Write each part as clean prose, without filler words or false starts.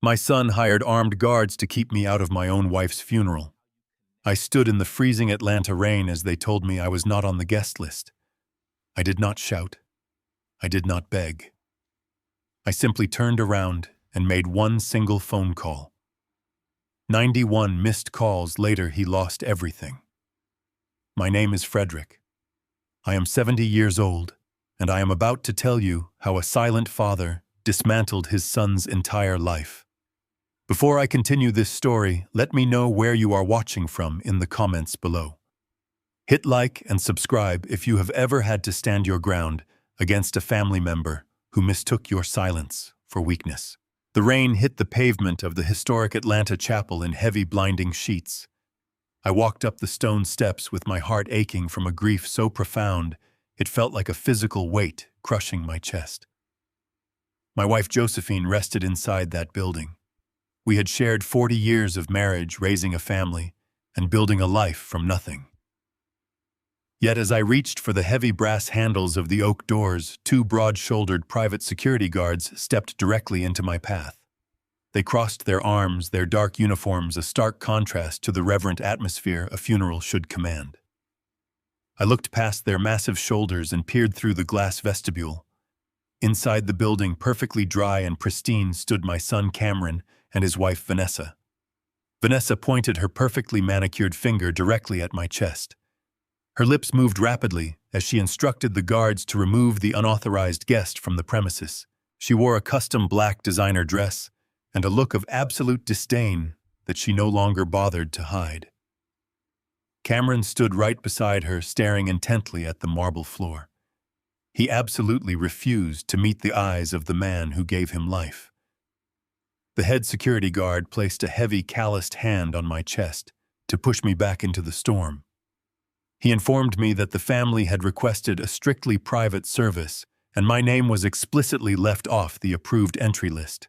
My son hired armed guards to keep me out of my own wife's funeral. I stood in the freezing Atlanta rain as they told me I was not on the guest list. I did not shout. I did not beg. I simply turned around and made one single phone call. 91 missed calls later, he lost everything. My name is Frederick. I am 70 years old, and I am about to tell you how a silent father dismantled his son's entire life. Before I continue this story, let me know where you are watching from in the comments below. Hit like and subscribe if you have ever had to stand your ground against a family member who mistook your silence for weakness. The rain hit the pavement of the historic Atlanta chapel in heavy, blinding sheets. I walked up the stone steps with my heart aching from a grief so profound it felt like a physical weight crushing my chest. My wife Josephine rested inside that building. We had shared 40 years of marriage, raising a family, and building a life from nothing. Yet as I reached for the heavy brass handles of the oak doors, two broad-shouldered private security guards stepped directly into my path. They crossed their arms, their dark uniforms a stark contrast to the reverent atmosphere a funeral should command. I looked past their massive shoulders and peered through the glass vestibule. Inside the building, perfectly dry and pristine, stood my son Cameron and his wife Vanessa. Vanessa pointed her perfectly manicured finger directly at my chest. Her lips moved rapidly as she instructed the guards to remove the unauthorized guest from the premises. She wore a custom black designer dress and a look of absolute disdain that she no longer bothered to hide. Cameron stood right beside her, staring intently at the marble floor. He absolutely refused to meet the eyes of the man who gave him life. The head security guard placed a heavy, calloused hand on my chest to push me back into the storm. He informed me that the family had requested a strictly private service, and my name was explicitly left off the approved entry list.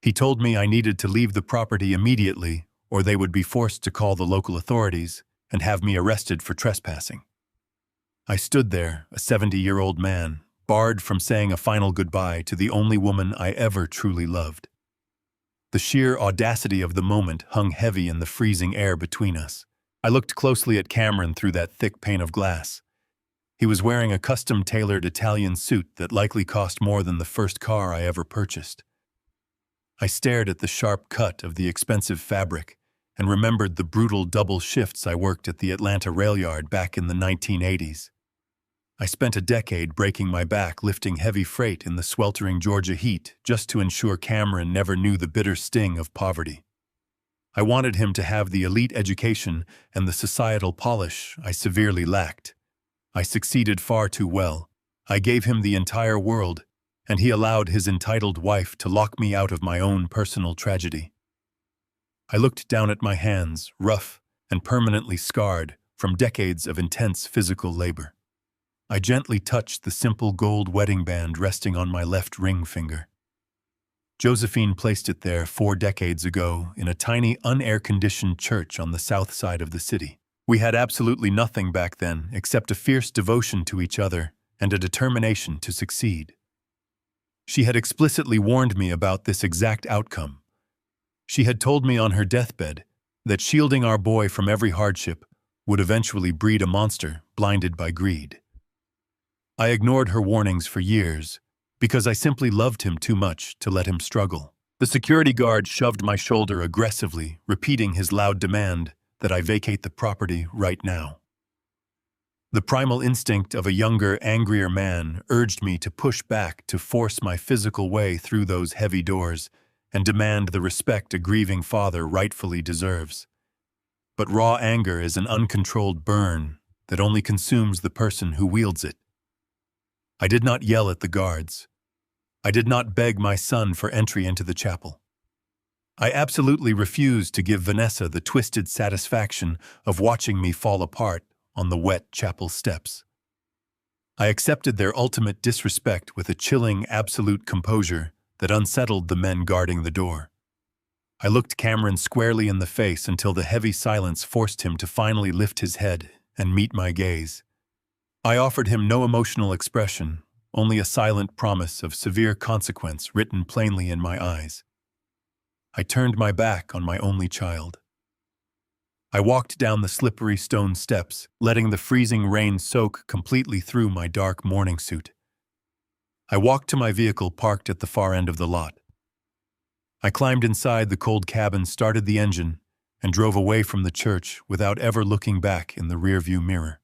He told me I needed to leave the property immediately, or they would be forced to call the local authorities and have me arrested for trespassing. I stood there, a 70-year-old man, barred from saying a final goodbye to the only woman I ever truly loved. The sheer audacity of the moment hung heavy in the freezing air between us. I looked closely at Cameron through that thick pane of glass. He was wearing a custom-tailored Italian suit that likely cost more than the first car I ever purchased. I stared at the sharp cut of the expensive fabric and remembered the brutal double shifts I worked at the Atlanta rail yard back in the 1980s. I spent a decade breaking my back lifting heavy freight in the sweltering Georgia heat just to ensure Cameron never knew the bitter sting of poverty. I wanted him to have the elite education and the societal polish I severely lacked. I succeeded far too well. I gave him the entire world, and he allowed his entitled wife to lock me out of my own personal tragedy. I looked down at my hands, rough and permanently scarred from decades of intense physical labor. I gently touched the simple gold wedding band resting on my left ring finger. Josephine placed it there 4 decades ago in a tiny, unair-conditioned church on the south side of the city. We had absolutely nothing back then except a fierce devotion to each other and a determination to succeed. She had explicitly warned me about this exact outcome. She had told me on her deathbed that shielding our boy from every hardship would eventually breed a monster blinded by greed. I ignored her warnings for years, because I simply loved him too much to let him struggle. The security guard shoved my shoulder aggressively, repeating his loud demand that I vacate the property right now. The primal instinct of a younger, angrier man urged me to push back, to force my physical way through those heavy doors and demand the respect a grieving father rightfully deserves. But raw anger is an uncontrolled burn that only consumes the person who wields it. I did not yell at the guards. I did not beg my son for entry into the chapel. I absolutely refused to give Vanessa the twisted satisfaction of watching me fall apart on the wet chapel steps. I accepted their ultimate disrespect with a chilling, absolute composure that unsettled the men guarding the door. I looked Cameron squarely in the face until the heavy silence forced him to finally lift his head and meet my gaze. I offered him no emotional expression, only a silent promise of severe consequence written plainly in my eyes. I turned my back on my only child. I walked down the slippery stone steps, letting the freezing rain soak completely through my dark morning suit. I walked to my vehicle parked at the far end of the lot. I climbed inside the cold cabin, started the engine, and drove away from the church without ever looking back in the rearview mirror.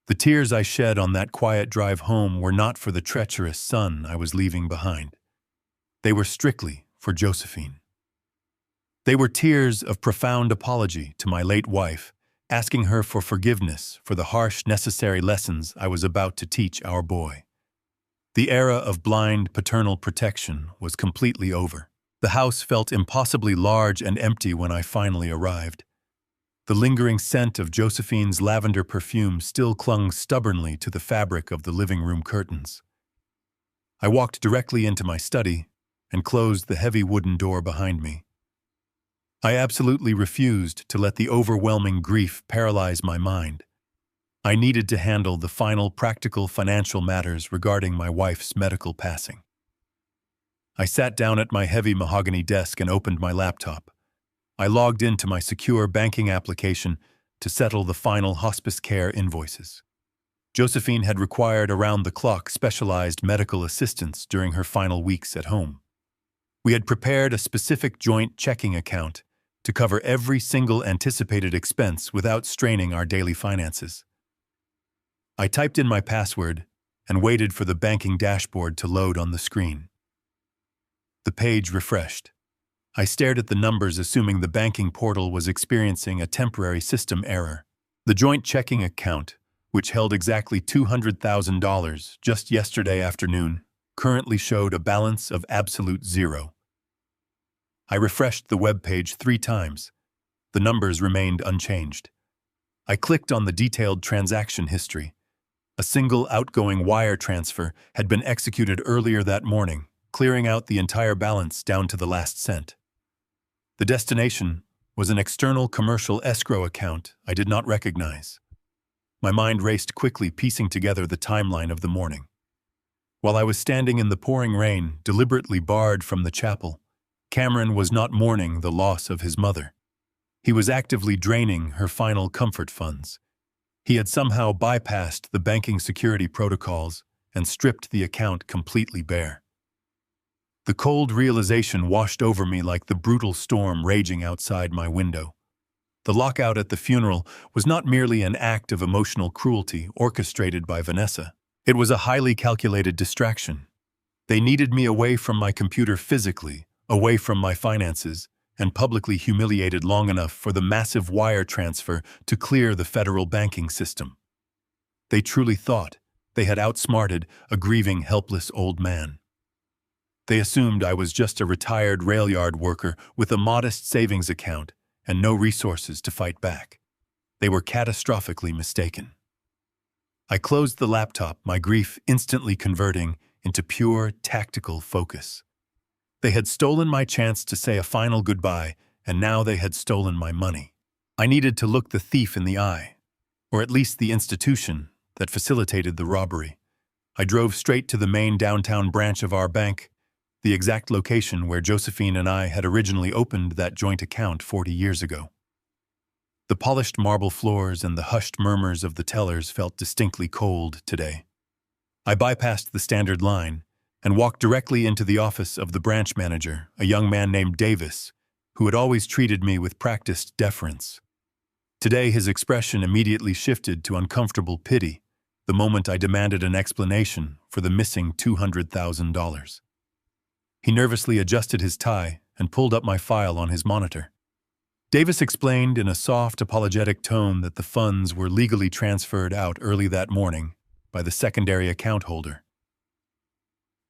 The tears I shed on that quiet drive home were not for the treacherous son I was leaving behind. They were strictly for Josephine. They were tears of profound apology to my late wife, asking her for forgiveness for the harsh, necessary lessons I was about to teach our boy. The era of blind paternal protection was completely over. The house felt impossibly large and empty when I finally arrived. The lingering scent of Josephine's lavender perfume still clung stubbornly to the fabric of the living room curtains. I walked directly into my study and closed the heavy wooden door behind me. I absolutely refused to let the overwhelming grief paralyze my mind. I needed to handle the final practical financial matters regarding my wife's medical passing. I sat down at my heavy mahogany desk and opened my laptop. I logged into my secure banking application to settle the final hospice care invoices. Josephine had required around-the-clock specialized medical assistance during her final weeks at home. We had prepared a specific joint checking account to cover every single anticipated expense without straining our daily finances. I typed in my password and waited for the banking dashboard to load on the screen. The page refreshed. I stared at the numbers, assuming the banking portal was experiencing a temporary system error. The joint checking account, which held exactly $200,000 just yesterday afternoon, currently showed a balance of absolute zero. I refreshed the web page 3 times. The numbers remained unchanged. I clicked on the detailed transaction history. A single outgoing wire transfer had been executed earlier that morning, clearing out the entire balance down to the last cent. The destination was an external commercial escrow account I did not recognize. My mind raced quickly, piecing together the timeline of the morning. While I was standing in the pouring rain, deliberately barred from the chapel, Cameron was not mourning the loss of his mother. He was actively draining her final comfort funds. He had somehow bypassed the banking security protocols and stripped the account completely bare. The cold realization washed over me like the brutal storm raging outside my window. The lockout at the funeral was not merely an act of emotional cruelty orchestrated by Vanessa. It was a highly calculated distraction. They needed me away from my computer physically, away from my finances, and publicly humiliated long enough for the massive wire transfer to clear the federal banking system. They truly thought they had outsmarted a grieving, helpless old man. They assumed I was just a retired rail yard worker with a modest savings account and no resources to fight back. They were catastrophically mistaken. I closed the laptop, my grief instantly converting into pure tactical focus. They had stolen my chance to say a final goodbye, and now they had stolen my money. I needed to look the thief in the eye, or at least the institution that facilitated the robbery. I drove straight to the main downtown branch of our bank, the exact location where Josephine and I had originally opened that joint account 40 years ago. The polished marble floors and the hushed murmurs of the tellers felt distinctly cold today. I bypassed the standard line and walked directly into the office of the branch manager, a young man named Davis, who had always treated me with practiced deference. Today his expression immediately shifted to uncomfortable pity the moment I demanded an explanation for the missing $200,000. He nervously adjusted his tie and pulled up my file on his monitor. Davis explained in a soft, apologetic tone that the funds were legally transferred out early that morning by the secondary account holder.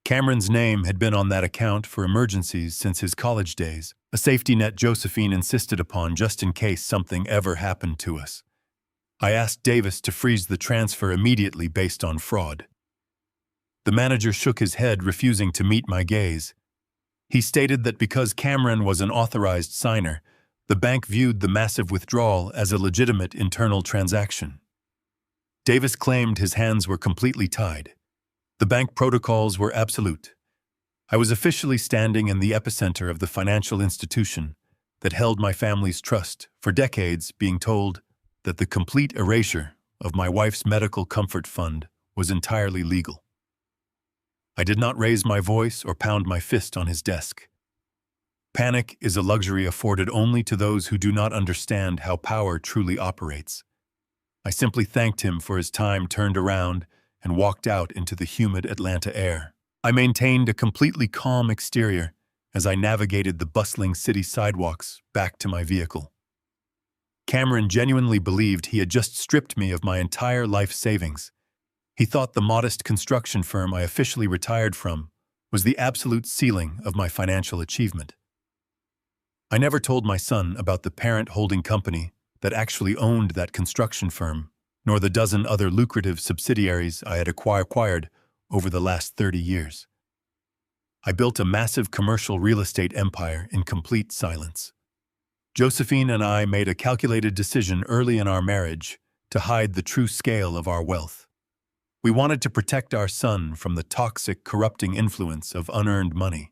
Cameron's name had been on that account for emergencies since his college days, a safety net Josephine insisted upon just in case something ever happened to us. I asked Davis to freeze the transfer immediately based on fraud. The manager shook his head, refusing to meet my gaze. He stated that because Cameron was an authorized signer, the bank viewed the massive withdrawal as a legitimate internal transaction. Davis claimed his hands were completely tied. The bank protocols were absolute. I was officially standing in the epicenter of the financial institution that held my family's trust for decades, being told that the complete erasure of my wife's medical comfort fund was entirely legal. I did not raise my voice or pound my fist on his desk. Panic is a luxury afforded only to those who do not understand how power truly operates. I simply thanked him for his time, turned around, and walked out into the humid Atlanta air. I maintained a completely calm exterior as I navigated the bustling city sidewalks back to my vehicle. Cameron genuinely believed he had just stripped me of my entire life savings. He thought the modest construction firm I officially retired from was the absolute ceiling of my financial achievement. I never told my son about the parent holding company that actually owned that construction firm, nor the dozen other lucrative subsidiaries I had acquired over the last 30 years. I built a massive commercial real estate empire in complete silence. Josephine and I made a calculated decision early in our marriage to hide the true scale of our wealth. We wanted to protect our son from the toxic, corrupting influence of unearned money.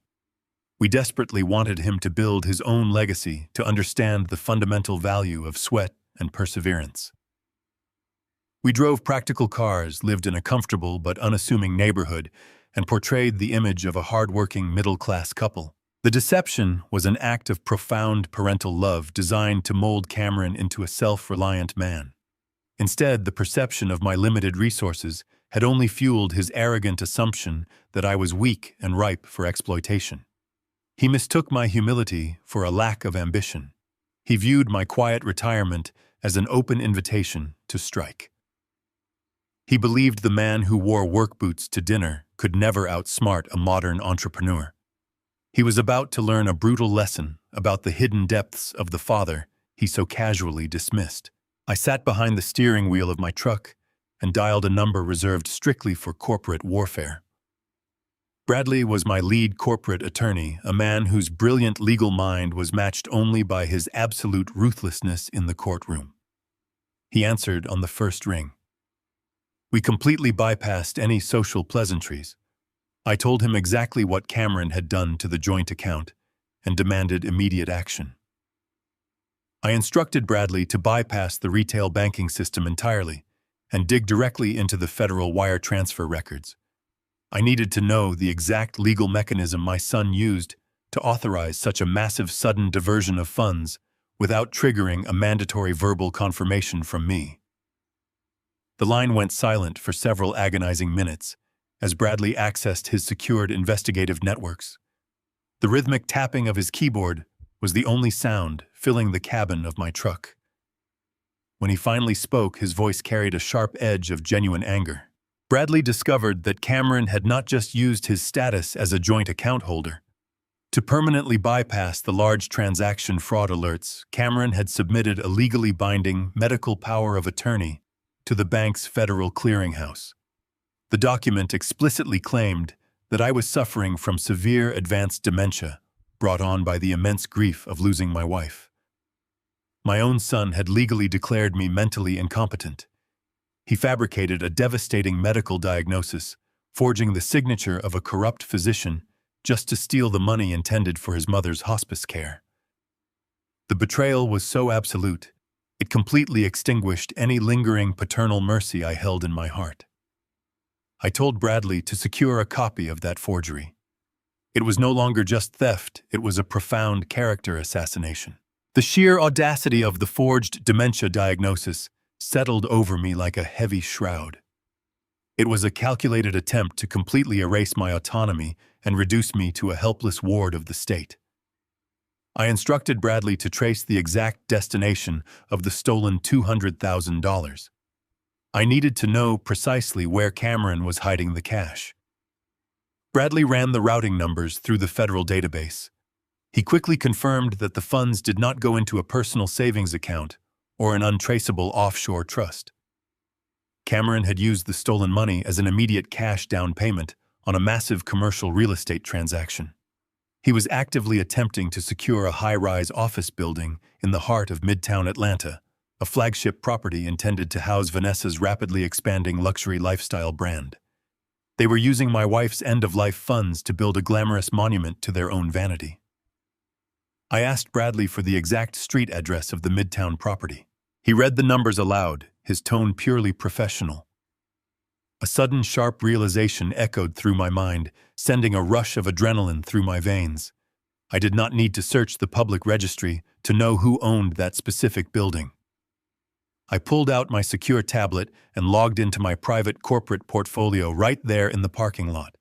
We desperately wanted him to build his own legacy, to understand the fundamental value of sweat and perseverance. We drove practical cars, lived in a comfortable but unassuming neighborhood, and portrayed the image of a hard-working middle-class couple. The deception was an act of profound parental love designed to mold Cameron into a self-reliant man. Instead, the perception of my limited resources had only fueled his arrogant assumption that I was weak and ripe for exploitation. He mistook my humility for a lack of ambition. He viewed my quiet retirement as an open invitation to strike. He believed the man who wore work boots to dinner could never outsmart a modern entrepreneur. He was about to learn a brutal lesson about the hidden depths of the father he so casually dismissed. I sat behind the steering wheel of my truck and dialed a number reserved strictly for corporate warfare. Bradley was my lead corporate attorney, a man whose brilliant legal mind was matched only by his absolute ruthlessness in the courtroom. He answered on the first ring. We completely bypassed any social pleasantries. I told him exactly what Cameron had done to the joint account and demanded immediate action. I instructed Bradley to bypass the retail banking system entirely and dig directly into the federal wire transfer records. I needed to know the exact legal mechanism my son used to authorize such a massive sudden diversion of funds without triggering a mandatory verbal confirmation from me. The line went silent for several agonizing minutes as Bradley accessed his secured investigative networks. The rhythmic tapping of his keyboard was the only sound filling the cabin of my truck. When he finally spoke, his voice carried a sharp edge of genuine anger. Bradley discovered that Cameron had not just used his status as a joint account holder. To permanently bypass the large transaction fraud alerts, Cameron had submitted a legally binding medical power of attorney to the bank's federal clearinghouse. The document explicitly claimed that I was suffering from severe advanced dementia brought on by the immense grief of losing my wife. My own son had legally declared me mentally incompetent. He fabricated a devastating medical diagnosis, forging the signature of a corrupt physician just to steal the money intended for his mother's hospice care. The betrayal was so absolute, it completely extinguished any lingering paternal mercy I held in my heart. I told Bradley to secure a copy of that forgery. It was no longer just theft, it was a profound character assassination. The sheer audacity of the forged dementia diagnosis settled over me like a heavy shroud. It was a calculated attempt to completely erase my autonomy and reduce me to a helpless ward of the state. I instructed Bradley to trace the exact destination of the stolen $200,000. I needed to know precisely where Cameron was hiding the cash. Bradley ran the routing numbers through the federal database. He quickly confirmed that the funds did not go into a personal savings account or an untraceable offshore trust. Cameron had used the stolen money as an immediate cash down payment on a massive commercial real estate transaction. He was actively attempting to secure a high-rise office building in the heart of Midtown Atlanta, a flagship property intended to house Vanessa's rapidly expanding luxury lifestyle brand. They were using my wife's end-of-life funds to build a glamorous monument to their own vanity. I asked Bradley for the exact street address of the Midtown property. He read the numbers aloud, his tone purely professional. A sudden sharp realization echoed through my mind, sending a rush of adrenaline through my veins. I did not need to search the public registry to know who owned that specific building. I pulled out my secure tablet and logged into my private corporate portfolio right there in the parking lot.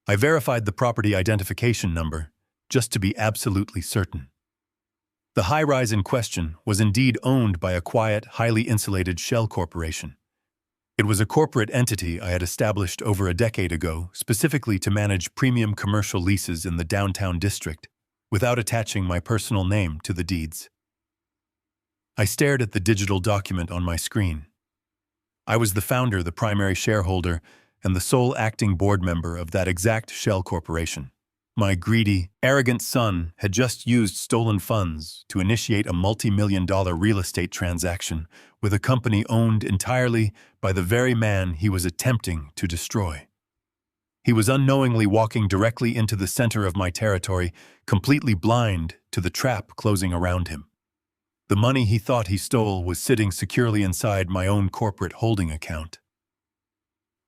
I verified the property identification number, just to be absolutely certain. The high-rise in question was indeed owned by a quiet, highly insulated shell corporation. It was a corporate entity I had established over a decade ago, specifically to manage premium commercial leases in the downtown district, without attaching my personal name to the deeds. I stared at the digital document on my screen. I was the founder, the primary shareholder, and the sole acting board member of that exact shell corporation. My greedy, arrogant son had just used stolen funds to initiate a multi-million-dollar real estate transaction with a company owned entirely by the very man he was attempting to destroy. He was unknowingly walking directly into the center of my territory, completely blind to the trap closing around him. The money he thought he stole was sitting securely inside my own corporate holding account.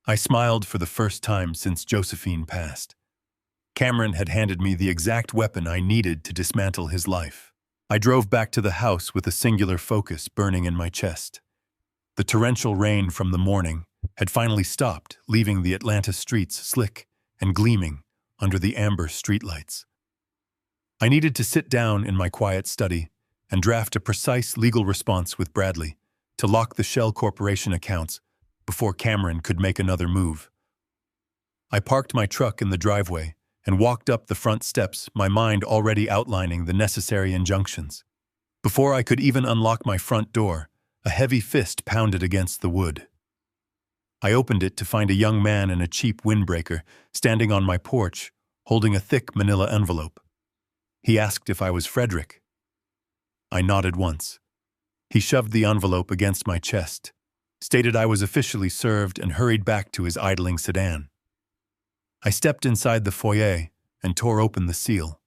I smiled for the first time since Josephine passed. Cameron had handed me the exact weapon I needed to dismantle his life. I drove back to the house with a singular focus burning in my chest. The torrential rain from the morning had finally stopped, leaving the Atlanta streets slick and gleaming under the amber streetlights. I needed to sit down in my quiet study and draft a precise legal response with Bradley to lock the Shell Corporation accounts before Cameron could make another move. I parked my truck in the driveway and walked up the front steps, my mind already outlining the necessary injunctions. Before I could even unlock my front door, a heavy fist pounded against the wood. I opened it to find a young man in a cheap windbreaker standing on my porch, holding a thick manila envelope. He asked if I was Frederick. I nodded once. He shoved the envelope against my chest, stated I was officially served, and hurried back to his idling sedan. I stepped inside the foyer and tore open the seal.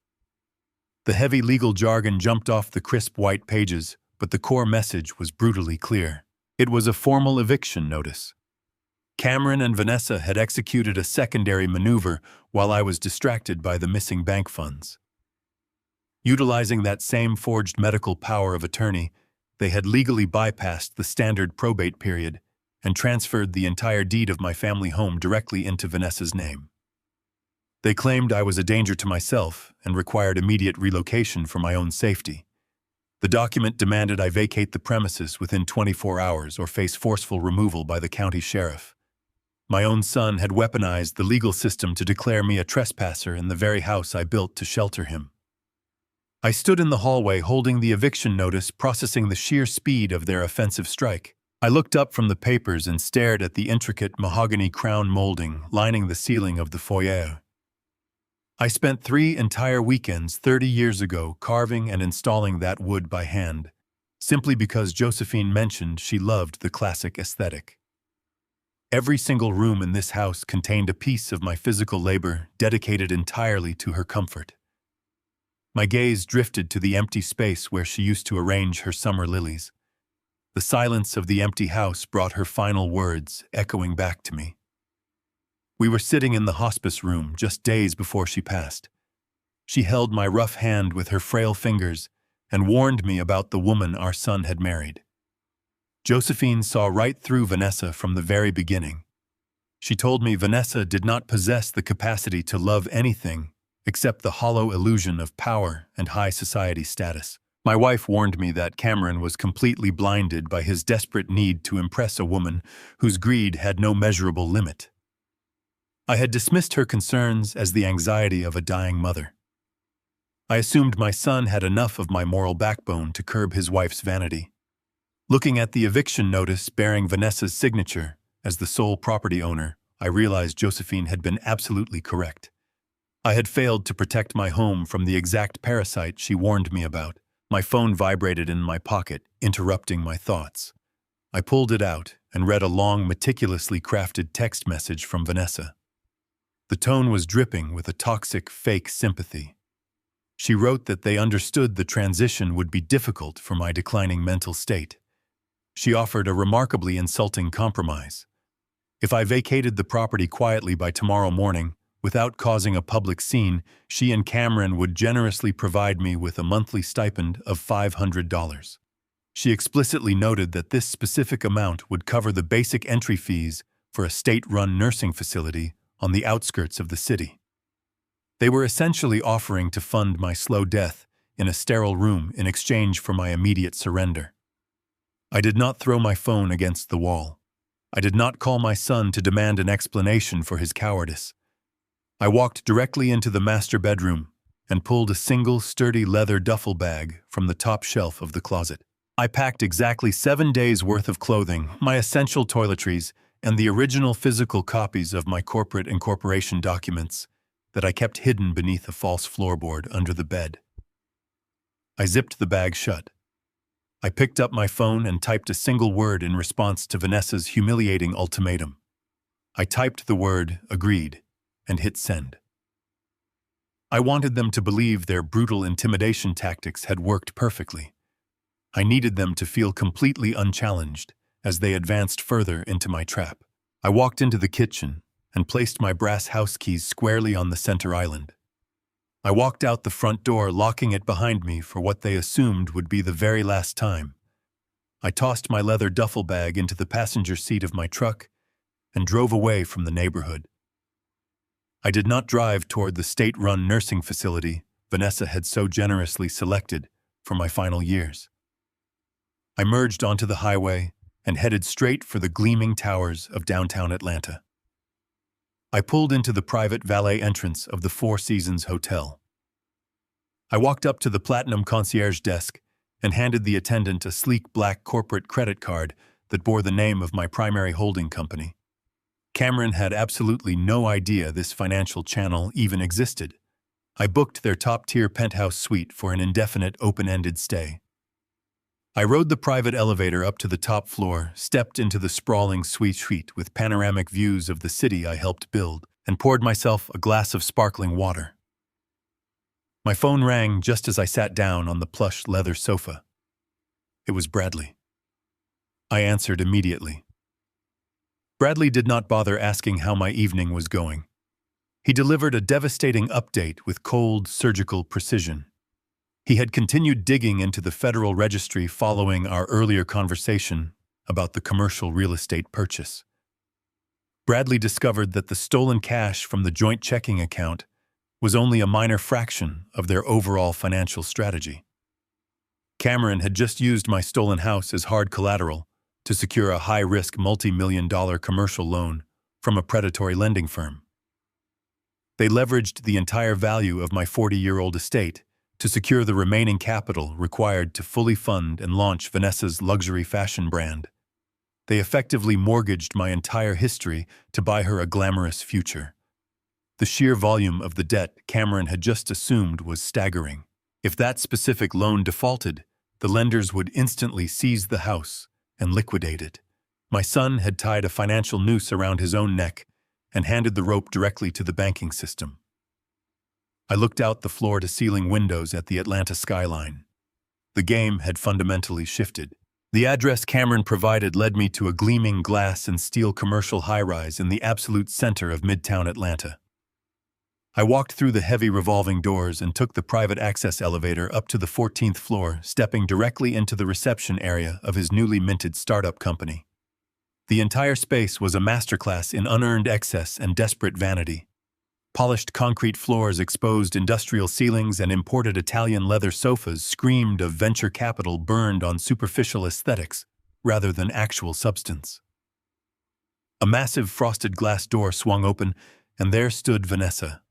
The heavy legal jargon jumped off the crisp white pages, but the core message was brutally clear. It was a formal eviction notice. Cameron and Vanessa had executed a secondary maneuver while I was distracted by the missing bank funds. Utilizing that same forged medical power of attorney, they had legally bypassed the standard probate period and transferred the entire deed of my family home directly into Vanessa's name. They claimed I was a danger to myself and required immediate relocation for my own safety. The document demanded I vacate the premises within 24 hours or face forceful removal by the county sheriff. My own son had weaponized the legal system to declare me a trespasser in the very house I built to shelter him. I stood in the hallway holding the eviction notice, processing the sheer speed of their offensive strike. I looked up from the papers and stared at the intricate mahogany crown molding lining the ceiling of the foyer. I spent 3 entire weekends 30 years ago carving and installing that wood by hand, simply because Josephine mentioned she loved the classic aesthetic. Every single room in this house contained a piece of my physical labor dedicated entirely to her comfort. My gaze drifted to the empty space where she used to arrange her summer lilies. The silence of the empty house brought her final words echoing back to me. We were sitting in the hospice room just days before she passed. She held my rough hand with her frail fingers and warned me about the woman our son had married. Josephine saw right through Vanessa from the very beginning. She told me Vanessa did not possess the capacity to love anything except the hollow illusion of power and high society status. My wife warned me that Cameron was completely blinded by his desperate need to impress a woman whose greed had no measurable limit. I had dismissed her concerns as the anxiety of a dying mother. I assumed my son had enough of my moral backbone to curb his wife's vanity. Looking at the eviction notice bearing Vanessa's signature as the sole property owner, I realized Josephine had been absolutely correct. I had failed to protect my home from the exact parasite she warned me about. My phone vibrated in my pocket, interrupting my thoughts. I pulled it out and read a long, meticulously crafted text message from Vanessa. The tone was dripping with a toxic, fake sympathy. She wrote that they understood the transition would be difficult for my declining mental state. She offered a remarkably insulting compromise. If I vacated the property quietly by tomorrow morning, without causing a public scene, she and Cameron would generously provide me with a monthly stipend of $500. She explicitly noted that this specific amount would cover the basic entry fees for a state-run nursing facility on the outskirts of the city. They were essentially offering to fund my slow death in a sterile room in exchange for my immediate surrender. I did not throw my phone against the wall. I did not call my son to demand an explanation for his cowardice. I walked directly into the master bedroom and pulled a single sturdy leather duffel bag from the top shelf of the closet. I packed exactly 7 days' worth of clothing, my essential toiletries, and the original physical copies of my corporate incorporation documents that I kept hidden beneath a false floorboard under the bed. I zipped the bag shut. I picked up my phone and typed a single word in response to Vanessa's humiliating ultimatum. I typed the word, agreed, and hit send. I wanted them to believe their brutal intimidation tactics had worked perfectly. I needed them to feel completely unchallenged as they advanced further into my trap. I walked into the kitchen and placed my brass house keys squarely on the center island. I walked out the front door, locking it behind me for what they assumed would be the very last time. I tossed my leather duffel bag into the passenger seat of my truck and drove away from the neighborhood. I did not drive toward the state-run nursing facility Vanessa had so generously selected for my final years. I merged onto the highway and headed straight for the gleaming towers of downtown Atlanta. I pulled into the private valet entrance of the Four Seasons Hotel. I walked up to the Platinum concierge desk and handed the attendant a sleek black corporate credit card that bore the name of my primary holding company. Cameron had absolutely no idea this financial channel even existed. I booked their top-tier penthouse suite for an indefinite open-ended stay. I rode the private elevator up to the top floor, stepped into the sprawling suite with panoramic views of the city I helped build, and poured myself a glass of sparkling water. My phone rang just as I sat down on the plush leather sofa. It was Bradley. I answered immediately. Bradley did not bother asking how my evening was going. He delivered a devastating update with cold, surgical precision. He had continued digging into the Federal Registry following our earlier conversation about the commercial real estate purchase. Bradley discovered that the stolen cash from the joint checking account was only a minor fraction of their overall financial strategy. Cameron had just used my stolen house as hard collateral to secure a high-risk multi-million-dollar commercial loan from a predatory lending firm. They leveraged the entire value of my 40-year-old estate to secure the remaining capital required to fully fund and launch Vanessa's luxury fashion brand. They effectively mortgaged my entire history to buy her a glamorous future. The sheer volume of the debt Cameron had just assumed was staggering. If that specific loan defaulted, the lenders would instantly seize the house and liquidate it. My son had tied a financial noose around his own neck and handed the rope directly to the banking system. I looked out the floor-to-ceiling windows at the Atlanta skyline. The game had fundamentally shifted. The address Cameron provided led me to a gleaming glass and steel commercial high-rise in the absolute center of Midtown Atlanta. I walked through the heavy revolving doors and took the private access elevator up to the 14th floor, stepping directly into the reception area of his newly minted startup company. The entire space was a masterclass in unearned excess and desperate vanity. Polished concrete floors, exposed industrial ceilings, and imported Italian leather sofas screamed of venture capital burned on superficial aesthetics rather than actual substance. A massive frosted glass door swung open, and there stood Vanessa.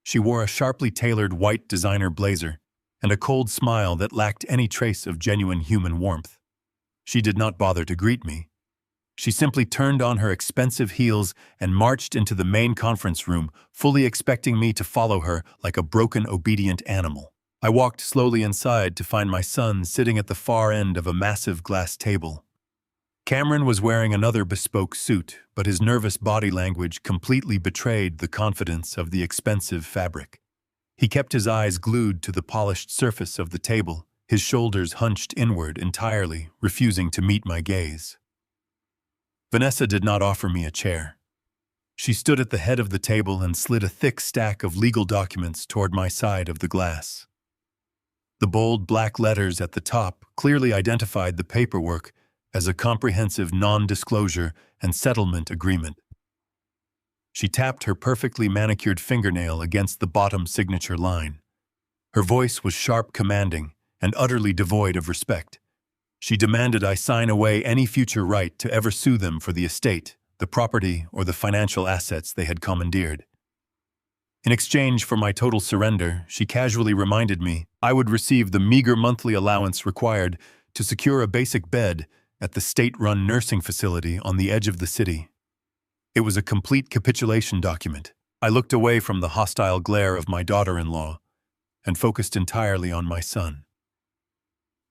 She wore a sharply tailored white designer blazer and a cold smile that lacked any trace of genuine human warmth. She did not bother to greet me. She simply turned on her expensive heels and marched into the main conference room, fully expecting me to follow her like a broken, obedient animal. I walked slowly inside to find my son sitting at the far end of a massive glass table. Cameron was wearing another bespoke suit, but his nervous body language completely betrayed the confidence of the expensive fabric. He kept his eyes glued to the polished surface of the table, his shoulders hunched inward entirely, refusing to meet my gaze. Vanessa did not offer me a chair. She stood at the head of the table and slid a thick stack of legal documents toward my side of the glass. The bold black letters at the top clearly identified the paperwork as a comprehensive non-disclosure and settlement agreement. She tapped her perfectly manicured fingernail against the bottom signature line. Her voice was sharp, commanding, and utterly devoid of respect. She demanded I sign away any future right to ever sue them for the estate, the property, or the financial assets they had commandeered. In exchange for my total surrender, she casually reminded me I would receive the meager monthly allowance required to secure a basic bed at the state-run nursing facility on the edge of the city. It was a complete capitulation document. I looked away from the hostile glare of my daughter-in-law and focused entirely on my son.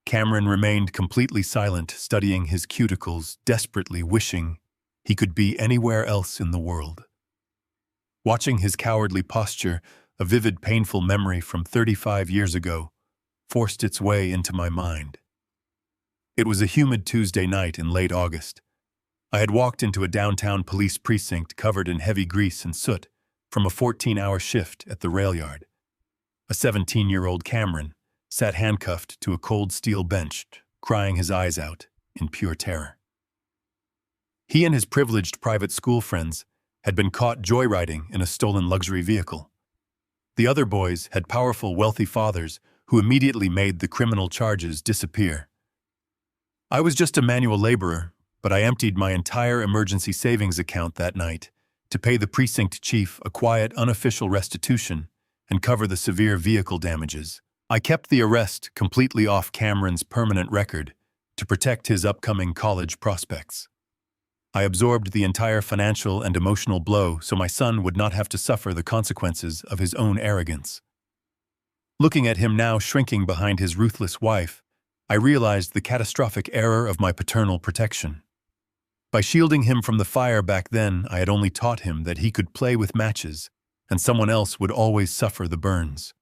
Cameron remained completely silent, studying his cuticles, desperately wishing he could be anywhere else in the world. Watching his cowardly posture, a vivid, painful memory from 35 years ago forced its way into my mind. It was a humid Tuesday night in late August. I had walked into a downtown police precinct covered in heavy grease and soot from a 14-hour shift at the rail yard. A 17-year-old Cameron sat handcuffed to a cold steel bench, crying his eyes out in pure terror. He and his privileged private school friends had been caught joyriding in a stolen luxury vehicle. The other boys had powerful, wealthy fathers who immediately made the criminal charges disappear. I was just a manual laborer, but I emptied my entire emergency savings account that night to pay the precinct chief a quiet, unofficial restitution and cover the severe vehicle damages. I kept the arrest completely off Cameron's permanent record to protect his upcoming college prospects. I absorbed the entire financial and emotional blow so my son would not have to suffer the consequences of his own arrogance. Looking at him now shrinking behind his ruthless wife, I realized the catastrophic error of my paternal protection. By shielding him from the fire back then, I had only taught him that he could play with matches, and someone else would always suffer the burns.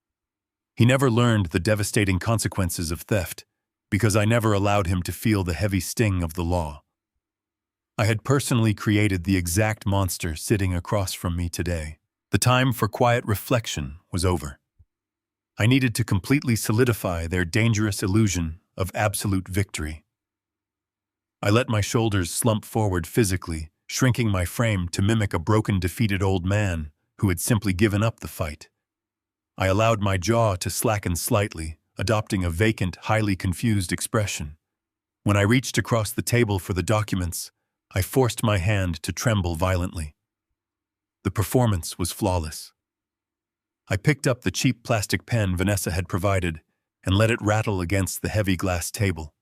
He never learned the devastating consequences of theft, because I never allowed him to feel the heavy sting of the law. I had personally created the exact monster sitting across from me today. The time for quiet reflection was over. I needed to completely solidify their dangerous illusion of absolute victory. I let my shoulders slump forward physically, shrinking my frame to mimic a broken, defeated old man who had simply given up the fight. I allowed my jaw to slacken slightly, adopting a vacant, highly confused expression. When I reached across the table for the documents, I forced my hand to tremble violently. The performance was flawless. I picked up the cheap plastic pen Vanessa had provided and let it rattle against the heavy glass table.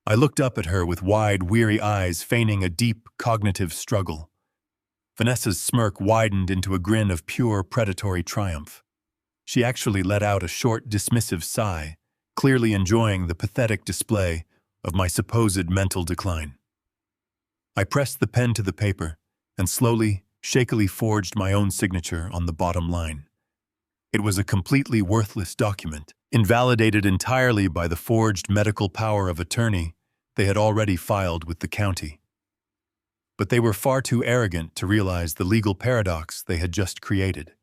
I looked up at her with wide, weary eyes, feigning a deep, cognitive struggle. Vanessa's smirk widened into a grin of pure, predatory triumph. She actually let out a short, dismissive sigh, clearly enjoying the pathetic display of my supposed mental decline. I pressed the pen to the paper and slowly, shakily forged my own signature on the bottom line. It was a completely worthless document, invalidated entirely by the forged medical power of attorney they had already filed with the county. But they were far too arrogant to realize the legal paradox they had just created.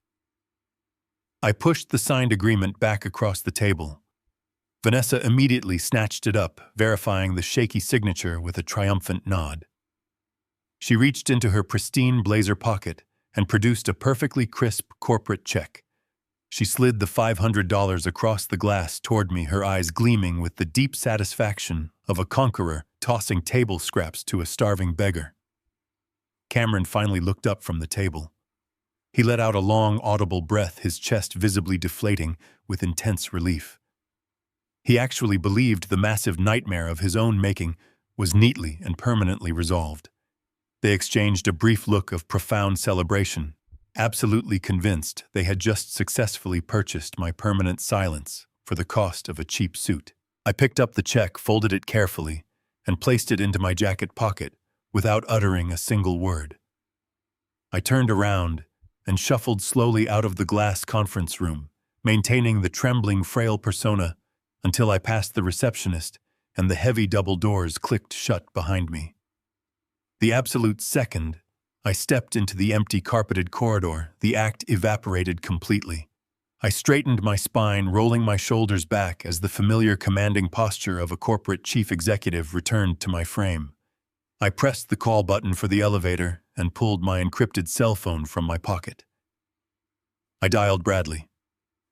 I pushed the signed agreement back across the table. Vanessa immediately snatched it up, verifying the shaky signature with a triumphant nod. She reached into her pristine blazer pocket and produced a perfectly crisp corporate check. She slid the $500 across the glass toward me, her eyes gleaming with the deep satisfaction of a conqueror tossing table scraps to a starving beggar. Cameron finally looked up from the table. He let out a long, audible breath, his chest visibly deflating with intense relief. He actually believed the massive nightmare of his own making was neatly and permanently resolved. They exchanged a brief look of profound celebration, absolutely convinced they had just successfully purchased my permanent silence for the cost of a cheap suit. I picked up the check, folded it carefully, and placed it into my jacket pocket without uttering a single word. I turned around and shuffled slowly out of the glass conference room, maintaining the trembling, frail persona until I passed the receptionist and the heavy double doors clicked shut behind me. The absolute second I stepped into the empty carpeted corridor, the act evaporated completely. I straightened my spine, rolling my shoulders back as the familiar commanding posture of a corporate chief executive returned to my frame. I pressed the call button for the elevator and pulled my encrypted cell phone from my pocket. I dialed Bradley.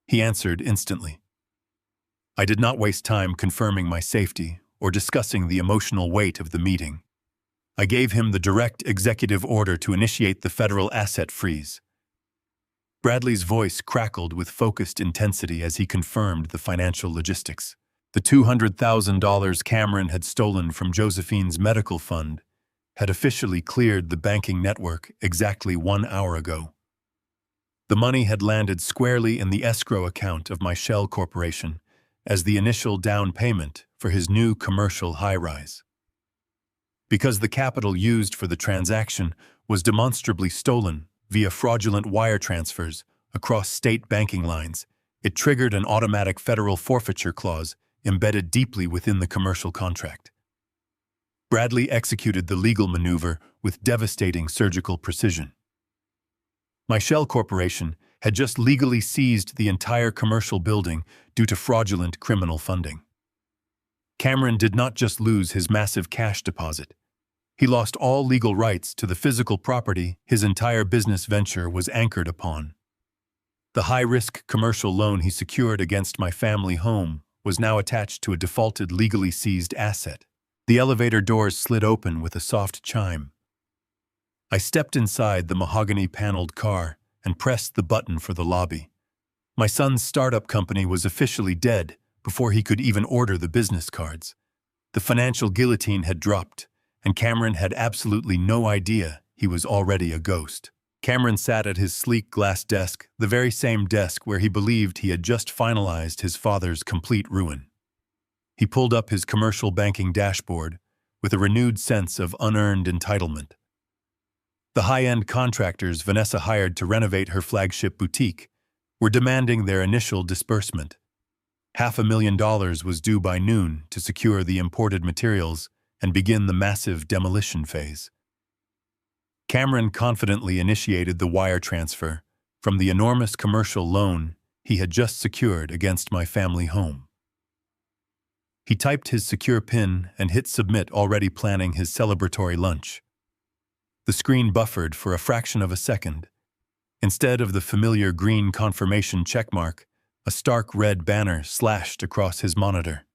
He answered instantly. I did not waste time confirming my safety or discussing the emotional weight of the meeting. I gave him the direct executive order to initiate the federal asset freeze. Bradley's voice crackled with focused intensity as he confirmed the financial logistics. The $200,000 Cameron had stolen from Josephine's medical fund had officially cleared the banking network exactly 1 hour ago. The money had landed squarely in the escrow account of my shell corporation as the initial down payment for his new commercial high-rise. Because the capital used for the transaction was demonstrably stolen via fraudulent wire transfers across state banking lines, it triggered an automatic federal forfeiture clause embedded deeply within the commercial contract. Bradley executed the legal maneuver with devastating surgical precision. My shell corporation had just legally seized the entire commercial building due to fraudulent criminal funding. Cameron did not just lose his massive cash deposit. He lost all legal rights to the physical property his entire business venture was anchored upon. The high-risk commercial loan he secured against my family home was now attached to a defaulted, legally seized asset. The elevator doors slid open with a soft chime. I stepped inside the mahogany-paneled car and pressed the button for the lobby. My son's startup company was officially dead before he could even order the business cards. The financial guillotine had dropped, and Cameron had absolutely no idea he was already a ghost. Cameron sat at his sleek glass desk, the very same desk where he believed he had just finalized his father's complete ruin. He pulled up his commercial banking dashboard with a renewed sense of unearned entitlement. The high-end contractors Vanessa hired to renovate her flagship boutique were demanding their initial disbursement. $500,000 was due by noon to secure the imported materials and begin the massive demolition phase. Cameron confidently initiated the wire transfer from the enormous commercial loan he had just secured against my family home. He typed his secure PIN and hit submit, already planning his celebratory lunch. The screen buffered for a fraction of a second. Instead of the familiar green confirmation checkmark, a stark red banner slashed across his monitor.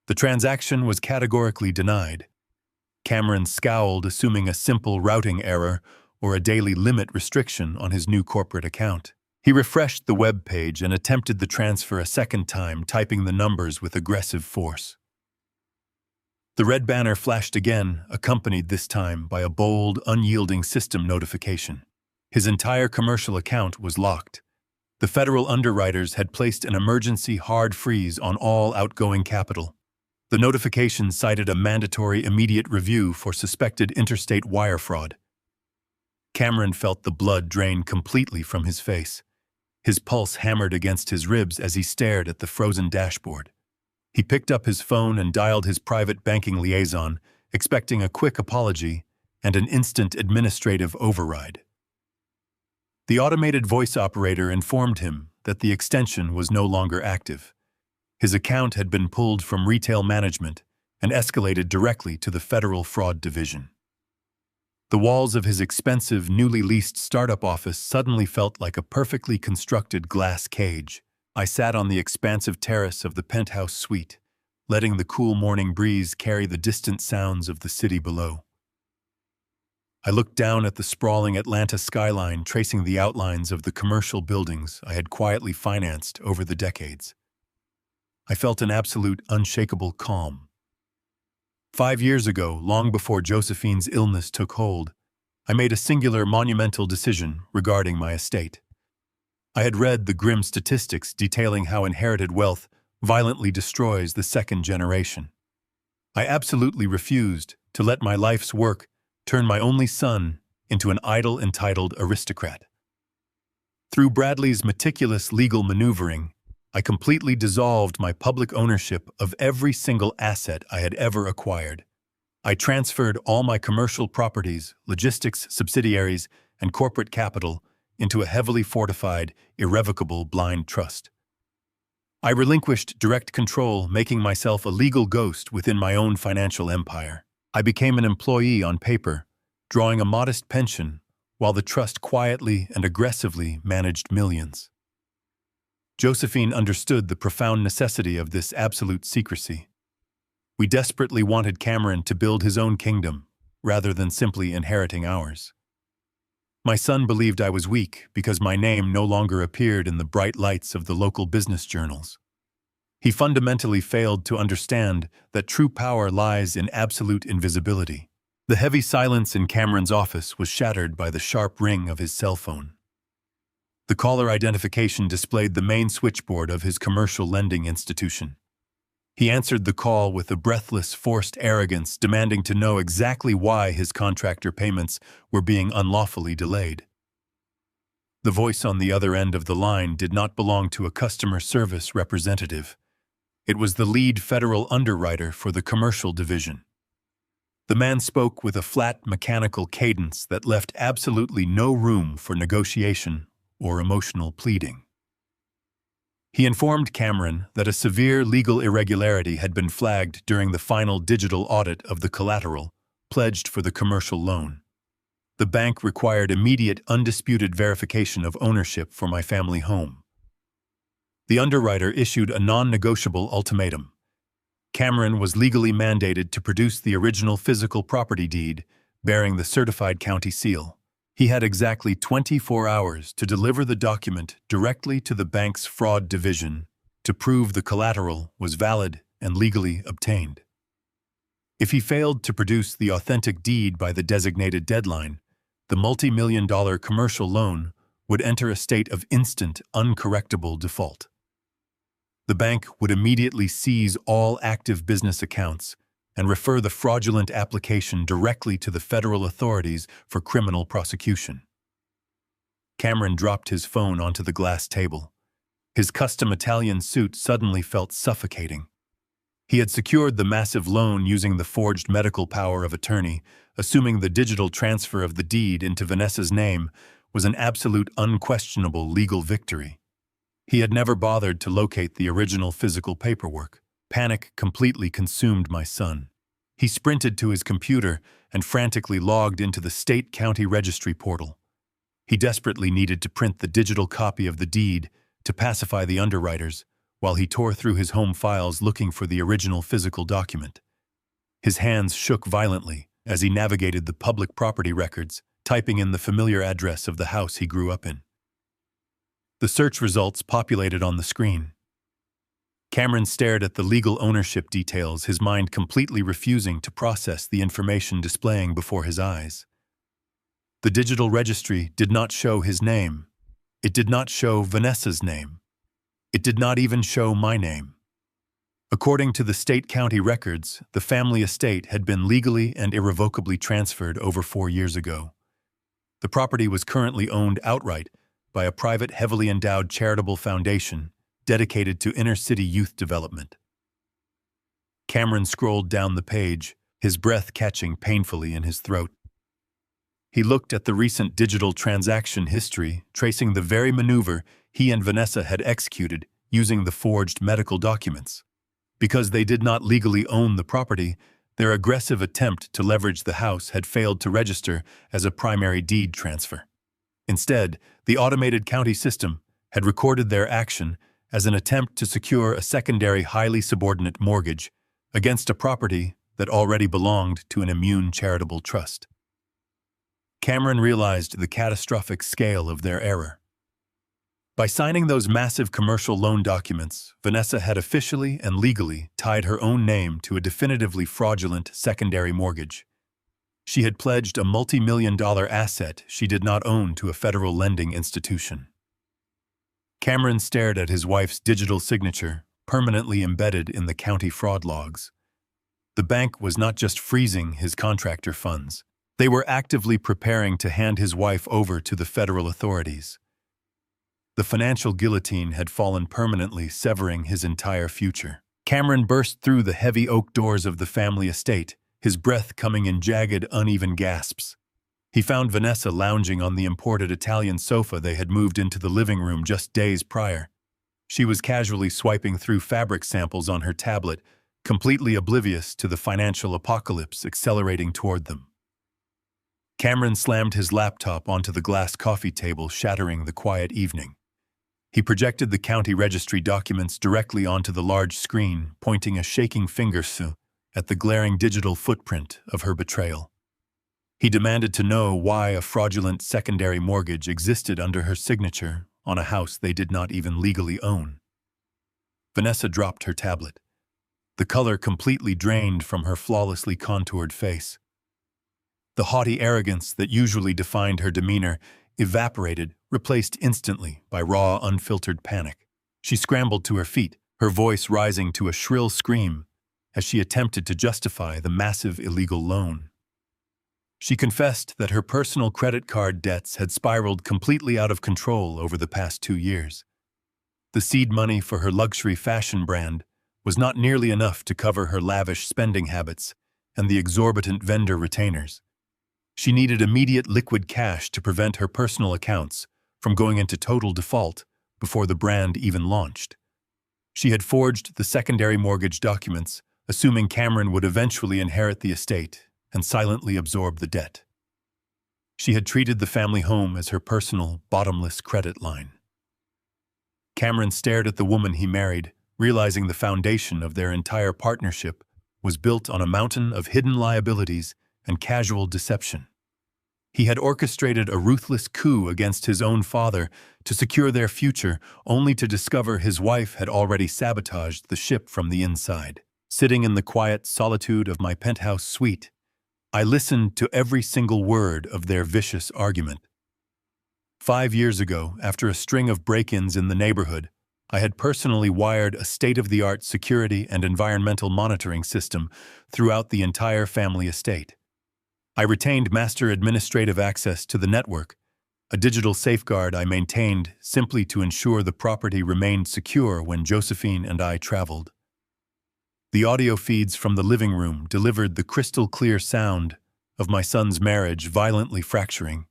The transaction was categorically denied. Cameron scowled, assuming a simple routing error or a daily limit restriction on his new corporate account. He refreshed the web page and attempted the transfer a second time, typing the numbers with aggressive force. The red banner flashed again, accompanied this time by a bold, unyielding system notification. His entire commercial account was locked. The federal underwriters had placed an emergency hard freeze on all outgoing capital. The notification cited a mandatory immediate review for suspected interstate wire fraud. Cameron felt the blood drain completely from his face. His pulse hammered against his ribs as he stared at the frozen dashboard. He picked up his phone and dialed his private banking liaison, expecting a quick apology and an instant administrative override. The automated voice operator informed him that the extension was no longer active. His account had been pulled from retail management and escalated directly to the Federal Fraud Division. The walls of his expensive, newly leased startup office suddenly felt like a perfectly constructed glass cage. I sat on the expansive terrace of the penthouse suite, letting the cool morning breeze carry the distant sounds of the city below. I looked down at the sprawling Atlanta skyline, tracing the outlines of the commercial buildings I had quietly financed over the decades. I felt an absolute, unshakable calm. 5 years ago, long before Josephine's illness took hold, I made a singular, monumental decision regarding my estate. I had read the grim statistics detailing how inherited wealth violently destroys the second generation. I absolutely refused to let my life's work turn my only son into an idle, entitled aristocrat. Through Bradley's meticulous legal maneuvering, I completely dissolved my public ownership of every single asset I had ever acquired. I transferred all my commercial properties, logistics subsidiaries, and corporate capital into a heavily fortified, irrevocable blind trust. I relinquished direct control, making myself a legal ghost within my own financial empire. I became an employee on paper, drawing a modest pension, while the trust quietly and aggressively managed millions. Josephine understood the profound necessity of this absolute secrecy. We desperately wanted Cameron to build his own kingdom, rather than simply inheriting ours. My son believed I was weak because my name no longer appeared in the bright lights of the local business journals. He fundamentally failed to understand that true power lies in absolute invisibility. The heavy silence in Cameron's office was shattered by the sharp ring of his cell phone. The caller identification displayed the main switchboard of his commercial lending institution. He answered the call with a breathless, forced arrogance, demanding to know exactly why his contractor payments were being unlawfully delayed. The voice on the other end of the line did not belong to a customer service representative. It was the lead federal underwriter for the commercial division. The man spoke with a flat, mechanical cadence that left absolutely no room for negotiation or emotional pleading. He informed Cameron that a severe legal irregularity had been flagged during the final digital audit of the collateral pledged for the commercial loan. The bank required immediate, undisputed verification of ownership for my family home. The underwriter issued a non-negotiable ultimatum. Cameron was legally mandated to produce the original physical property deed bearing the certified county seal. He had exactly 24 hours to deliver the document directly to the bank's fraud division to prove the collateral was valid and legally obtained. If he failed to produce the authentic deed by the designated deadline, the multi-million-dollar commercial loan would enter a state of instant, uncorrectable default. The bank would immediately seize all active business accounts and refer the fraudulent application directly to the federal authorities for criminal prosecution. Cameron dropped his phone onto the glass table. His custom Italian suit suddenly felt suffocating. He had secured the massive loan using the forged medical power of attorney, assuming the digital transfer of the deed into Vanessa's name was an absolute, unquestionable legal victory. He had never bothered to locate the original physical paperwork. Panic completely consumed my son. He sprinted to his computer and frantically logged into the state county registry portal. He desperately needed to print the digital copy of the deed to pacify the underwriters, while he tore through his home files looking for the original physical document. His hands shook violently as he navigated the public property records, typing in the familiar address of the house he grew up in. The search results populated on the screen. Cameron stared at the legal ownership details, his mind completely refusing to process the information displaying before his eyes. The digital registry did not show his name. It did not show Vanessa's name. It did not even show my name. According to the state county records, the family estate had been legally and irrevocably transferred over 4 years ago. The property was currently owned outright by a private, heavily endowed charitable foundation dedicated to inner-city youth development. Cameron scrolled down the page, his breath catching painfully in his throat. He looked at the recent digital transaction history, tracing the very maneuver he and Vanessa had executed using the forged medical documents. Because they did not legally own the property, their aggressive attempt to leverage the house had failed to register as a primary deed transfer. Instead, the automated county system had recorded their action as an attempt to secure a secondary, highly subordinate mortgage against a property that already belonged to an immune charitable trust. Cameron realized the catastrophic scale of their error. By signing those massive commercial loan documents, Vanessa had officially and legally tied her own name to a definitively fraudulent secondary mortgage. She had pledged a multi-million-dollar asset she did not own to a federal lending institution. Cameron stared at his wife's digital signature, permanently embedded in the county fraud logs. The bank was not just freezing his contractor funds. They were actively preparing to hand his wife over to the federal authorities. The financial guillotine had fallen permanently, severing his entire future. Cameron burst through the heavy oak doors of the family estate, his breath coming in jagged, uneven gasps. He found Vanessa lounging on the imported Italian sofa they had moved into the living room just days prior. She was casually swiping through fabric samples on her tablet, completely oblivious to the financial apocalypse accelerating toward them. Cameron slammed his laptop onto the glass coffee table, shattering the quiet evening. He projected the county registry documents directly onto the large screen, pointing a shaking finger at the glaring digital footprint of her betrayal. He demanded to know why a fraudulent secondary mortgage existed under her signature on a house they did not even legally own. Vanessa dropped her tablet, the color completely drained from her flawlessly contoured face. The haughty arrogance that usually defined her demeanor evaporated, replaced instantly by raw, unfiltered panic. She scrambled to her feet, her voice rising to a shrill scream as she attempted to justify the massive illegal loan. She confessed that her personal credit card debts had spiraled completely out of control over the past 2 years. The seed money for her luxury fashion brand was not nearly enough to cover her lavish spending habits and the exorbitant vendor retainers. She needed immediate liquid cash to prevent her personal accounts from going into total default before the brand even launched. She had forged the secondary mortgage documents, assuming Cameron would eventually inherit the estate and silently absorb the debt. She had treated the family home as her personal, bottomless credit line. Cameron stared at the woman he married, realizing the foundation of their entire partnership was built on a mountain of hidden liabilities and casual deception. He had orchestrated a ruthless coup against his own father to secure their future, only to discover his wife had already sabotaged the ship from the inside. Sitting in the quiet solitude of my penthouse suite, I listened to every single word of their vicious argument. 5 years ago, after a string of break-ins in the neighborhood, I had personally wired a state-of-the-art security and environmental monitoring system throughout the entire family estate. I retained master administrative access to the network, a digital safeguard I maintained simply to ensure the property remained secure when Josephine and I traveled. The audio feeds from the living room delivered the crystal-clear sound of my son's marriage violently fracturing.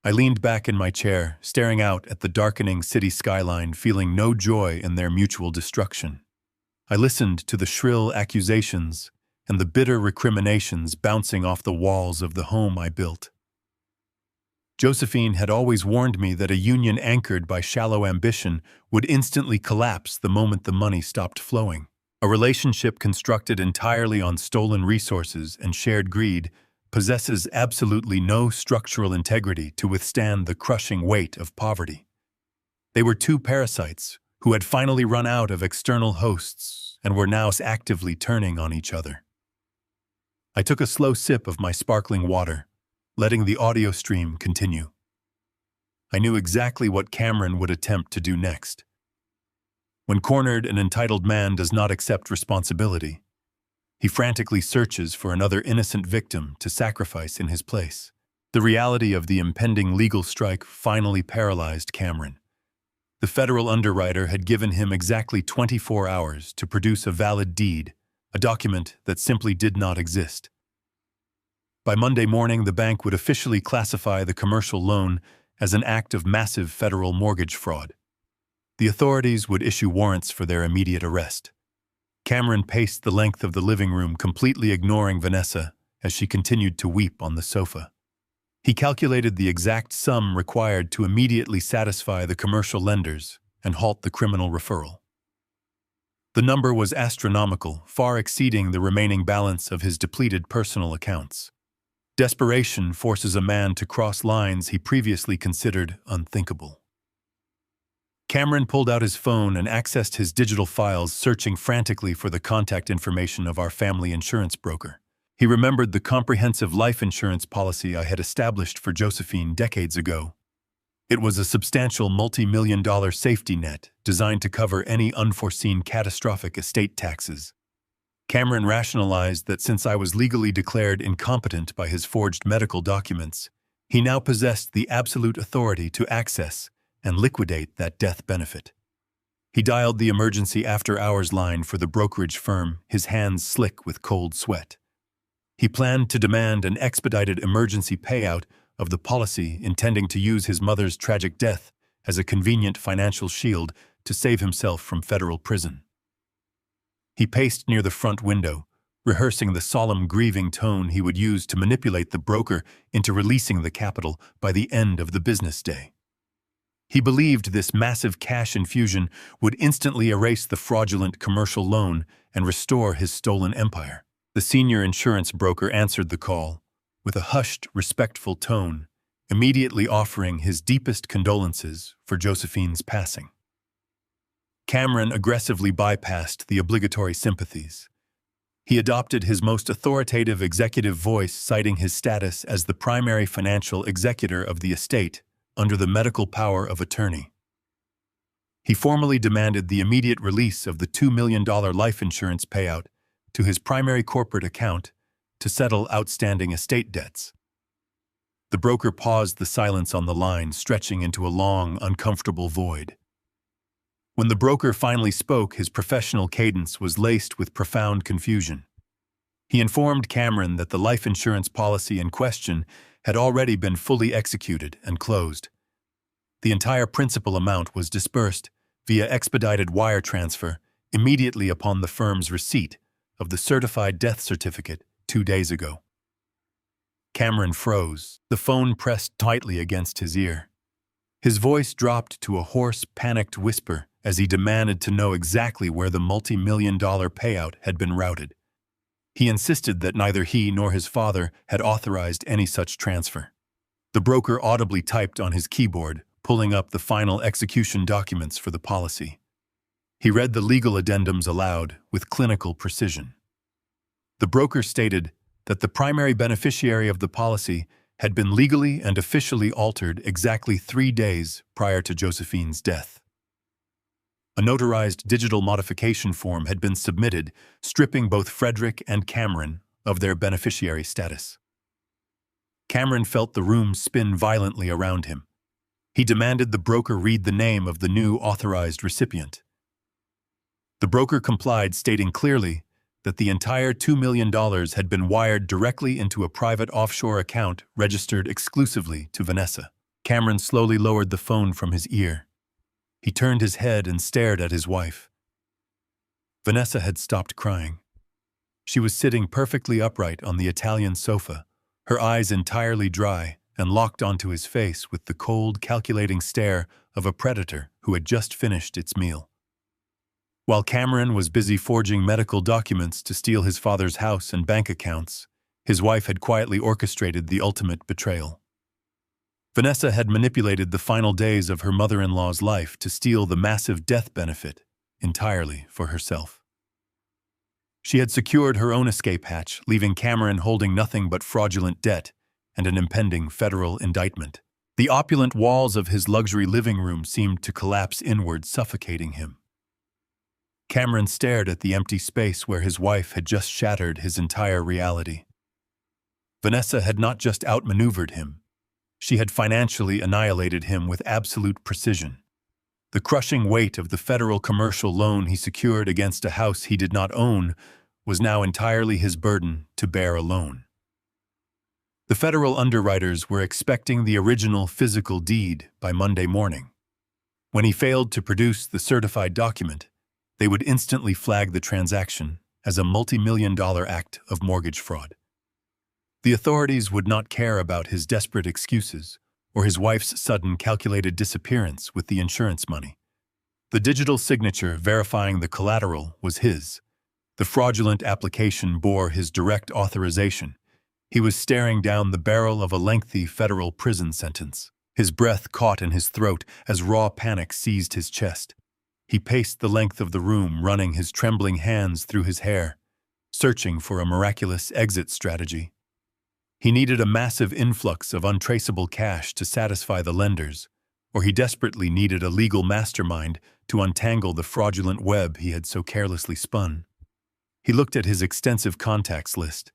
I leaned back in my chair, staring out at the darkening city skyline, feeling no joy in their mutual destruction. I listened to the shrill accusations and the bitter recriminations bouncing off the walls of the home I built. Josephine had always warned me that a union anchored by shallow ambition would instantly collapse the moment the money stopped flowing. A relationship constructed entirely on stolen resources and shared greed possesses absolutely no structural integrity to withstand the crushing weight of poverty. They were two parasites who had finally run out of external hosts and were now actively turning on each other. I took a slow sip of my sparkling water, letting the audio stream continue. I knew exactly what Cameron would attempt to do next. When cornered, an entitled man does not accept responsibility. He frantically searches for another innocent victim to sacrifice in his place. The reality of the impending legal strike finally paralyzed Cameron. The federal underwriter had given him exactly 24 hours to produce a valid deed, a document that simply did not exist. By Monday morning, the bank would officially classify the commercial loan as an act of massive federal mortgage fraud. The authorities would issue warrants for their immediate arrest. Cameron paced the length of the living room, completely ignoring Vanessa as she continued to weep on the sofa. He calculated the exact sum required to immediately satisfy the commercial lenders and halt the criminal referral. The number was astronomical, far exceeding the remaining balance of his depleted personal accounts. Desperation forces a man to cross lines he previously considered unthinkable. Cameron pulled out his phone and accessed his digital files, searching frantically for the contact information of our family insurance broker. He remembered the comprehensive life insurance policy I had established for Josephine decades ago. It was a substantial multi-million-dollar safety net designed to cover any unforeseen catastrophic estate taxes. Cameron rationalized that since I was legally declared incompetent by his forged medical documents, he now possessed the absolute authority to access and liquidate that death benefit. He dialed the emergency after-hours line for the brokerage firm, his hands slick with cold sweat. He planned to demand an expedited emergency payout of the policy, intending to use his mother's tragic death as a convenient financial shield to save himself from federal prison. He paced near the front window, rehearsing the solemn, grieving tone he would use to manipulate the broker into releasing the capital by the end of the business day. He believed this massive cash infusion would instantly erase the fraudulent commercial loan and restore his stolen empire. The senior insurance broker answered the call with a hushed, respectful tone, immediately offering his deepest condolences for Josephine's passing. Cameron aggressively bypassed the obligatory sympathies. He adopted his most authoritative executive voice, citing his status as the primary financial executor of the estate under the medical power of attorney. He formally demanded the immediate release of the $2 million life insurance payout to his primary corporate account to settle outstanding estate debts. The broker paused the silence on the line, stretching into a long, uncomfortable void. When the broker finally spoke, his professional cadence was laced with profound confusion. He informed Cameron that the life insurance policy in question had already been fully executed and closed. The entire principal amount was disbursed via expedited wire transfer immediately upon the firm's receipt of the certified death certificate 2 days ago. Cameron froze, the phone pressed tightly against his ear. His voice dropped to a hoarse, panicked whisper as he demanded to know exactly where the multi-million-dollar payout had been routed. He insisted that neither he nor his father had authorized any such transfer. The broker audibly typed on his keyboard, pulling up the final execution documents for the policy. He read the legal addendums aloud with clinical precision. The broker stated that the primary beneficiary of the policy had been legally and officially altered exactly 3 days prior to Josephine's death. A notarized digital modification form had been submitted, stripping both Frederick and Cameron of their beneficiary status. Cameron felt the room spin violently around him. He demanded the broker read the name of the new authorized recipient. The broker complied, stating clearly that the entire $2 million had been wired directly into a private offshore account registered exclusively to Vanessa. Cameron slowly lowered the phone from his ear. He turned his head and stared at his wife. Vanessa had stopped crying. She was sitting perfectly upright on the Italian sofa, her eyes entirely dry and locked onto his face with the cold, calculating stare of a predator who had just finished its meal. While Cameron was busy forging medical documents to steal his father's house and bank accounts, his wife had quietly orchestrated the ultimate betrayal. Vanessa had manipulated the final days of her mother-in-law's life to steal the massive death benefit entirely for herself. She had secured her own escape hatch, leaving Cameron holding nothing but fraudulent debt and an impending federal indictment. The opulent walls of his luxury living room seemed to collapse inward, suffocating him. Cameron stared at the empty space where his wife had just shattered his entire reality. Vanessa had not just outmaneuvered him. She had financially annihilated him with absolute precision. The crushing weight of the federal commercial loan he secured against a house he did not own was now entirely his burden to bear alone. The federal underwriters were expecting the original physical deed by Monday morning. When he failed to produce the certified document, they would instantly flag the transaction as a multi-million-dollar act of mortgage fraud. The authorities would not care about his desperate excuses or his wife's sudden calculated disappearance with the insurance money. The digital signature verifying the collateral was his. The fraudulent application bore his direct authorization. He was staring down the barrel of a lengthy federal prison sentence. His breath caught in his throat as raw panic seized his chest. He paced the length of the room, running his trembling hands through his hair, searching for a miraculous exit strategy. He needed a massive influx of untraceable cash to satisfy the lenders, or he desperately needed a legal mastermind to untangle the fraudulent web he had so carelessly spun. He looked at his extensive contacts list.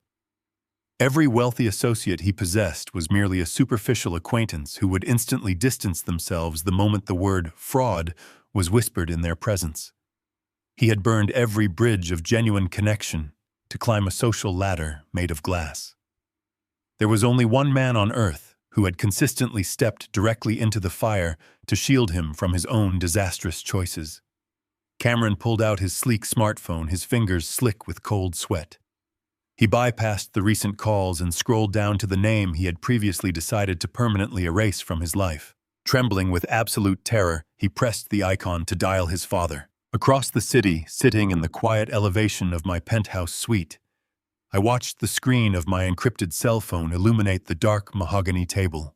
Every wealthy associate he possessed was merely a superficial acquaintance who would instantly distance themselves the moment the word fraud was whispered in their presence. He had burned every bridge of genuine connection to climb a social ladder made of glass. There was only one man on earth who had consistently stepped directly into the fire to shield him from his own disastrous choices. Cameron pulled out his sleek smartphone, his fingers slick with cold sweat. He bypassed the recent calls and scrolled down to the name he had previously decided to permanently erase from his life. Trembling with absolute terror, he pressed the icon to dial his father. Across the city, sitting in the quiet elevation of my penthouse suite, I watched the screen of my encrypted cell phone illuminate the dark mahogany table.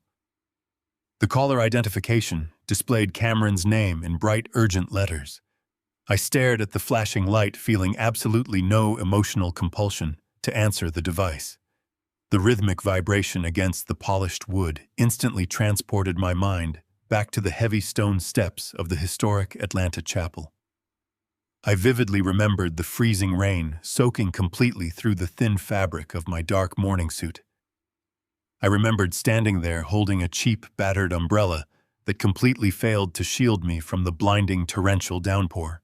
The caller identification displayed Cameron's name in bright, urgent letters. I stared at the flashing light, feeling absolutely no emotional compulsion to answer the device. The rhythmic vibration against the polished wood instantly transported my mind back to the heavy stone steps of the historic Atlanta chapel. I vividly remembered the freezing rain soaking completely through the thin fabric of my dark morning suit. I remembered standing there holding a cheap, battered umbrella that completely failed to shield me from the blinding torrential downpour.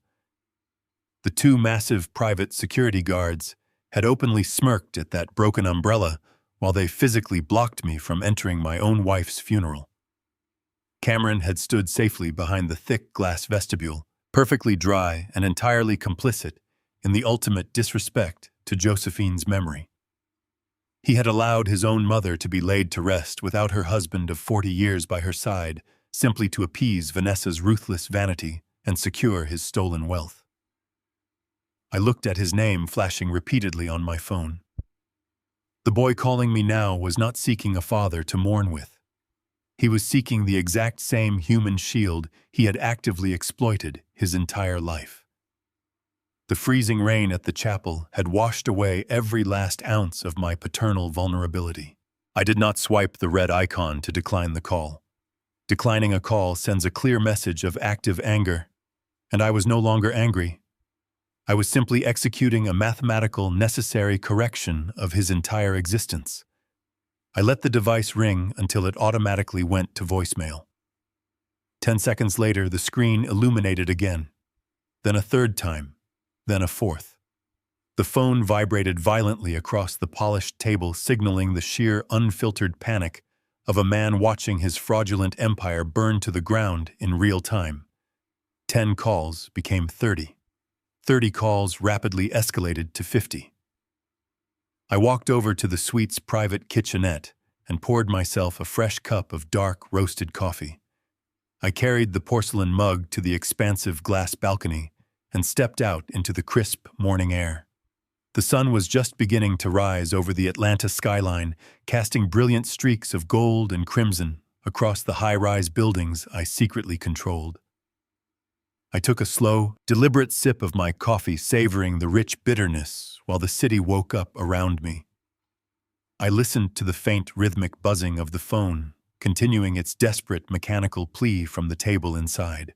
The two massive private security guards had openly smirked at that broken umbrella while they physically blocked me from entering my own wife's funeral. Cameron had stood safely behind the thick glass vestibule, perfectly dry and entirely complicit in the ultimate disrespect to Josephine's memory. He had allowed his own mother to be laid to rest without her husband of 40 years by her side, simply to appease Vanessa's ruthless vanity and secure his stolen wealth. I looked at his name flashing repeatedly on my phone. The boy calling me now was not seeking a father to mourn with. He was seeking the exact same human shield he had actively exploited his entire life. The freezing rain at the chapel had washed away every last ounce of my paternal vulnerability. I did not swipe the red icon to decline the call. Declining a call sends a clear message of active anger, and I was no longer angry. I was simply executing a mathematical, necessary correction of his entire existence. I let the device ring until it automatically went to voicemail. 10 seconds later, the screen illuminated again. Then a third time. Then a fourth. The phone vibrated violently across the polished table, signaling the sheer, unfiltered panic of a man watching his fraudulent empire burn to the ground in real time. 10 calls became 30. 30 calls rapidly escalated to 50. I walked over to the suite's private kitchenette and poured myself a fresh cup of dark, roasted coffee. I carried the porcelain mug to the expansive glass balcony and stepped out into the crisp morning air. The sun was just beginning to rise over the Atlanta skyline, casting brilliant streaks of gold and crimson across the high-rise buildings I secretly controlled. I took a slow, deliberate sip of my coffee, savoring the rich bitterness while the city woke up around me. I listened to the faint, rhythmic buzzing of the phone, continuing its desperate mechanical plea from the table inside.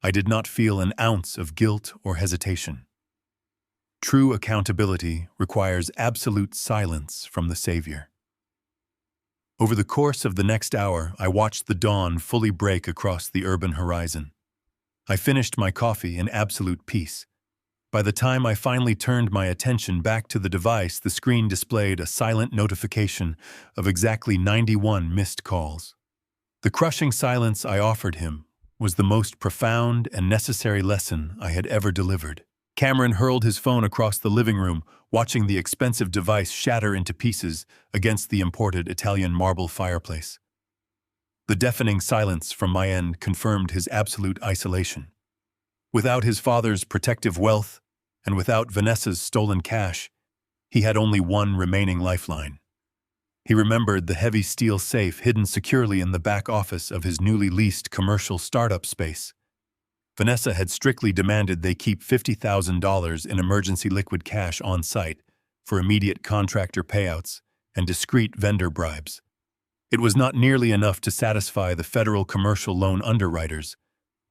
I did not feel an ounce of guilt or hesitation. True accountability requires absolute silence from the Savior. Over the course of the next hour, I watched the dawn fully break across the urban horizon. I finished my coffee in absolute peace. By the time I finally turned my attention back to the device, the screen displayed a silent notification of exactly 91 missed calls. The crushing silence I offered him was the most profound and necessary lesson I had ever delivered. Cameron hurled his phone across the living room, watching the expensive device shatter into pieces against the imported Italian marble fireplace. The deafening silence from my end confirmed his absolute isolation. Without his father's protective wealth, and without Vanessa's stolen cash, he had only one remaining lifeline. He remembered the heavy steel safe hidden securely in the back office of his newly leased commercial startup space. Vanessa had strictly demanded they keep $50,000 in emergency liquid cash on site for immediate contractor payouts and discreet vendor bribes. It was not nearly enough to satisfy the federal commercial loan underwriters,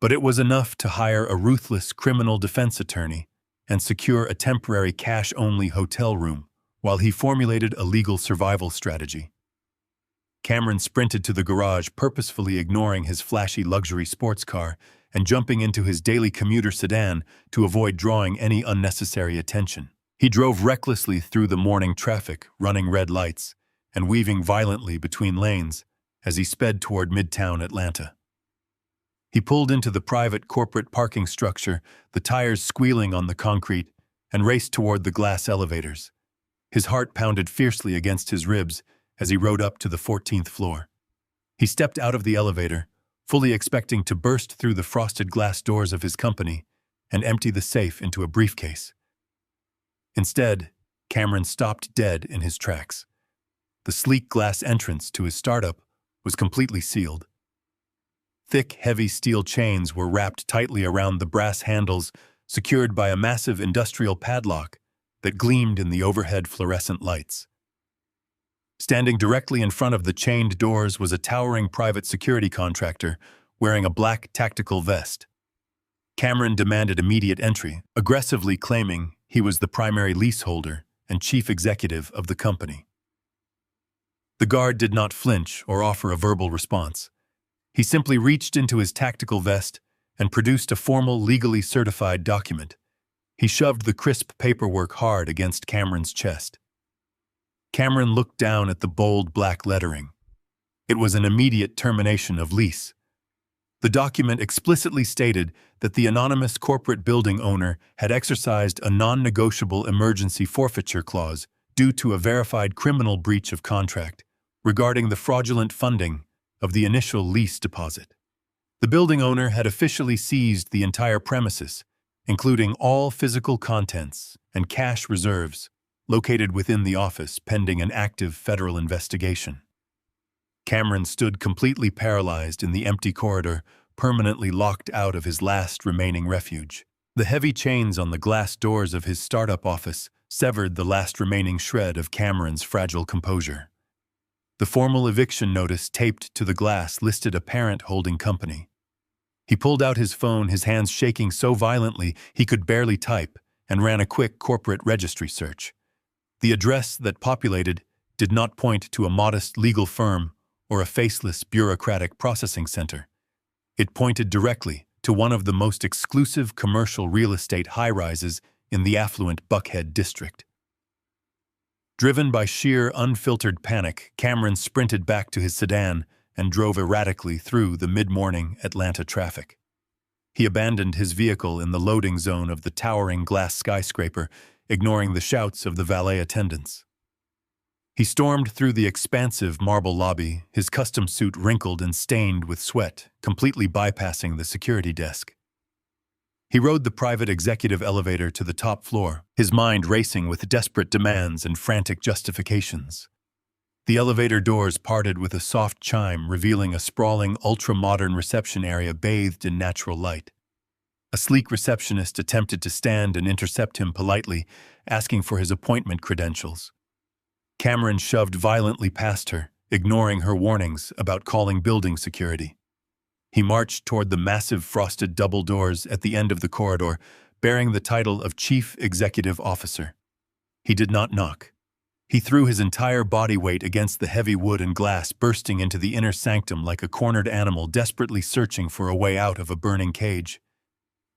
but it was enough to hire a ruthless criminal defense attorney and secure a temporary cash-only hotel room while he formulated a legal survival strategy. Cameron sprinted to the garage, purposefully ignoring his flashy luxury sports car and jumping into his daily commuter sedan to avoid drawing any unnecessary attention. He drove recklessly through the morning traffic, running red lights, and weaving violently between lanes as he sped toward Midtown Atlanta. He pulled into the private corporate parking structure, the tires squealing on the concrete, and raced toward the glass elevators. His heart pounded fiercely against his ribs as he rode up to the 14th floor. He stepped out of the elevator, fully expecting to burst through the frosted glass doors of his company and empty the safe into a briefcase. Instead, Cameron stopped dead in his tracks. The sleek glass entrance to his startup was completely sealed. Thick, heavy steel chains were wrapped tightly around the brass handles, secured by a massive industrial padlock that gleamed in the overhead fluorescent lights. Standing directly in front of the chained doors was a towering private security contractor wearing a black tactical vest. Cameron demanded immediate entry, aggressively claiming he was the primary leaseholder and chief executive of the company. The guard did not flinch or offer a verbal response. He simply reached into his tactical vest and produced a formal, legally certified document. He shoved the crisp paperwork hard against Cameron's chest. Cameron looked down at the bold black lettering. It was an immediate termination of lease. The document explicitly stated that the anonymous corporate building owner had exercised a non-negotiable emergency forfeiture clause due to a verified criminal breach of contract regarding the fraudulent funding of the initial lease deposit. The building owner had officially seized the entire premises, including all physical contents and cash reserves located within the office pending an active federal investigation. Cameron stood completely paralyzed in the empty corridor, permanently locked out of his last remaining refuge. The heavy chains on the glass doors of his startup office severed the last remaining shred of Cameron's fragile composure. The formal eviction notice taped to the glass listed a parent holding company. He pulled out his phone, his hands shaking so violently he could barely type, and ran a quick corporate registry search. The address that populated did not point to a modest legal firm or a faceless bureaucratic processing center. It pointed directly to one of the most exclusive commercial real estate high-rises in the affluent Buckhead district. Driven by sheer, unfiltered panic, Cameron sprinted back to his sedan and drove erratically through the mid-morning Atlanta traffic. He abandoned his vehicle in the loading zone of the towering glass skyscraper, ignoring the shouts of the valet attendants. He stormed through the expansive marble lobby, his custom suit wrinkled and stained with sweat, completely bypassing the security desk. He rode the private executive elevator to the top floor, his mind racing with desperate demands and frantic justifications. The elevator doors parted with a soft chime, revealing a sprawling, ultra-modern reception area bathed in natural light. A sleek receptionist attempted to stand and intercept him politely, asking for his appointment credentials. Cameron shoved violently past her, ignoring her warnings about calling building security. He marched toward the massive frosted double doors at the end of the corridor, bearing the title of Chief Executive Officer. He did not knock. He threw his entire body weight against the heavy wood and glass, bursting into the inner sanctum like a cornered animal desperately searching for a way out of a burning cage.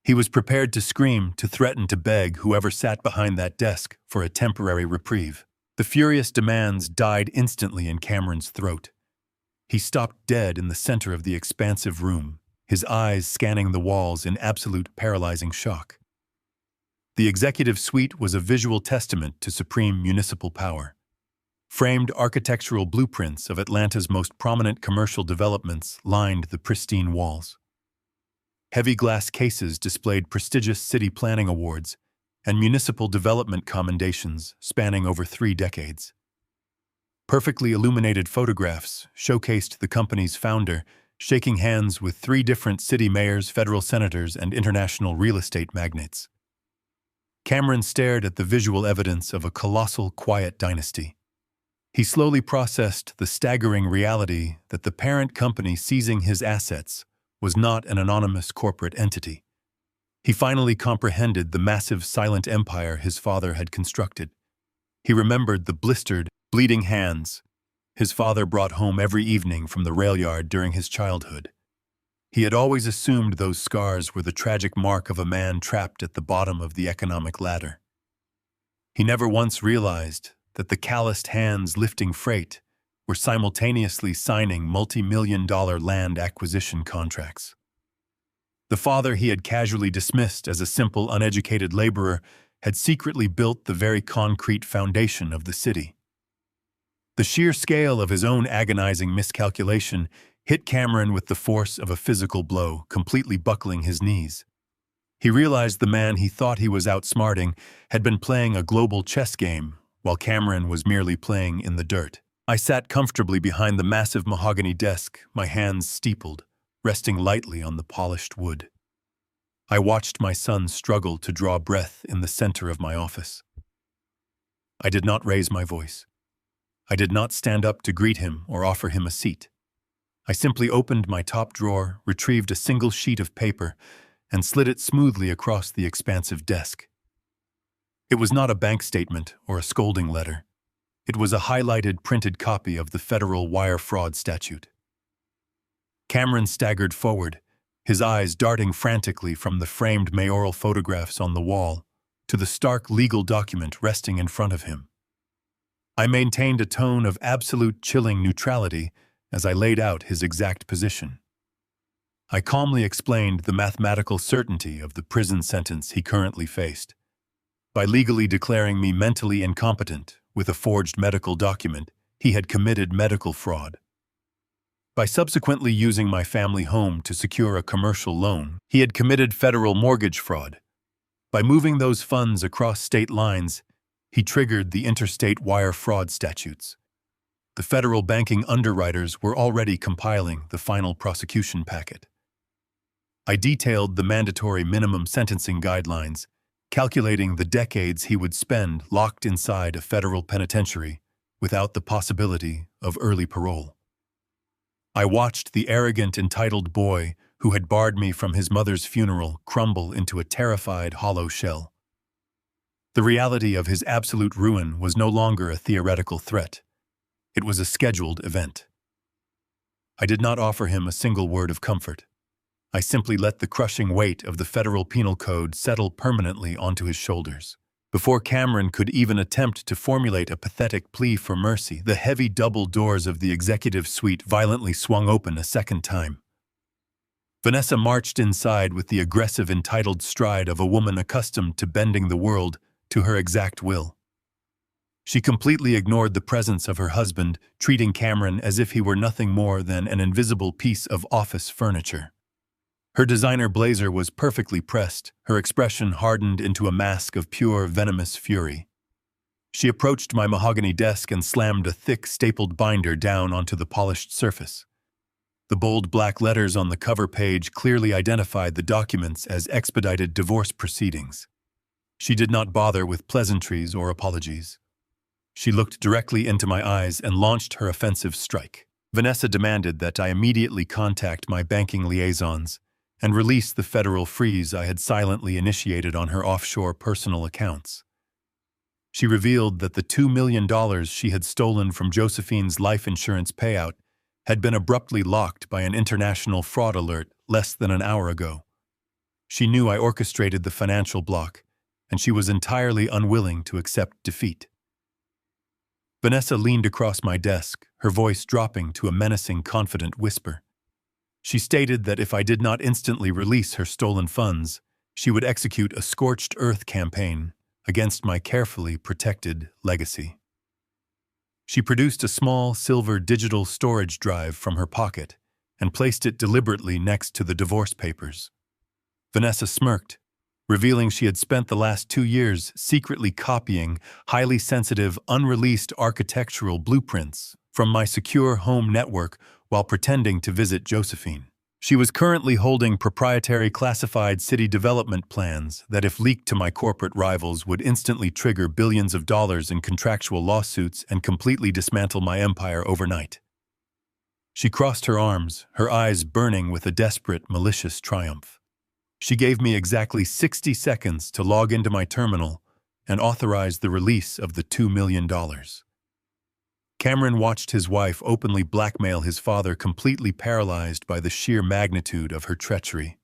He was prepared to scream, to threaten, to beg whoever sat behind that desk for a temporary reprieve. The furious demands died instantly in Cameron's throat. He stopped dead in the center of the expansive room, his eyes scanning the walls in absolute paralyzing shock. The executive suite was a visual testament to supreme municipal power. Framed architectural blueprints of Atlanta's most prominent commercial developments lined the pristine walls. Heavy glass cases displayed prestigious city planning awards and municipal development commendations spanning over 3 decades. Perfectly illuminated photographs showcased the company's founder shaking hands with 3 different city mayors, federal senators, and international real estate magnates. Cameron stared at the visual evidence of a colossal, quiet dynasty. He slowly processed the staggering reality that the parent company seizing his assets was not an anonymous corporate entity. He finally comprehended the massive silent empire his father had constructed. He remembered the blistered, bleeding hands his father brought home every evening from the rail yard during his childhood. He had always assumed those scars were the tragic mark of a man trapped at the bottom of the economic ladder. He never once realized that the calloused hands lifting freight were simultaneously signing multi-million-dollar land acquisition contracts. The father he had casually dismissed as a simple, uneducated laborer had secretly built the very concrete foundation of the city. The sheer scale of his own agonizing miscalculation hit Cameron with the force of a physical blow, completely buckling his knees. He realized the man he thought he was outsmarting had been playing a global chess game, while Cameron was merely playing in the dirt. I sat comfortably behind the massive mahogany desk, my hands steepled, resting lightly on the polished wood. I watched my son struggle to draw breath in the center of my office. I did not raise my voice. I did not stand up to greet him or offer him a seat. I simply opened my top drawer, retrieved a single sheet of paper, and slid it smoothly across the expansive desk. It was not a bank statement or a scolding letter. It was a highlighted, printed copy of the federal wire fraud statute. Cameron staggered forward, his eyes darting frantically from the framed mayoral photographs on the wall to the stark legal document resting in front of him. I maintained a tone of absolute chilling neutrality as I laid out his exact position. I calmly explained the mathematical certainty of the prison sentence he currently faced. By legally declaring me mentally incompetent with a forged medical document, he had committed medical fraud. By subsequently using my family home to secure a commercial loan, he had committed federal mortgage fraud. By moving those funds across state lines, he triggered the interstate wire fraud statutes. The federal banking underwriters were already compiling the final prosecution packet. I detailed the mandatory minimum sentencing guidelines, calculating the decades he would spend locked inside a federal penitentiary without the possibility of early parole. I watched the arrogant, entitled boy who had barred me from his mother's funeral crumble into a terrified, hollow shell. The reality of his absolute ruin was no longer a theoretical threat. It was a scheduled event. I did not offer him a single word of comfort. I simply let the crushing weight of the federal penal code settle permanently onto his shoulders. Before Cameron could even attempt to formulate a pathetic plea for mercy, the heavy double doors of the executive suite violently swung open a second time. Vanessa marched inside with the aggressive, entitled stride of a woman accustomed to bending the world to her exact will. She completely ignored the presence of her husband, treating Cameron as if he were nothing more than an invisible piece of office furniture. Her designer blazer was perfectly pressed, her expression hardened into a mask of pure, venomous fury. She approached my mahogany desk and slammed a thick, stapled binder down onto the polished surface. The bold black letters on the cover page clearly identified the documents as expedited divorce proceedings. She did not bother with pleasantries or apologies. She looked directly into my eyes and launched her offensive strike. Vanessa demanded that I immediately contact my banking liaisons and release the federal freeze I had silently initiated on her offshore personal accounts. She revealed that the $2 million she had stolen from Josephine's life insurance payout had been abruptly locked by an international fraud alert less than an hour ago. She knew I orchestrated the financial block, and she was entirely unwilling to accept defeat. Vanessa leaned across my desk, her voice dropping to a menacing, confident whisper. She stated that if I did not instantly release her stolen funds, she would execute a scorched earth campaign against my carefully protected legacy. She produced a small silver digital storage drive from her pocket and placed it deliberately next to the divorce papers. Vanessa smirked, revealing she had spent the last 2 years secretly copying highly sensitive, unreleased architectural blueprints from my secure home network while pretending to visit Josephine. She was currently holding proprietary classified city development plans that, if leaked to my corporate rivals, would instantly trigger billions of dollars in contractual lawsuits and completely dismantle my empire overnight. She crossed her arms, her eyes burning with a desperate, malicious triumph. She gave me exactly 60 seconds to log into my terminal and authorize the release of the $2 million. Cameron watched his wife openly blackmail his father, completely paralyzed by the sheer magnitude of her treachery.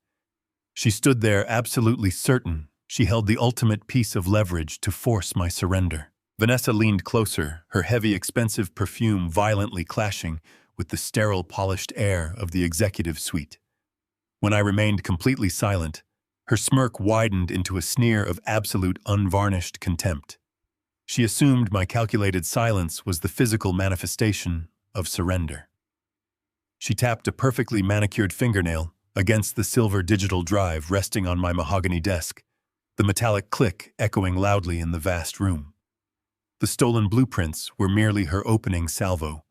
She stood there absolutely certain she held the ultimate piece of leverage to force my surrender. Vanessa leaned closer, her heavy, expensive perfume violently clashing with the sterile, polished air of the executive suite. When I remained completely silent, her smirk widened into a sneer of absolute, unvarnished contempt. She assumed my calculated silence was the physical manifestation of surrender. She tapped a perfectly manicured fingernail against the silver digital drive resting on my mahogany desk, the metallic click echoing loudly in the vast room. The stolen blueprints were merely her opening salvo.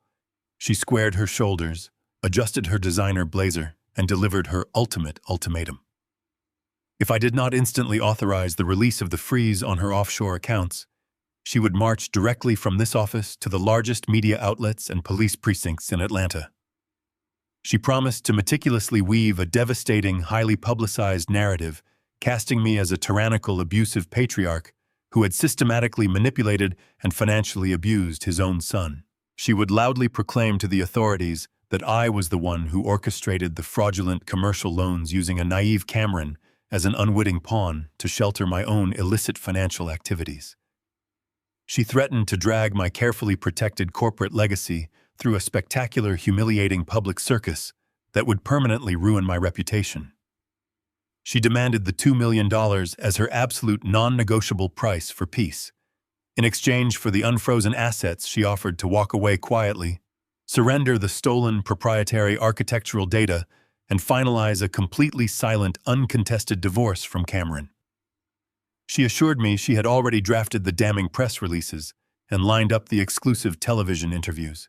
She squared her shoulders, adjusted her designer blazer, and delivered her ultimate ultimatum. If I did not instantly authorize the release of the freeze on her offshore accounts, she would march directly from this office to the largest media outlets and police precincts in Atlanta. She promised to meticulously weave a devastating, highly publicized narrative, casting me as a tyrannical, abusive patriarch who had systematically manipulated and financially abused his own son. She would loudly proclaim to the authorities that I was the one who orchestrated the fraudulent commercial loans, using a naive Cameron as an unwitting pawn to shelter my own illicit financial activities. She threatened to drag my carefully protected corporate legacy through a spectacular, humiliating public circus that would permanently ruin my reputation. She demanded the $2 million as her absolute non-negotiable price for peace. In exchange for the unfrozen assets, she offered to walk away quietly, surrender the stolen proprietary architectural data, and finalize a completely silent, uncontested divorce from Cameron. She assured me she had already drafted the damning press releases and lined up the exclusive television interviews.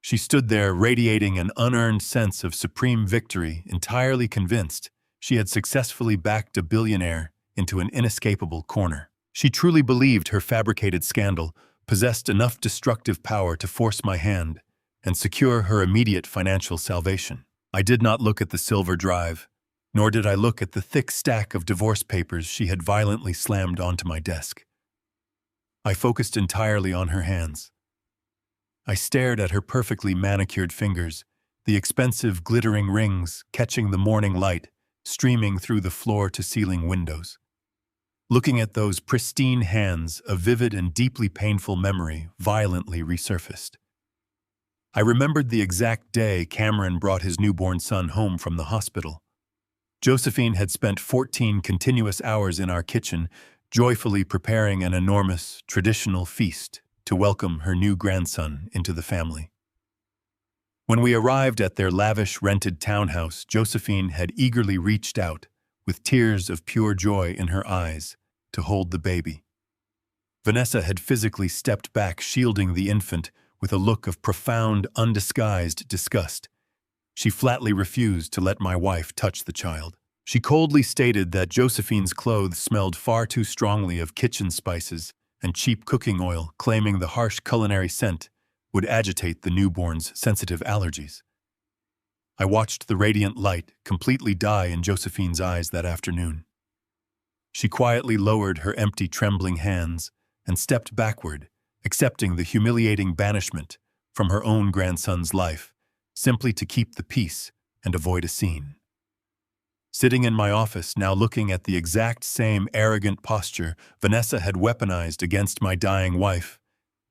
She stood there radiating an unearned sense of supreme victory, entirely convinced she had successfully backed a billionaire into an inescapable corner. She truly believed her fabricated scandal possessed enough destructive power to force my hand and secure her immediate financial salvation. I did not look at the silver drive, nor did I look at the thick stack of divorce papers she had violently slammed onto my desk. I focused entirely on her hands. I stared at her perfectly manicured fingers, the expensive glittering rings catching the morning light streaming through the floor-to-ceiling windows. Looking at those pristine hands, a vivid and deeply painful memory violently resurfaced. I remembered the exact day Cameron brought his newborn son home from the hospital. Josephine had spent 14 continuous hours in our kitchen, joyfully preparing an enormous, traditional feast to welcome her new grandson into the family. When we arrived at their lavish rented townhouse, Josephine had eagerly reached out, with tears of pure joy in her eyes, to hold the baby. Vanessa had physically stepped back, shielding the infant with a look of profound, undisguised disgust. She flatly refused to let my wife touch the child. She coldly stated that Josephine's clothes smelled far too strongly of kitchen spices and cheap cooking oil, claiming the harsh culinary scent would agitate the newborn's sensitive allergies. I watched the radiant light completely die in Josephine's eyes that afternoon. She quietly lowered her empty, trembling hands and stepped backward, accepting the humiliating banishment from her own grandson's life, simply to keep the peace and avoid a scene. Sitting in my office, now looking at the exact same arrogant posture Vanessa had weaponized against my dying wife,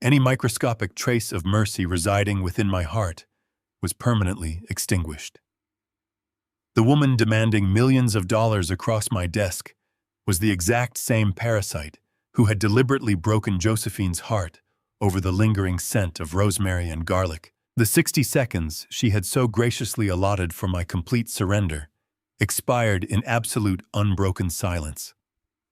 any microscopic trace of mercy residing within my heart was permanently extinguished. The woman demanding millions of dollars across my desk was the exact same parasite who had deliberately broken Josephine's heart over the lingering scent of rosemary and garlic. The 60 seconds she had so graciously allotted for my complete surrender expired in absolute, unbroken silence.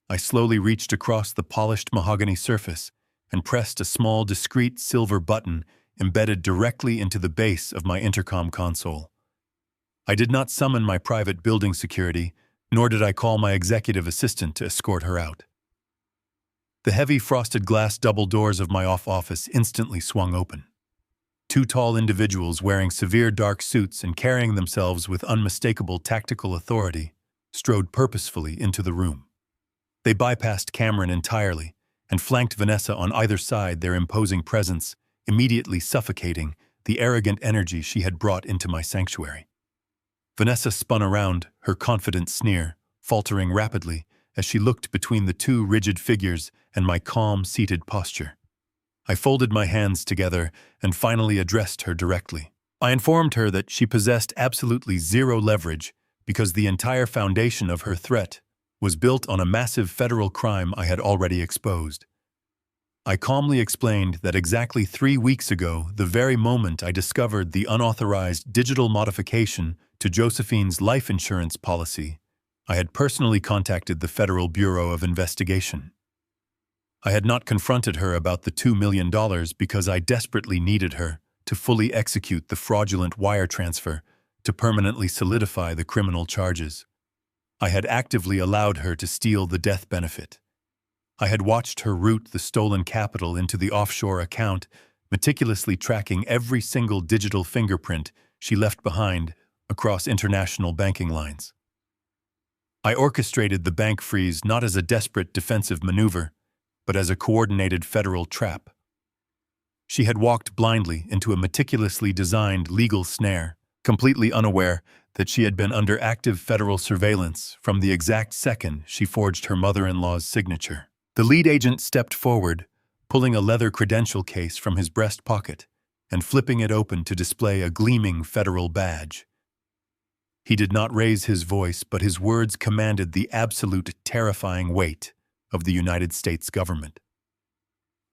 I slowly reached across the polished mahogany surface and pressed a small, discreet silver button embedded directly into the base of my intercom console. I did not summon my private building security, nor did I call my executive assistant to escort her out. The heavy frosted glass double doors of my office instantly swung open. Two tall individuals wearing severe dark suits and carrying themselves with unmistakable tactical authority strode purposefully into the room. They bypassed Cameron entirely and flanked Vanessa on either side, their imposing presence immediately suffocating the arrogant energy she had brought into my sanctuary. Vanessa spun around, her confident sneer faltering rapidly as she looked between the two rigid figures and my calm, seated posture. I folded my hands together and finally addressed her directly. I informed her that she possessed absolutely zero leverage because the entire foundation of her threat was built on a massive federal crime I had already exposed. I calmly explained that exactly 3 weeks ago, the very moment I discovered the unauthorized digital modification to Josephine's life insurance policy, I had personally contacted the Federal Bureau of Investigation. I had not confronted her about the $2 million because I desperately needed her to fully execute the fraudulent wire transfer to permanently solidify the criminal charges. I had actively allowed her to steal the death benefit. I had watched her route the stolen capital into the offshore account, meticulously tracking every single digital fingerprint she left behind across international banking lines. I orchestrated the bank freeze not as a desperate defensive maneuver, but as a coordinated federal trap. She had walked blindly into a meticulously designed legal snare, completely unaware that she had been under active federal surveillance from the exact second she forged her mother-in-law's signature. The lead agent stepped forward, pulling a leather credential case from his breast pocket and flipping it open to display a gleaming federal badge. He did not raise his voice, but his words commanded the absolute terrifying weight of the United States government.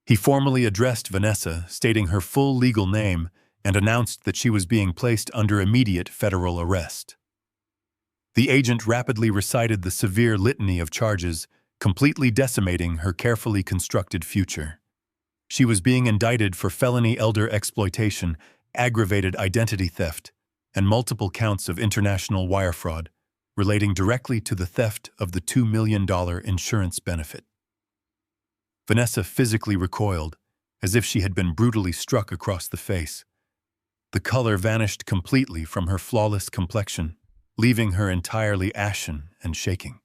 He formally addressed Vanessa, stating her full legal name, and announced that she was being placed under immediate federal arrest. The agent rapidly recited the severe litany of charges, completely decimating her carefully constructed future. She was being indicted for felony elder exploitation, aggravated identity theft, and multiple counts of international wire fraud, relating directly to the theft of the $2 million insurance benefit. Vanessa physically recoiled, as if she had been brutally struck across the face. The color vanished completely from her flawless complexion, leaving her entirely ashen and shaking.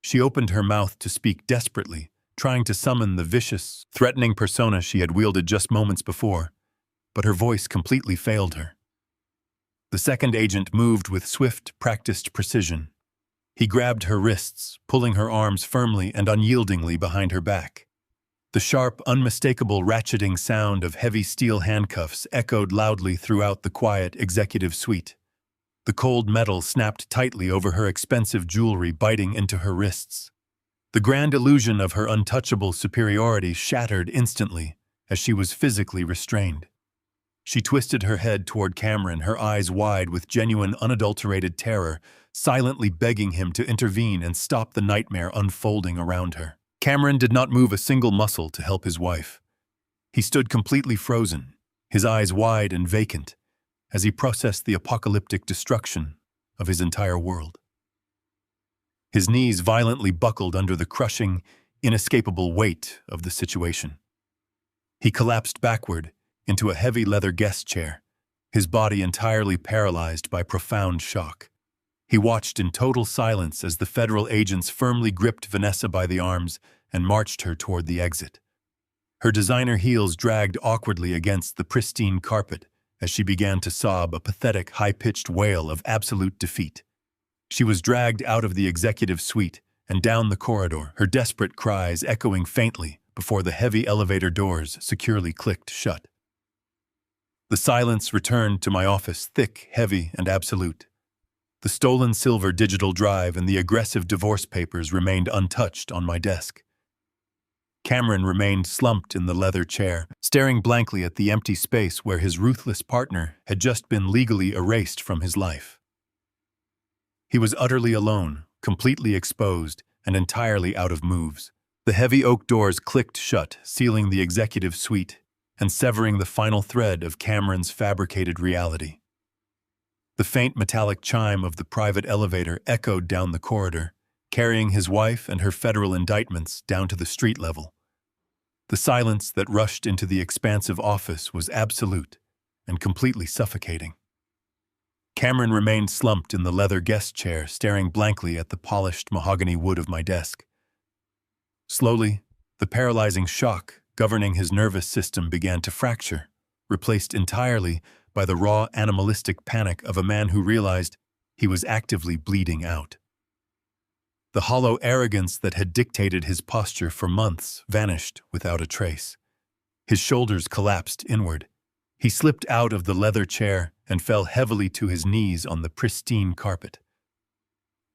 She opened her mouth to speak desperately, trying to summon the vicious, threatening persona she had wielded just moments before, but her voice completely failed her. The second agent moved with swift, practiced precision. He grabbed her wrists, pulling her arms firmly and unyieldingly behind her back. The sharp, unmistakable ratcheting sound of heavy steel handcuffs echoed loudly throughout the quiet executive suite. The cold metal snapped tightly over her expensive jewelry, biting into her wrists. The grand illusion of her untouchable superiority shattered instantly as she was physically restrained. She twisted her head toward Cameron, her eyes wide with genuine, unadulterated terror, silently begging him to intervene and stop the nightmare unfolding around her. Cameron did not move a single muscle to help his wife. He stood completely frozen, his eyes wide and vacant, as he processed the apocalyptic destruction of his entire world. His knees violently buckled under the crushing, inescapable weight of the situation. He collapsed backward into a heavy leather guest chair, his body entirely paralyzed by profound shock. He watched in total silence as the federal agents firmly gripped Vanessa by the arms and marched her toward the exit. Her designer heels dragged awkwardly against the pristine carpet as she began to sob a pathetic, high-pitched wail of absolute defeat. She was dragged out of the executive suite and down the corridor, her desperate cries echoing faintly before the heavy elevator doors securely clicked shut. The silence returned to my office, thick, heavy, and absolute. The stolen silver digital drive and the aggressive divorce papers remained untouched on my desk. Cameron remained slumped in the leather chair, staring blankly at the empty space where his ruthless partner had just been legally erased from his life. He was utterly alone, completely exposed, and entirely out of moves. The heavy oak doors clicked shut, sealing the executive suite and severing the final thread of Cameron's fabricated reality. The faint metallic chime of the private elevator echoed down the corridor, carrying his wife and her federal indictments down to the street level. The silence that rushed into the expansive office was absolute and completely suffocating. Cameron remained slumped in the leather guest chair, staring blankly at the polished mahogany wood of my desk. Slowly, the paralyzing shock governing his nervous system began to fracture, replaced entirely by the raw animalistic panic of a man who realized he was actively bleeding out. The hollow arrogance that had dictated his posture for months vanished without a trace. His shoulders collapsed inward. He slipped out of the leather chair and fell heavily to his knees on the pristine carpet.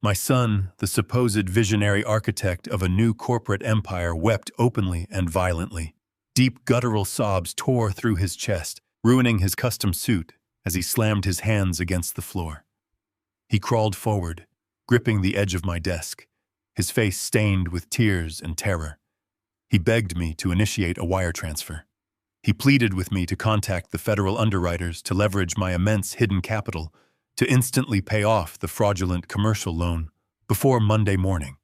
My son, the supposed visionary architect of a new corporate empire, wept openly and violently. Deep guttural sobs tore through his chest, ruining his custom suit as he slammed his hands against the floor. He crawled forward, gripping the edge of my desk, his face stained with tears and terror. He begged me to initiate a wire transfer. He pleaded with me to contact the federal underwriters to leverage my immense hidden capital to instantly pay off the fraudulent commercial loan before Monday morning.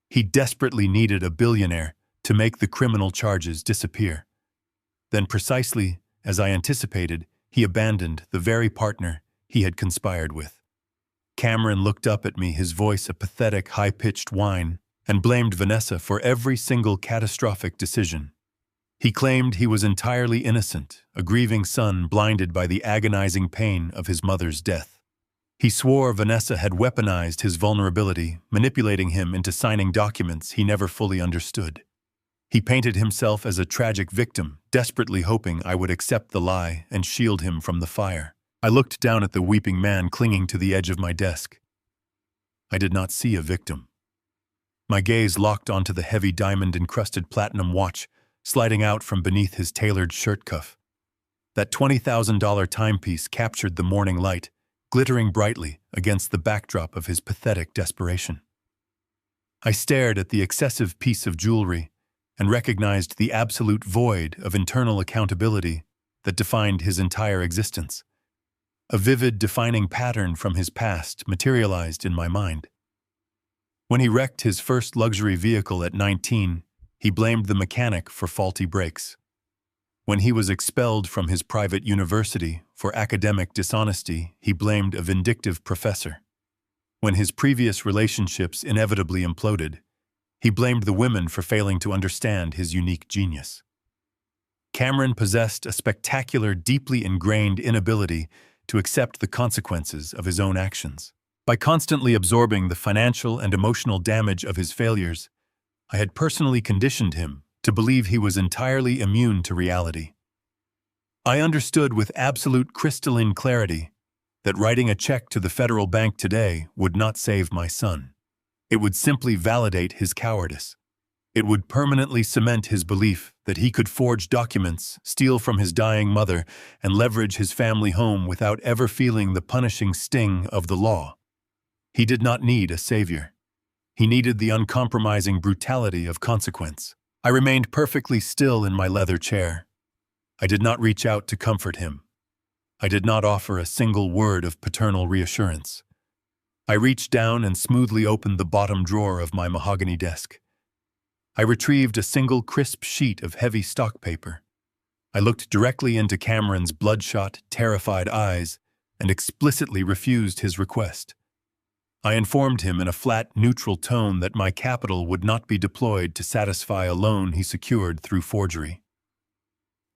He desperately needed a billionaire to make the criminal charges disappear. Then, precisely as I anticipated, he abandoned the very partner he had conspired with. Cameron looked up at me, his voice a pathetic, high-pitched whine, and blamed Vanessa for every single catastrophic decision. He claimed he was entirely innocent, a grieving son blinded by the agonizing pain of his mother's death. He swore Vanessa had weaponized his vulnerability, manipulating him into signing documents he never fully understood. He painted himself as a tragic victim, desperately hoping I would accept the lie and shield him from the fire. I looked down at the weeping man clinging to the edge of my desk. I did not see a victim. My gaze locked onto the heavy diamond-encrusted platinum watch sliding out from beneath his tailored shirt cuff. That $20,000 timepiece captured the morning light, glittering brightly against the backdrop of his pathetic desperation. I stared at the excessive piece of jewelry and recognized the absolute void of internal accountability that defined his entire existence. A vivid, defining pattern from his past materialized in my mind. When he wrecked his first luxury vehicle at 19, he blamed the mechanic for faulty brakes. When he was expelled from his private university for academic dishonesty, he blamed a vindictive professor. When his previous relationships inevitably imploded, he blamed the women for failing to understand his unique genius. Cameron possessed a spectacular, deeply ingrained inability to accept the consequences of his own actions. By constantly absorbing the financial and emotional damage of his failures, I had personally conditioned him to believe he was entirely immune to reality. I understood with absolute crystalline clarity that writing a check to the federal bank today would not save my son. It would simply validate his cowardice. It would permanently cement his belief that he could forge documents, steal from his dying mother, and leverage his family home without ever feeling the punishing sting of the law. He did not need a savior. He needed the uncompromising brutality of consequence. I remained perfectly still in my leather chair. I did not reach out to comfort him. I did not offer a single word of paternal reassurance. I reached down and smoothly opened the bottom drawer of my mahogany desk. I retrieved a single crisp sheet of heavy stock paper. I looked directly into Cameron's bloodshot, terrified eyes and explicitly refused his request. I informed him in a flat, neutral tone that my capital would not be deployed to satisfy a loan he secured through forgery.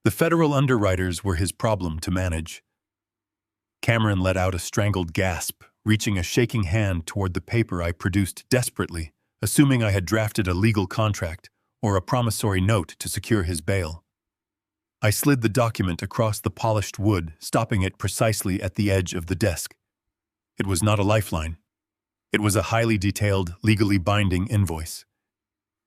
The federal underwriters were his problem to manage. Cameron let out a strangled gasp, reaching a shaking hand toward the paper I produced desperately, assuming I had drafted a legal contract or a promissory note to secure his bail. I slid the document across the polished wood, stopping it precisely at the edge of the desk. It was not a lifeline. It was a highly detailed, legally binding invoice.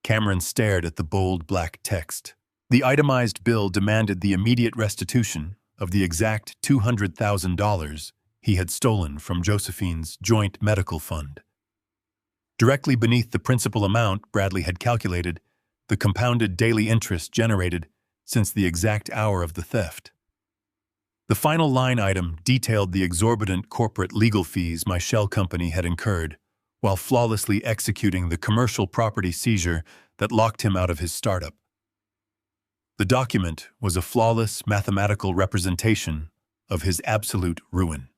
Cameron stared at the bold black text. The itemized bill demanded the immediate restitution of the exact $200,000 he had stolen from Josephine's joint medical fund. Directly beneath the principal amount Bradley had calculated, the compounded daily interest generated since the exact hour of the theft. The final line item detailed the exorbitant corporate legal fees my shell company had incurred, while flawlessly executing the commercial property seizure that locked him out of his startup. The document was a flawless mathematical representation of his absolute ruin.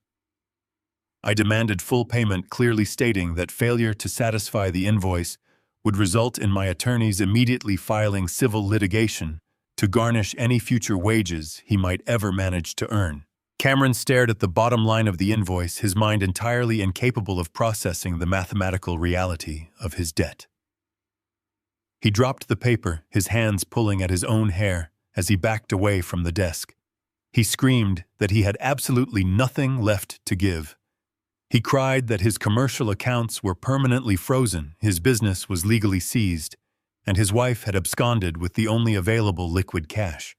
I demanded full payment, clearly stating that failure to satisfy the invoice would result in my attorneys immediately filing civil litigation to garnish any future wages he might ever manage to earn. Cameron stared at the bottom line of the invoice, his mind entirely incapable of processing the mathematical reality of his debt. He dropped the paper, his hands pulling at his own hair as he backed away from the desk. He screamed that he had absolutely nothing left to give. He cried that his commercial accounts were permanently frozen, his business was legally seized, and his wife had absconded with the only available liquid cash.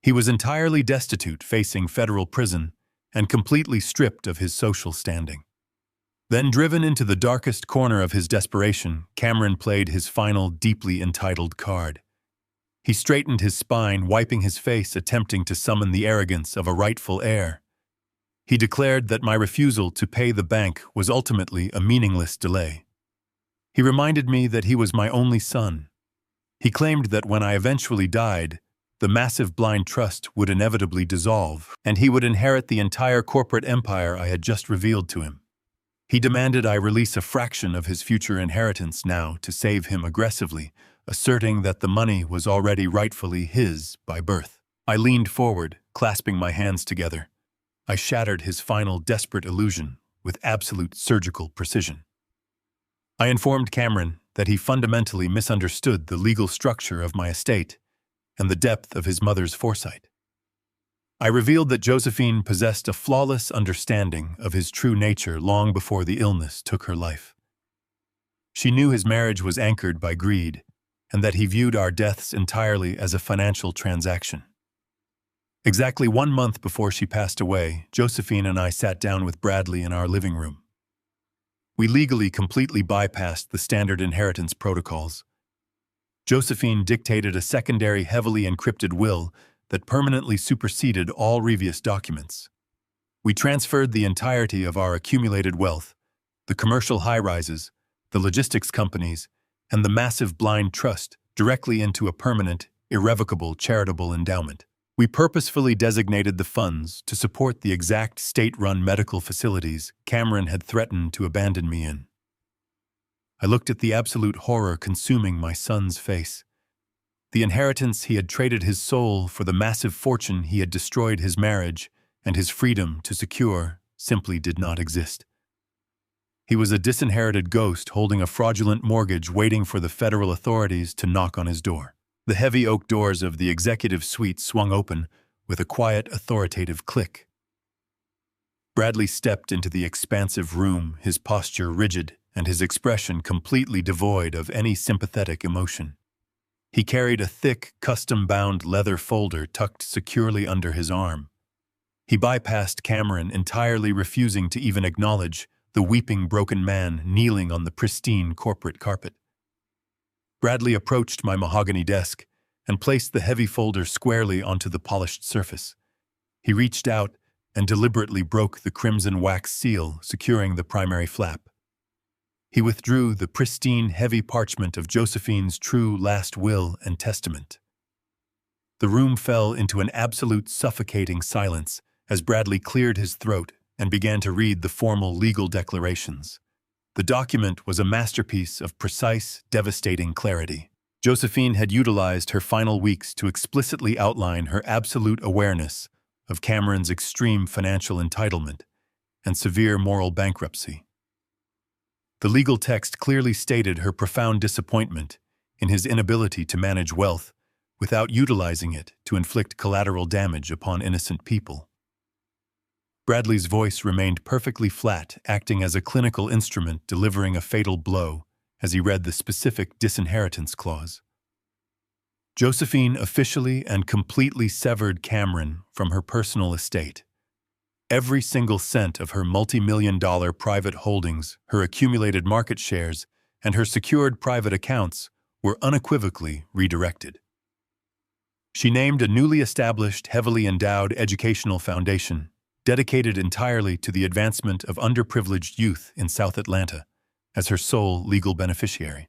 He was entirely destitute, facing federal prison, and completely stripped of his social standing. Then, driven into the darkest corner of his desperation, Cameron played his final, deeply entitled card. He straightened his spine, wiping his face, attempting to summon the arrogance of a rightful heir. He declared that my refusal to pay the bank was ultimately a meaningless delay. He reminded me that he was my only son. He claimed that when I eventually died, the massive blind trust would inevitably dissolve, and he would inherit the entire corporate empire I had just revealed to him. He demanded I release a fraction of his future inheritance now to save him aggressively, asserting that the money was already rightfully his by birth. I leaned forward, clasping my hands together. I shattered his final desperate illusion with absolute surgical precision. I informed Cameron that he fundamentally misunderstood the legal structure of my estate and the depth of his mother's foresight. I revealed that Josephine possessed a flawless understanding of his true nature long before the illness took her life. She knew his marriage was anchored by greed, and that he viewed our deaths entirely as a financial transaction. Exactly 1 month before she passed away, Josephine and I sat down with Bradley in our living room. We legally completely bypassed the standard inheritance protocols. Josephine dictated a secondary, heavily encrypted will that permanently superseded all previous documents. We transferred the entirety of our accumulated wealth, the commercial high-rises, the logistics companies, and the massive blind trust directly into a permanent, irrevocable charitable endowment. We purposefully designated the funds to support the exact state-run medical facilities Cameron had threatened to abandon me in. I looked at the absolute horror consuming my son's face. The inheritance he had traded his soul for, the massive fortune he had destroyed his marriage and his freedom to secure, simply did not exist. He was a disinherited ghost holding a fraudulent mortgage, waiting for the federal authorities to knock on his door. The heavy oak doors of the executive suite swung open with a quiet, authoritative click. Bradley stepped into the expansive room, his posture rigid and his expression completely devoid of any sympathetic emotion. He carried a thick, custom-bound leather folder tucked securely under his arm. He bypassed Cameron, entirely refusing to even acknowledge the weeping, broken man kneeling on the pristine corporate carpet. Bradley approached my mahogany desk and placed the heavy folder squarely onto the polished surface. He reached out and deliberately broke the crimson wax seal securing the primary flap. He withdrew the pristine, heavy parchment of Josephine's true last will and testament. The room fell into an absolute suffocating silence as Bradley cleared his throat and began to read the formal legal declarations. The document was a masterpiece of precise, devastating clarity. Josephine had utilized her final weeks to explicitly outline her absolute awareness of Cameron's extreme financial entitlement and severe moral bankruptcy. The legal text clearly stated her profound disappointment in his inability to manage wealth without utilizing it to inflict collateral damage upon innocent people. Bradley's voice remained perfectly flat, acting as a clinical instrument delivering a fatal blow as he read the specific disinheritance clause. Josephine officially and completely severed Cameron from her personal estate. Every single cent of her multi-million-dollar private holdings, her accumulated market shares, and her secured private accounts were unequivocally redirected. She named a newly established, heavily endowed educational foundation dedicated entirely to the advancement of underprivileged youth in South Atlanta as her sole legal beneficiary.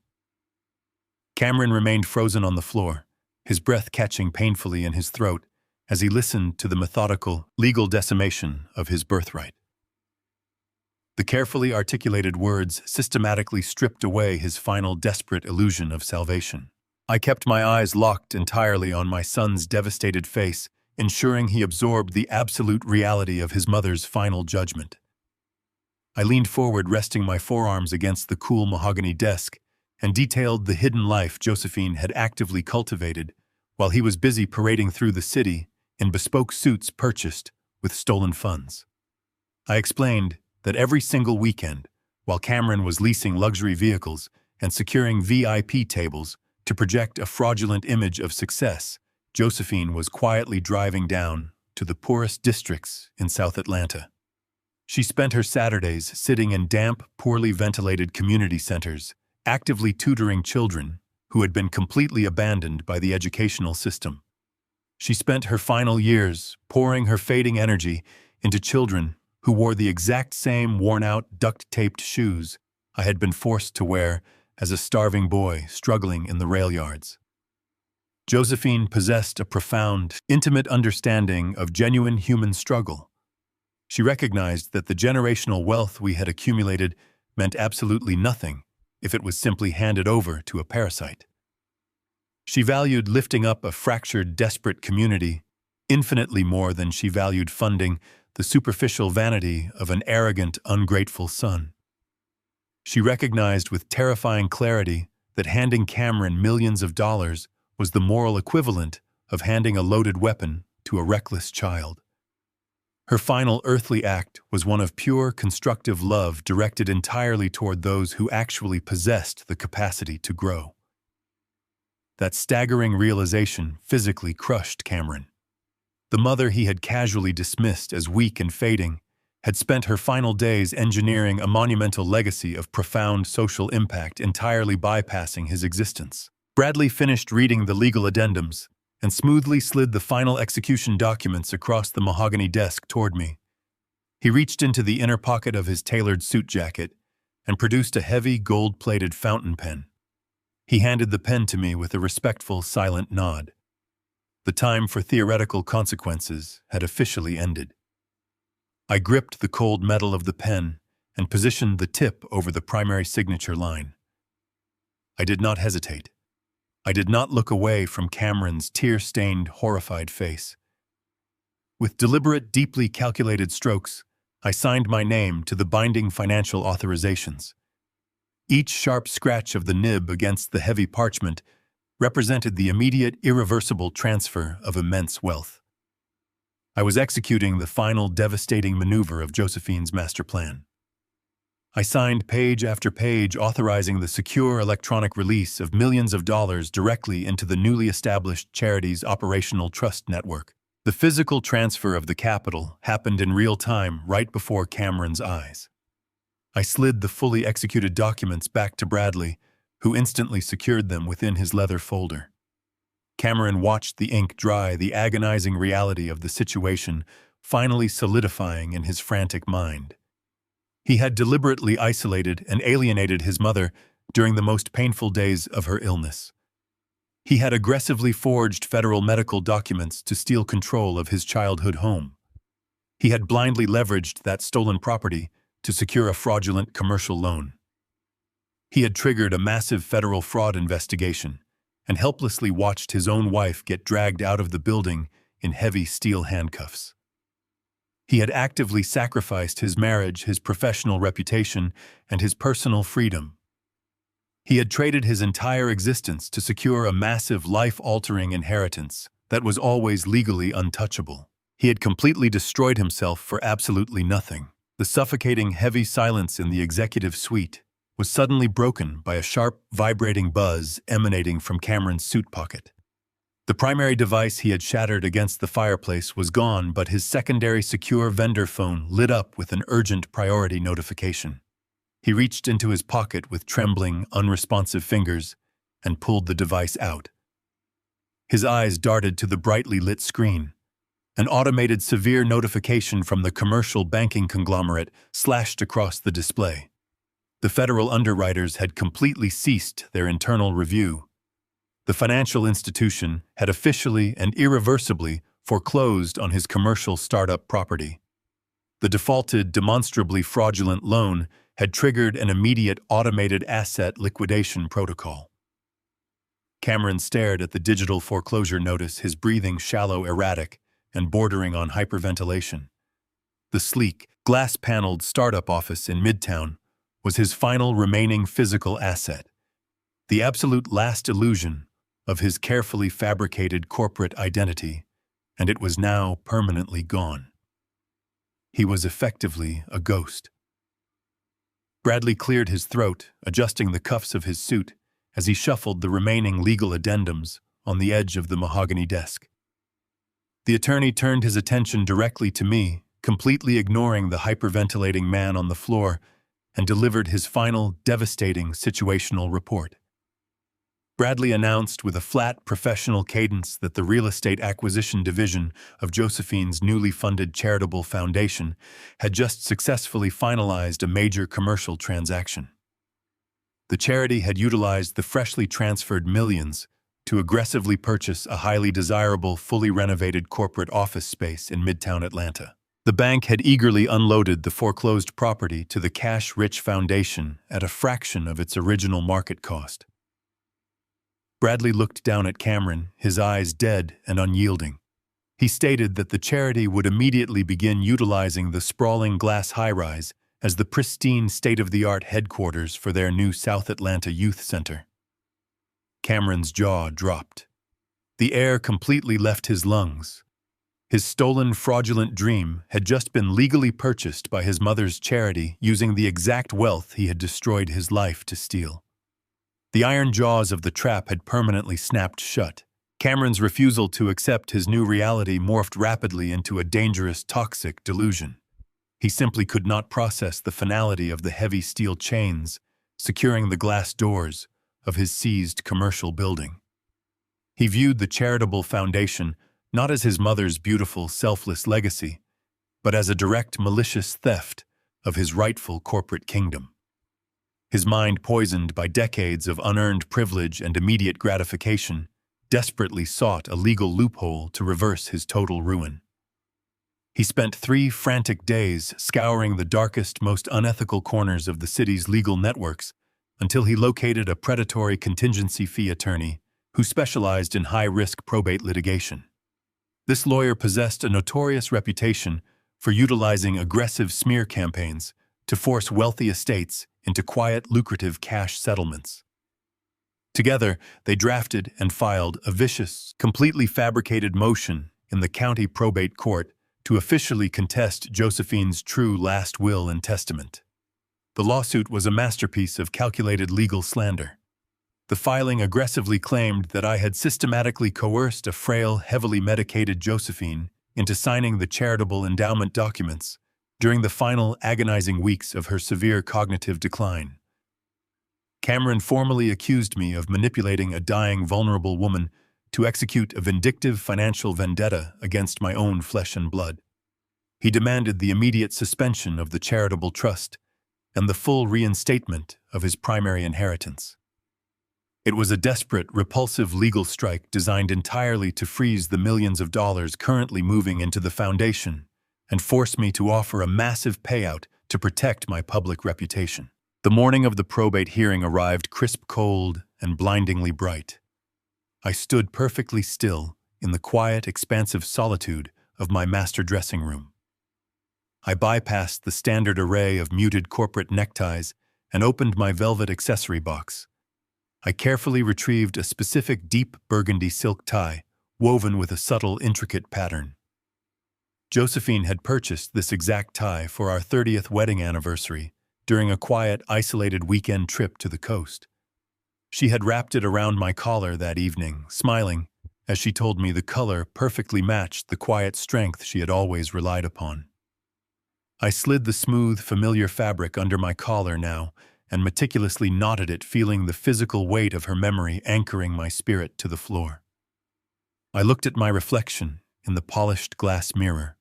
Cameron remained frozen on the floor, his breath catching painfully in his throat as he listened to the methodical, legal decimation of his birthright. The carefully articulated words systematically stripped away his final desperate illusion of salvation. I kept my eyes locked entirely on my son's devastated face, ensuring he absorbed the absolute reality of his mother's final judgment. I leaned forward, resting my forearms against the cool mahogany desk, and detailed the hidden life Josephine had actively cultivated while he was busy parading through the city in bespoke suits purchased with stolen funds. I explained that every single weekend, while Cameron was leasing luxury vehicles and securing VIP tables to project a fraudulent image of success, Josephine was quietly driving down to the poorest districts in South Atlanta. She spent her Saturdays sitting in damp, poorly ventilated community centers, actively tutoring children who had been completely abandoned by the educational system. She spent her final years pouring her fading energy into children who wore the exact same worn-out, duct-taped shoes I had been forced to wear as a starving boy struggling in the rail yards. Josephine possessed a profound, intimate understanding of genuine human struggle. She recognized that the generational wealth we had accumulated meant absolutely nothing if it was simply handed over to a parasite. She valued lifting up a fractured, desperate community infinitely more than she valued funding the superficial vanity of an arrogant, ungrateful son. She recognized with terrifying clarity that handing Cameron millions of dollars was the moral equivalent of handing a loaded weapon to a reckless child. Her final earthly act was one of pure, constructive love directed entirely toward those who actually possessed the capacity to grow. That staggering realization physically crushed Cameron. The mother he had casually dismissed as weak and fading had spent her final days engineering a monumental legacy of profound social impact, entirely bypassing his existence. Bradley finished reading the legal addendums and smoothly slid the final execution documents across the mahogany desk toward me. He reached into the inner pocket of his tailored suit jacket and produced a heavy, gold-plated fountain pen. He handed the pen to me with a respectful, silent nod. The time for theoretical consequences had officially ended. I gripped the cold metal of the pen and positioned the tip over the primary signature line. I did not hesitate. I did not look away from Cameron's tear-stained, horrified face. With deliberate, deeply calculated strokes, I signed my name to the binding financial authorizations. Each sharp scratch of the nib against the heavy parchment represented the immediate, irreversible transfer of immense wealth. I was executing the final devastating maneuver of Josephine's master plan. I signed page after page authorizing the secure electronic release of millions of dollars directly into the newly established charity's operational trust network. The physical transfer of the capital happened in real time right before Cameron's eyes. I slid the fully executed documents back to Bradley, who instantly secured them within his leather folder. Cameron watched the ink dry, the agonizing reality of the situation finally solidifying in his frantic mind. He had deliberately isolated and alienated his mother during the most painful days of her illness. He had aggressively forged federal medical documents to steal control of his childhood home. He had blindly leveraged that stolen property to secure a fraudulent commercial loan. He had triggered a massive federal fraud investigation and helplessly watched his own wife get dragged out of the building in heavy steel handcuffs. He had actively sacrificed his marriage, his professional reputation, and his personal freedom. He had traded his entire existence to secure a massive, life-altering inheritance that was always legally untouchable. He had completely destroyed himself for absolutely nothing. The suffocating, heavy silence in the executive suite was suddenly broken by a sharp, vibrating buzz emanating from Cameron's suit pocket. The primary device he had shattered against the fireplace was gone, but his secondary secure vendor phone lit up with an urgent priority notification. He reached into his pocket with trembling, unresponsive fingers and pulled the device out. His eyes darted to the brightly lit screen. An automated severe notification from the commercial banking conglomerate slashed across the display. The federal underwriters had completely ceased their internal review. The financial institution had officially and irreversibly foreclosed on his commercial startup property. The defaulted, demonstrably fraudulent loan had triggered an immediate automated asset liquidation protocol. Cameron stared at the digital foreclosure notice, his breathing shallow, erratic, and bordering on hyperventilation. The sleek, glass-paneled startup office in Midtown was his final remaining physical asset, the absolute last illusion of his carefully fabricated corporate identity, and it was now permanently gone. He was effectively a ghost. Bradley cleared his throat, adjusting the cuffs of his suit as he shuffled the remaining legal addendums on the edge of the mahogany desk. The attorney turned his attention directly to me, completely ignoring the hyperventilating man on the floor, and delivered his final, devastating situational report. Bradley announced with a flat, professional cadence that the real estate acquisition division of Josephine's newly funded charitable foundation had just successfully finalized a major commercial transaction. The charity had utilized the freshly transferred millions to aggressively purchase a highly desirable, fully renovated corporate office space in Midtown Atlanta. The bank had eagerly unloaded the foreclosed property to the cash-rich foundation at a fraction of its original market cost. Bradley looked down at Cameron, his eyes dead and unyielding. He stated that the charity would immediately begin utilizing the sprawling glass high-rise as the pristine state-of-the-art headquarters for their new South Atlanta Youth Center. Cameron's jaw dropped. The air completely left his lungs. His stolen, fraudulent dream had just been legally purchased by his mother's charity using the exact wealth he had destroyed his life to steal. The iron jaws of the trap had permanently snapped shut. Cameron's refusal to accept his new reality morphed rapidly into a dangerous, toxic delusion. He simply could not process the finality of the heavy steel chains securing the glass doors of his seized commercial building. He viewed the charitable foundation not as his mother's beautiful, selfless legacy, but as a direct, malicious theft of his rightful corporate kingdom. His mind, poisoned by decades of unearned privilege and immediate gratification, desperately sought a legal loophole to reverse his total ruin. He spent 3 frantic days scouring the darkest, most unethical corners of the city's legal networks until he located a predatory contingency fee attorney who specialized in high-risk probate litigation. This lawyer possessed a notorious reputation for utilizing aggressive smear campaigns to force wealthy estates into quiet, lucrative cash settlements. Together, they drafted and filed a vicious, completely fabricated motion in the county probate court to officially contest Josephine's true last will and testament. The lawsuit was a masterpiece of calculated legal slander. The filing aggressively claimed that I had systematically coerced a frail, heavily medicated Josephine into signing the charitable endowment documents during the final agonizing weeks of her severe cognitive decline. Cameron formally accused me of manipulating a dying, vulnerable woman to execute a vindictive financial vendetta against my own flesh and blood. He demanded the immediate suspension of the charitable trust and the full reinstatement of his primary inheritance. It was a desperate, repulsive legal strike designed entirely to freeze the millions of dollars currently moving into the foundation and force me to offer a massive payout to protect my public reputation. The morning of the probate hearing arrived crisp cold and blindingly bright. I stood perfectly still in the quiet, expansive solitude of my master dressing room. I bypassed the standard array of muted corporate neckties and opened my velvet accessory box. I carefully retrieved a specific deep burgundy silk tie, woven with a subtle, intricate pattern. Josephine had purchased this exact tie for our 30th wedding anniversary during a quiet, isolated weekend trip to the coast. She had wrapped it around my collar that evening, smiling, as she told me the color perfectly matched the quiet strength she had always relied upon. I slid the smooth, familiar fabric under my collar now and meticulously knotted it, feeling the physical weight of her memory anchoring my spirit to the floor. I looked at my reflection in the polished glass mirror.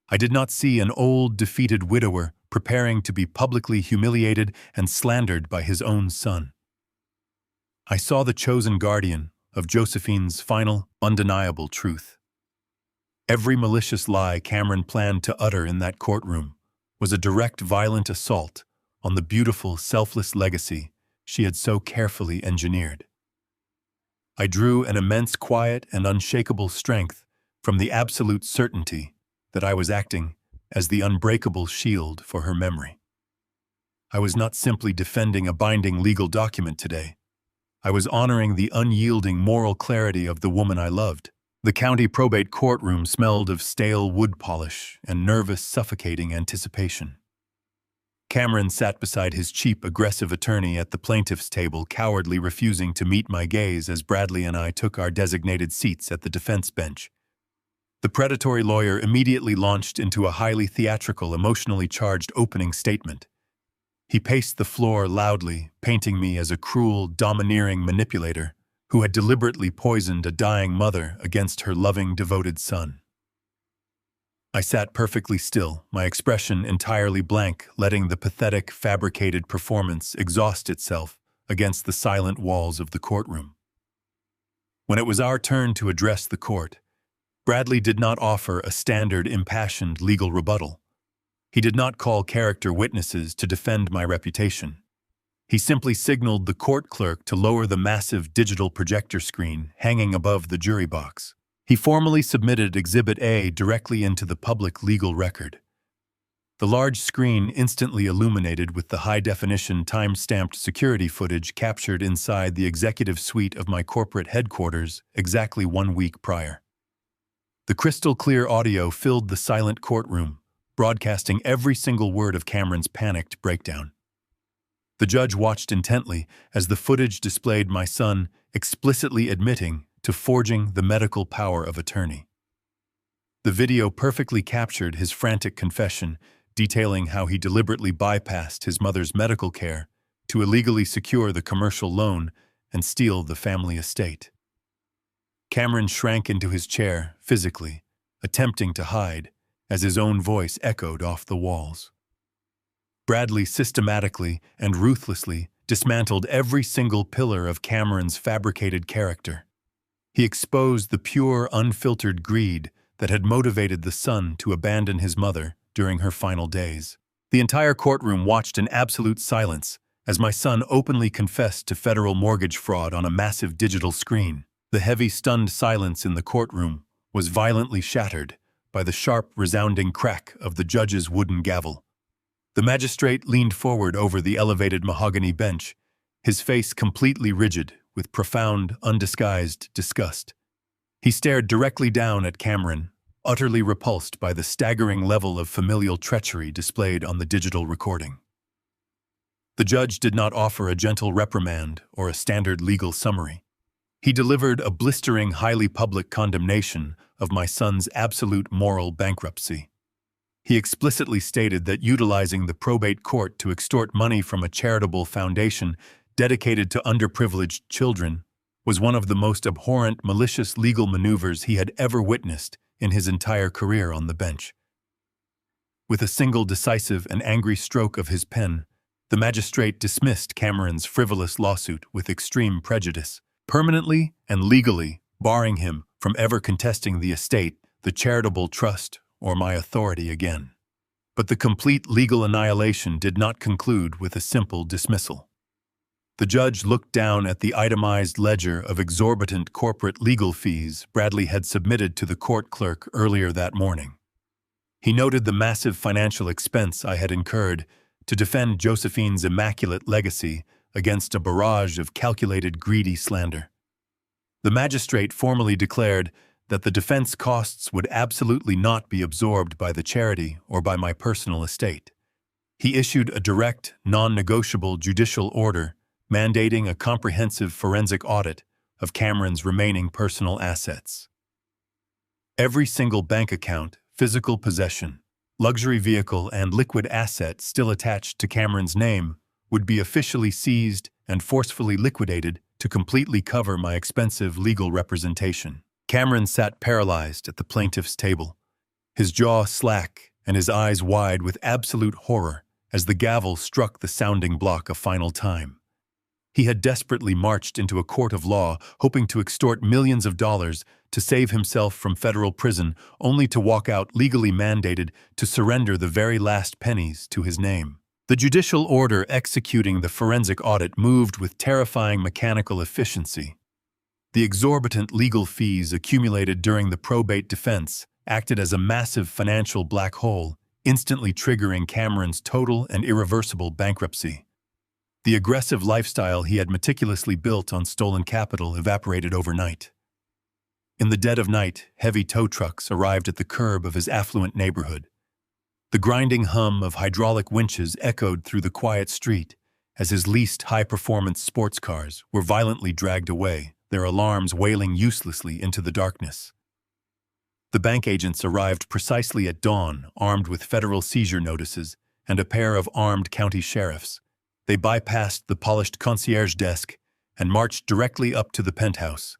I did not see an old, defeated widower preparing to be publicly humiliated and slandered by his own son. I saw the chosen guardian of Josephine's final, undeniable truth. Every malicious lie Cameron planned to utter in that courtroom was a direct violent assault on the beautiful, selfless legacy she had so carefully engineered. I drew an immense quiet and unshakable strength from the absolute certainty that I was acting as the unbreakable shield for her memory. I was not simply defending a binding legal document today. I was honoring the unyielding moral clarity of the woman I loved. The county probate courtroom smelled of stale wood polish and nervous, suffocating anticipation. Cameron sat beside his cheap, aggressive attorney at the plaintiff's table, cowardly refusing to meet my gaze as Bradley and I took our designated seats at the defense bench. The predatory lawyer immediately launched into a highly theatrical, emotionally charged opening statement. He paced the floor loudly, painting me as a cruel, domineering manipulator who had deliberately poisoned a dying mother against her loving, devoted son. I sat perfectly still, my expression entirely blank, letting the pathetic, fabricated performance exhaust itself against the silent walls of the courtroom. When it was our turn to address the court, Bradley did not offer a standard, impassioned legal rebuttal. He did not call character witnesses to defend my reputation. He simply signaled the court clerk to lower the massive digital projector screen hanging above the jury box. He formally submitted Exhibit A directly into the public legal record. The large screen instantly illuminated with the high-definition, time-stamped security footage captured inside the executive suite of my corporate headquarters exactly 1 week prior. The crystal-clear audio filled the silent courtroom, broadcasting every single word of Cameron's panicked breakdown. The judge watched intently as the footage displayed my son explicitly admitting to forging the medical power of attorney. The video perfectly captured his frantic confession, detailing how he deliberately bypassed his mother's medical care to illegally secure the commercial loan and steal the family estate. Cameron shrank into his chair, physically, attempting to hide, as his own voice echoed off the walls. Bradley systematically and ruthlessly dismantled every single pillar of Cameron's fabricated character. He exposed the pure, unfiltered greed that had motivated the son to abandon his mother during her final days. The entire courtroom watched in absolute silence as my son openly confessed to federal mortgage fraud on a massive digital screen. The heavy, stunned silence in the courtroom was violently shattered by the sharp, resounding crack of the judge's wooden gavel. The magistrate leaned forward over the elevated mahogany bench, his face completely rigid with profound, undisguised disgust. He stared directly down at Cameron, utterly repulsed by the staggering level of familial treachery displayed on the digital recording. The judge did not offer a gentle reprimand or a standard legal summary. He delivered a blistering, highly public condemnation of my son's absolute moral bankruptcy. He explicitly stated that utilizing the probate court to extort money from a charitable foundation dedicated to underprivileged children was one of the most abhorrent, malicious legal maneuvers he had ever witnessed in his entire career on the bench. With a single decisive and angry stroke of his pen, the magistrate dismissed Cameron's frivolous lawsuit with extreme prejudice, permanently and legally barring him from ever contesting the estate, the charitable trust, or my authority again. But the complete legal annihilation did not conclude with a simple dismissal. The judge looked down at the itemized ledger of exorbitant corporate legal fees Bradley had submitted to the court clerk earlier that morning. He noted the massive financial expense I had incurred to defend Josephine's immaculate legacy against a barrage of calculated, greedy slander. The magistrate formally declared that the defense costs would absolutely not be absorbed by the charity or by my personal estate. He issued a direct, non-negotiable judicial order mandating a comprehensive forensic audit of Cameron's remaining personal assets. Every single bank account, physical possession, luxury vehicle, and liquid asset still attached to Cameron's name would be officially seized and forcefully liquidated to completely cover my expensive legal representation. Cameron sat paralyzed at the plaintiff's table, his jaw slack and his eyes wide with absolute horror as the gavel struck the sounding block a final time. He had desperately marched into a court of law, hoping to extort millions of dollars to save himself from federal prison, only to walk out legally mandated to surrender the very last pennies to his name. The judicial order executing the forensic audit moved with terrifying mechanical efficiency. The exorbitant legal fees accumulated during the probate defense acted as a massive financial black hole, instantly triggering Cameron's total and irreversible bankruptcy. The aggressive lifestyle he had meticulously built on stolen capital evaporated overnight. In the dead of night, heavy tow trucks arrived at the curb of his affluent neighborhood. The grinding hum of hydraulic winches echoed through the quiet street as his leased high-performance sports cars were violently dragged away, their alarms wailing uselessly into the darkness. The bank agents arrived precisely at dawn, armed with federal seizure notices and a pair of armed county sheriffs. They bypassed the polished concierge desk and marched directly up to the penthouse.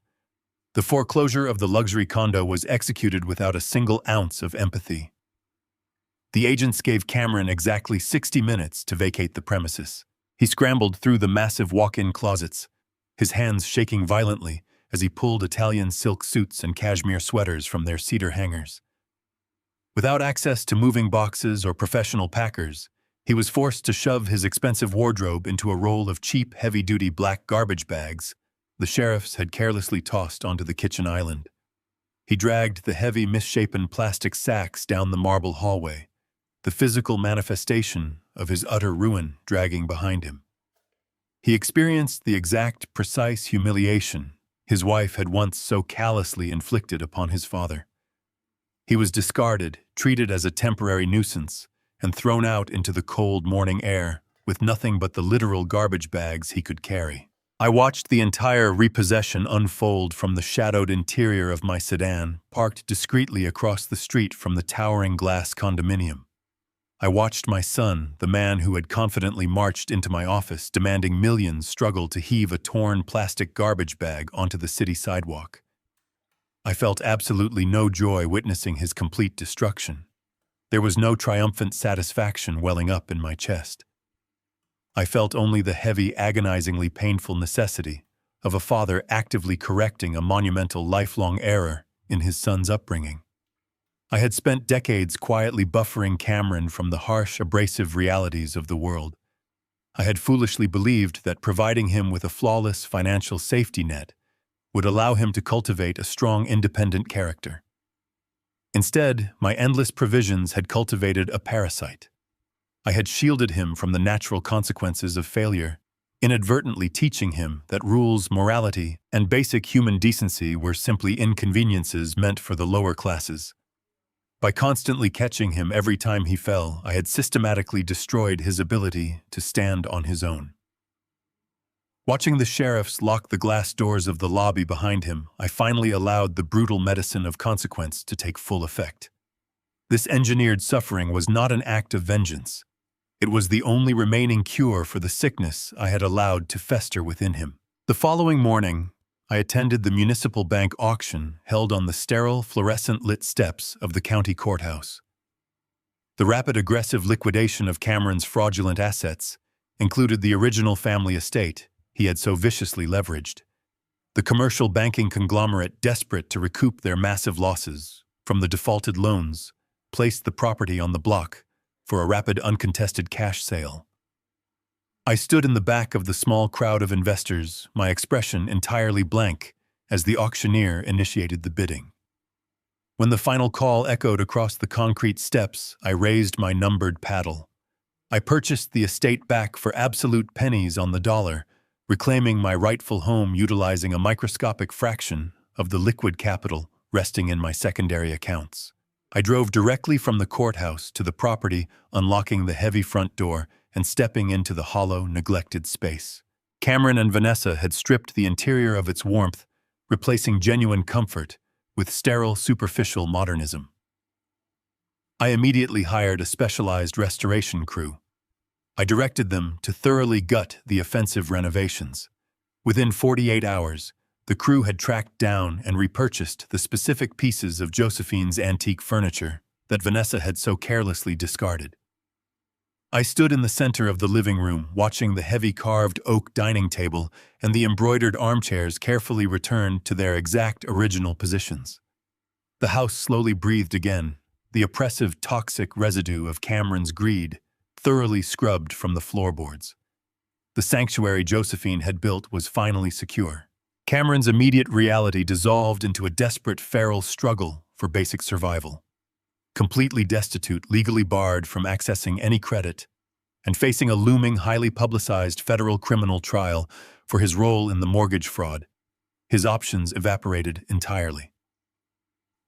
The foreclosure of the luxury condo was executed without a single ounce of empathy. The agents gave Cameron exactly 60 minutes to vacate the premises. He scrambled through the massive walk-in closets, his hands shaking violently as he pulled Italian silk suits and cashmere sweaters from their cedar hangers. Without access to moving boxes or professional packers, he was forced to shove his expensive wardrobe into a roll of cheap, heavy-duty black garbage bags the sheriffs had carelessly tossed onto the kitchen island. He dragged the heavy, misshapen plastic sacks down the marble hallway, the physical manifestation of his utter ruin dragging behind him. He experienced the exact, precise humiliation his wife had once so callously inflicted upon his father. He was discarded, treated as a temporary nuisance, and thrown out into the cold morning air with nothing but the literal garbage bags he could carry. I watched the entire repossession unfold from the shadowed interior of my sedan, parked discreetly across the street from the towering glass condominium. I watched my son, the man who had confidently marched into my office demanding millions, struggle to heave a torn plastic garbage bag onto the city sidewalk. I felt absolutely no joy witnessing his complete destruction. There was no triumphant satisfaction welling up in my chest. I felt only the heavy, agonizingly painful necessity of a father actively correcting a monumental lifelong error in his son's upbringing. I had spent decades quietly buffering Cameron from the harsh, abrasive realities of the world. I had foolishly believed that providing him with a flawless financial safety net would allow him to cultivate a strong, independent character. Instead, my endless provisions had cultivated a parasite. I had shielded him from the natural consequences of failure, inadvertently teaching him that rules, morality, and basic human decency were simply inconveniences meant for the lower classes. By constantly catching him every time he fell, I had systematically destroyed his ability to stand on his own. Watching the sheriffs lock the glass doors of the lobby behind him, I finally allowed the brutal medicine of consequence to take full effect. This engineered suffering was not an act of vengeance. It was the only remaining cure for the sickness I had allowed to fester within him. The following morning, I attended the municipal bank auction held on the sterile, fluorescent-lit steps of the county courthouse. The rapid, aggressive liquidation of Cameron's fraudulent assets included the original family estate he had so viciously leveraged. The commercial banking conglomerate, desperate to recoup their massive losses from the defaulted loans, placed the property on the block for a rapid, uncontested cash sale. I stood in the back of the small crowd of investors, my expression entirely blank as the auctioneer initiated the bidding. When the final call echoed across the concrete steps, I raised my numbered paddle. I purchased the estate back for absolute pennies on the dollar, reclaiming my rightful home utilizing a microscopic fraction of the liquid capital resting in my secondary accounts. I drove directly from the courthouse to the property, unlocking the heavy front door and stepping into the hollow, neglected space. Cameron and Vanessa had stripped the interior of its warmth, replacing genuine comfort with sterile, superficial modernism. I immediately hired a specialized restoration crew. I directed them to thoroughly gut the offensive renovations. Within 48 hours, the crew had tracked down and repurchased the specific pieces of Josephine's antique furniture that Vanessa had so carelessly discarded. I stood in the center of the living room, watching the heavy carved oak dining table and the embroidered armchairs carefully returned to their exact original positions. The house slowly breathed again, the oppressive, toxic residue of Cameron's greed thoroughly scrubbed from the floorboards. The sanctuary Josephine had built was finally secure. Cameron's immediate reality dissolved into a desperate feral struggle for basic survival. Completely destitute, legally barred from accessing any credit, and facing a looming, highly publicized federal criminal trial for his role in the mortgage fraud, his options evaporated entirely.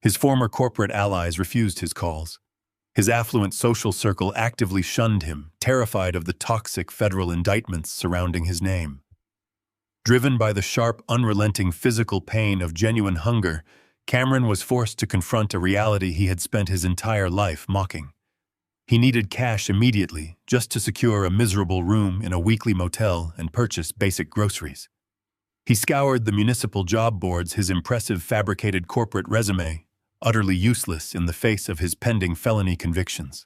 His former corporate allies refused his calls. His affluent social circle actively shunned him, terrified of the toxic federal indictments surrounding his name. Driven by the sharp, unrelenting physical pain of genuine hunger, Cameron was forced to confront a reality he had spent his entire life mocking. He needed cash immediately just to secure a miserable room in a weekly motel and purchase basic groceries. He scoured the municipal job boards, his impressive fabricated corporate resume, utterly useless in the face of his pending felony convictions.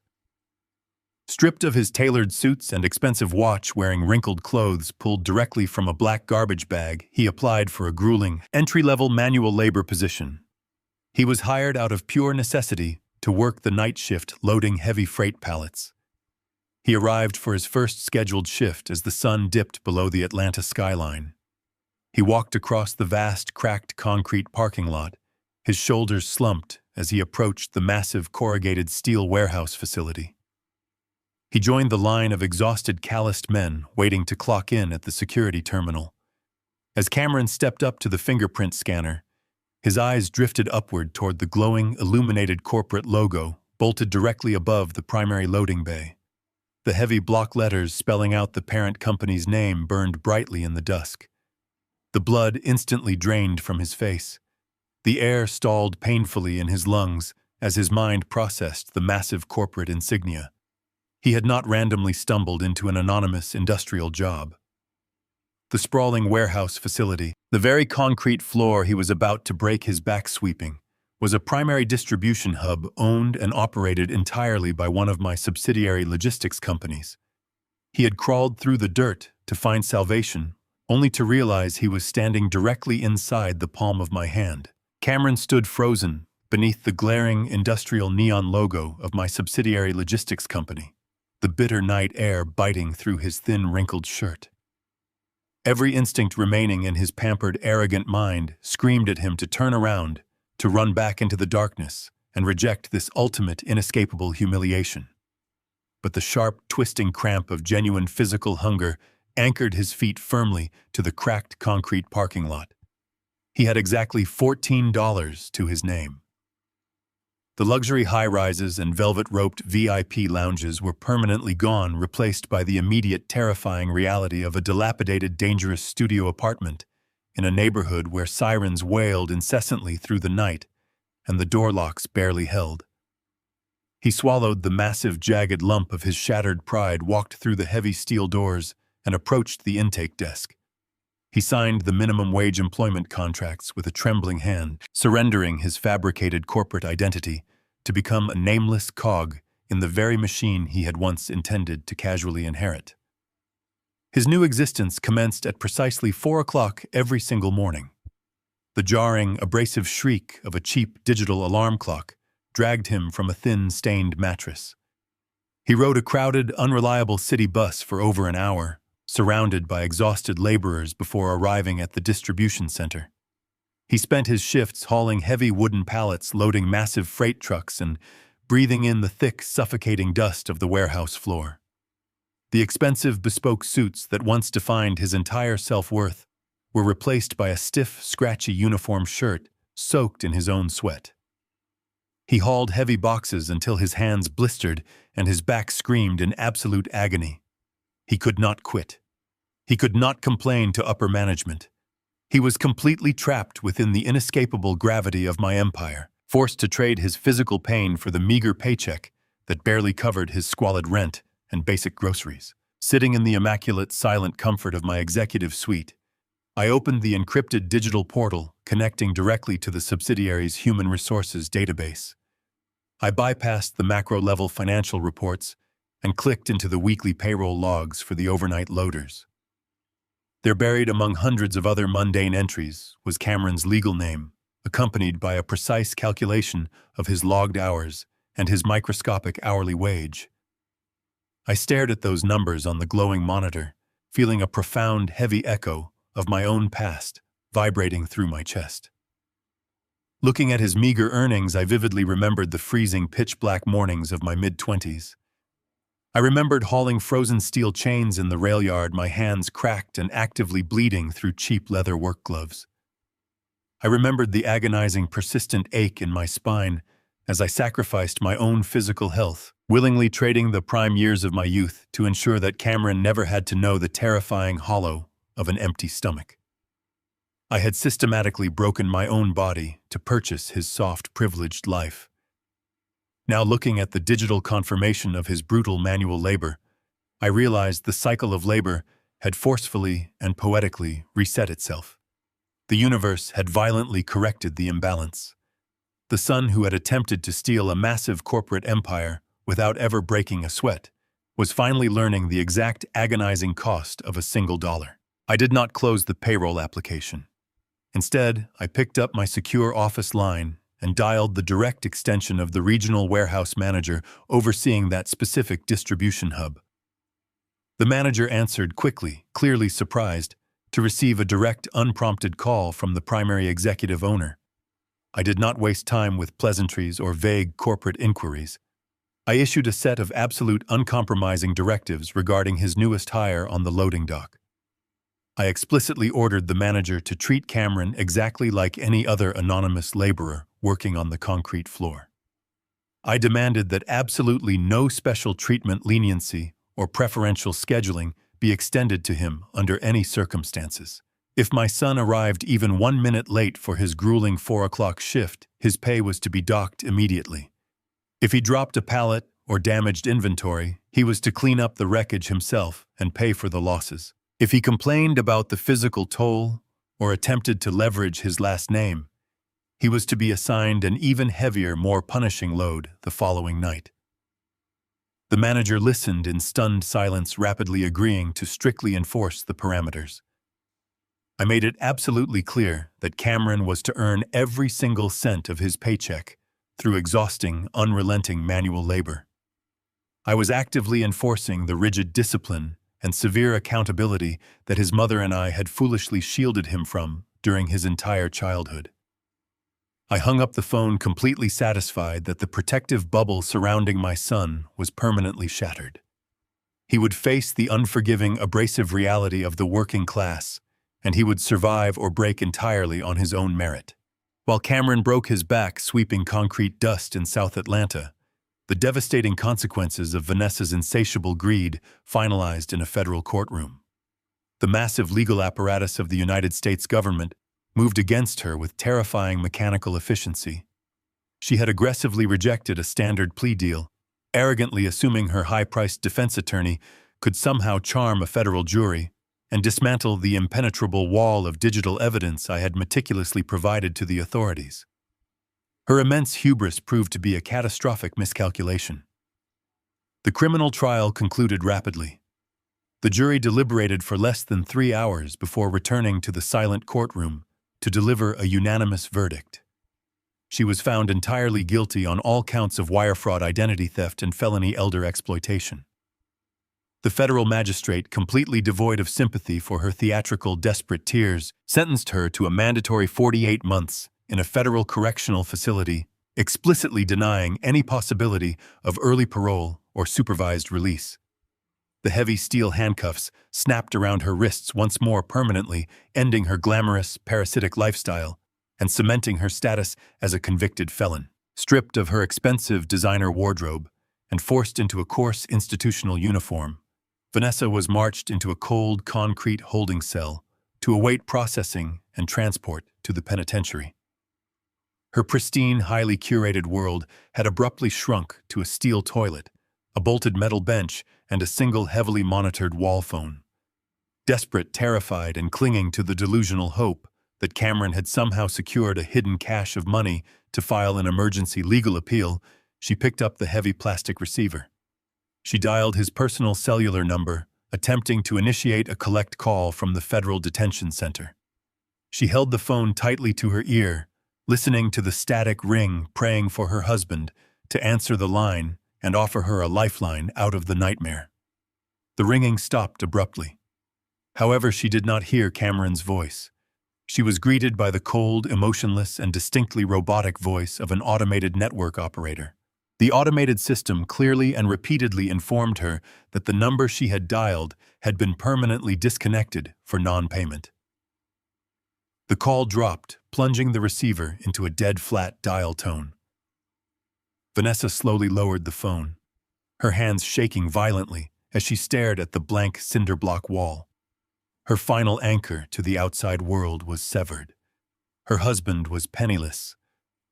Stripped of his tailored suits and expensive watch, wearing wrinkled clothes pulled directly from a black garbage bag, he applied for a grueling, entry-level manual labor position. He was hired out of pure necessity to work the night shift loading heavy freight pallets. He arrived for his first scheduled shift as the sun dipped below the Atlanta skyline. He walked across the vast, cracked concrete parking lot, his shoulders slumped as he approached the massive corrugated steel warehouse facility. He joined the line of exhausted, calloused men waiting to clock in at the security terminal. As Cameron stepped up to the fingerprint scanner, his eyes drifted upward toward the glowing, illuminated corporate logo bolted directly above the primary loading bay. The heavy block letters spelling out the parent company's name burned brightly in the dusk. The blood instantly drained from his face. The air stalled painfully in his lungs as his mind processed the massive corporate insignia. He had not randomly stumbled into an anonymous industrial job. The sprawling warehouse facility, the very concrete floor he was about to break his back sweeping, was a primary distribution hub owned and operated entirely by one of my subsidiary logistics companies. He had crawled through the dirt to find salvation, only to realize he was standing directly inside the palm of my hand. Cameron stood frozen beneath the glaring industrial neon logo of my subsidiary logistics company, the bitter night air biting through his thin, wrinkled shirt. Every instinct remaining in his pampered, arrogant mind screamed at him to turn around, to run back into the darkness, and reject this ultimate, inescapable humiliation. But the sharp, twisting cramp of genuine physical hunger anchored his feet firmly to the cracked concrete parking lot. He had exactly $14 to his name. The luxury high-rises and velvet-roped VIP lounges were permanently gone, replaced by the immediate terrifying reality of a dilapidated, dangerous studio apartment in a neighborhood where sirens wailed incessantly through the night and the door locks barely held. He swallowed the massive, jagged lump of his shattered pride, walked through the heavy steel doors, and approached the intake desk. He signed the minimum wage employment contracts with a trembling hand, surrendering his fabricated corporate identity to become a nameless cog in the very machine he had once intended to casually inherit. His new existence commenced at precisely 4 o'clock every single morning. The jarring, abrasive shriek of a cheap digital alarm clock dragged him from a thin, stained mattress. He rode a crowded, unreliable city bus for over an hour, surrounded by exhausted laborers before arriving at the distribution center. He spent his shifts hauling heavy wooden pallets, loading massive freight trucks, and breathing in the thick, suffocating dust of the warehouse floor. The expensive, bespoke suits that once defined his entire self-worth were replaced by a stiff, scratchy uniform shirt soaked in his own sweat. He hauled heavy boxes until his hands blistered and his back screamed in absolute agony. He could not quit. He could not complain to upper management. He was completely trapped within the inescapable gravity of my empire, forced to trade his physical pain for the meager paycheck that barely covered his squalid rent and basic groceries. Sitting in the immaculate, silent comfort of my executive suite, I opened the encrypted digital portal connecting directly to the subsidiary's human resources database. I bypassed the macro-level financial reports and clicked into the weekly payroll logs for the overnight loaders. There, buried among hundreds of other mundane entries, was Cameron's legal name, accompanied by a precise calculation of his logged hours and his microscopic hourly wage. I stared at those numbers on the glowing monitor, feeling a profound, heavy echo of my own past vibrating through my chest. Looking at his meager earnings, I vividly remembered the freezing, pitch-black mornings of my mid-20s. I remembered hauling frozen steel chains in the rail yard, my hands cracked and actively bleeding through cheap leather work gloves. I remembered the agonizing, persistent ache in my spine as I sacrificed my own physical health, willingly trading the prime years of my youth to ensure that Cameron never had to know the terrifying hollow of an empty stomach. I had systematically broken my own body to purchase his soft, privileged life. Now, looking at the digital confirmation of his brutal manual labor, I realized the cycle of labor had forcefully and poetically reset itself. The universe had violently corrected the imbalance. The son who had attempted to steal a massive corporate empire without ever breaking a sweat was finally learning the exact agonizing cost of a single dollar. I did not close the payroll application. Instead, I picked up my secure office line and dialed the direct extension of the regional warehouse manager overseeing that specific distribution hub. The manager answered quickly, clearly surprised, to receive a direct, unprompted call from the primary executive owner. I did not waste time with pleasantries or vague corporate inquiries. I issued a set of absolute, uncompromising directives regarding his newest hire on the loading dock. I explicitly ordered the manager to treat Cameron exactly like any other anonymous laborer working on the concrete floor. I demanded that absolutely no special treatment, leniency, or preferential scheduling be extended to him under any circumstances. If my son arrived even 1 minute late for his grueling 4 o'clock shift, his pay was to be docked immediately. If he dropped a pallet or damaged inventory, he was to clean up the wreckage himself and pay for the losses. If he complained about the physical toll or attempted to leverage his last name, he was to be assigned an even heavier, more punishing load the following night. The manager listened in stunned silence, rapidly agreeing to strictly enforce the parameters. I made it absolutely clear that Cameron was to earn every single cent of his paycheck through exhausting, unrelenting manual labor. I was actively enforcing the rigid discipline and severe accountability that his mother and I had foolishly shielded him from during his entire childhood. I hung up the phone, completely satisfied that the protective bubble surrounding my son was permanently shattered. He would face the unforgiving, abrasive reality of the working class, and he would survive or break entirely on his own merit. While Cameron broke his back sweeping concrete dust in South Atlanta, the devastating consequences of Vanessa's insatiable greed finalized in a federal courtroom. The massive legal apparatus of the United States government moved against her with terrifying mechanical efficiency. She had aggressively rejected a standard plea deal, arrogantly assuming her high-priced defense attorney could somehow charm a federal jury and dismantle the impenetrable wall of digital evidence I had meticulously provided to the authorities. Her immense hubris proved to be a catastrophic miscalculation. The criminal trial concluded rapidly. The jury deliberated for less than 3 hours before returning to the silent courtroom to deliver a unanimous verdict. She was found entirely guilty on all counts of wire fraud, identity theft, and felony elder exploitation. The federal magistrate, completely devoid of sympathy for her theatrical, desperate tears, sentenced her to a mandatory 48 months in a federal correctional facility, explicitly denying any possibility of early parole or supervised release. The heavy steel handcuffs snapped around her wrists once more, permanently ending her glamorous, parasitic lifestyle and cementing her status as a convicted felon. Stripped of her expensive designer wardrobe and forced into a coarse institutional uniform, Vanessa was marched into a cold, concrete holding cell to await processing and transport to the penitentiary. Her pristine, highly curated world had abruptly shrunk to a steel toilet, a bolted metal bench, and a single heavily monitored wall phone. Desperate, terrified, and clinging to the delusional hope that Cameron had somehow secured a hidden cache of money to file an emergency legal appeal, she picked up the heavy plastic receiver. She dialed his personal cellular number, attempting to initiate a collect call from the federal detention center. She held the phone tightly to her ear, listening to the static ring, praying for her husband to answer the line and offer her a lifeline out of the nightmare. The ringing stopped abruptly. However, she did not hear Cameron's voice. She was greeted by the cold, emotionless, and distinctly robotic voice of an automated network operator. The automated system clearly and repeatedly informed her that the number she had dialed had been permanently disconnected for non-payment. The call dropped, plunging the receiver into a dead-flat dial tone. Vanessa slowly lowered the phone, her hands shaking violently as she stared at the blank cinder-block wall. Her final anchor to the outside world was severed. Her husband was penniless.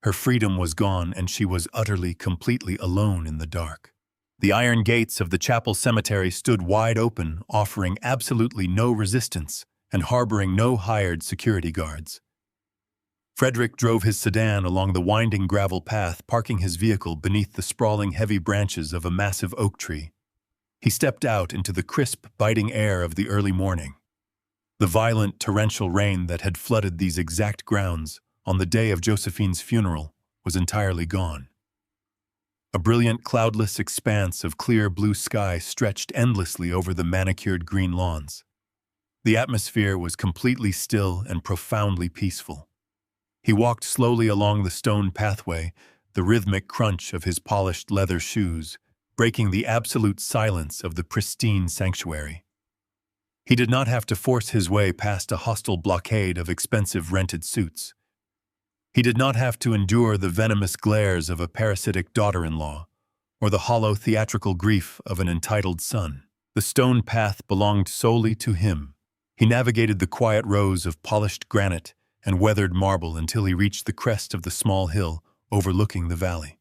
Her freedom was gone, and she was utterly, completely alone in the dark. The iron gates of the chapel cemetery stood wide open, offering absolutely no resistance and harboring no hired security guards. Frederick drove his sedan along the winding gravel path, parking his vehicle beneath the sprawling heavy branches of a massive oak tree. He stepped out into the crisp, biting air of the early morning. The violent, torrential rain that had flooded these exact grounds on the day of Josephine's funeral was entirely gone. A brilliant, cloudless expanse of clear blue sky stretched endlessly over the manicured green lawns. The atmosphere was completely still and profoundly peaceful. He walked slowly along the stone pathway, the rhythmic crunch of his polished leather shoes breaking the absolute silence of the pristine sanctuary. He did not have to force his way past a hostile blockade of expensive rented suits. He did not have to endure the venomous glares of a parasitic daughter-in-law, or the hollow theatrical grief of an entitled son. The stone path belonged solely to him. He navigated the quiet rows of polished granite and weathered marble until he reached the crest of the small hill overlooking the valley.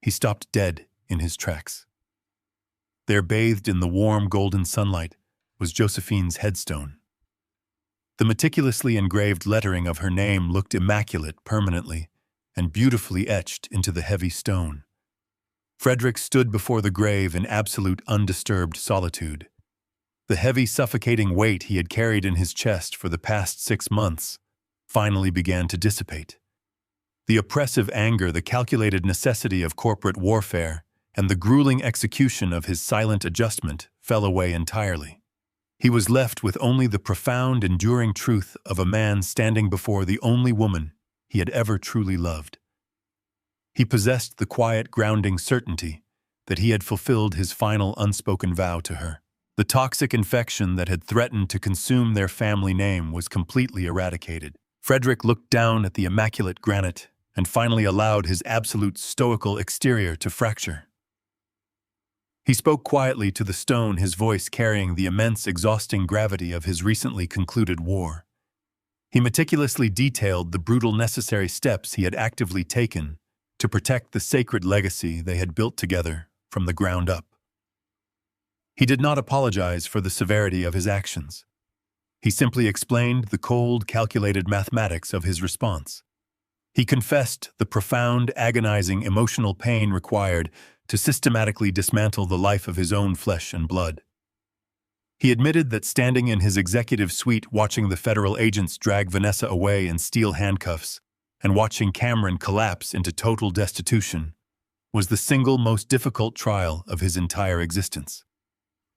He stopped dead in his tracks. There, bathed in the warm golden sunlight, was Josephine's headstone. The meticulously engraved lettering of her name looked immaculate permanently and beautifully etched into the heavy stone. Frederick stood before the grave in absolute undisturbed solitude. The heavy, suffocating weight he had carried in his chest for the past 6 months finally began to dissipate. The oppressive anger, the calculated necessity of corporate warfare, and the grueling execution of his silent adjustment fell away entirely. He was left with only the profound, enduring truth of a man standing before the only woman he had ever truly loved. He possessed the quiet, grounding certainty that he had fulfilled his final unspoken vow to her. The toxic infection that had threatened to consume their family name was completely eradicated. Frederick looked down at the immaculate granite and finally allowed his absolute stoical exterior to fracture. He spoke quietly to the stone, his voice carrying the immense, exhausting gravity of his recently concluded war. He meticulously detailed the brutal necessary steps he had actively taken to protect the sacred legacy they had built together from the ground up. He did not apologize for the severity of his actions. He simply explained the cold, calculated mathematics of his response. He confessed the profound, agonizing emotional pain required to systematically dismantle the life of his own flesh and blood. He admitted that standing in his executive suite watching the federal agents drag Vanessa away in steel handcuffs and watching Cameron collapse into total destitution was the single most difficult trial of his entire existence.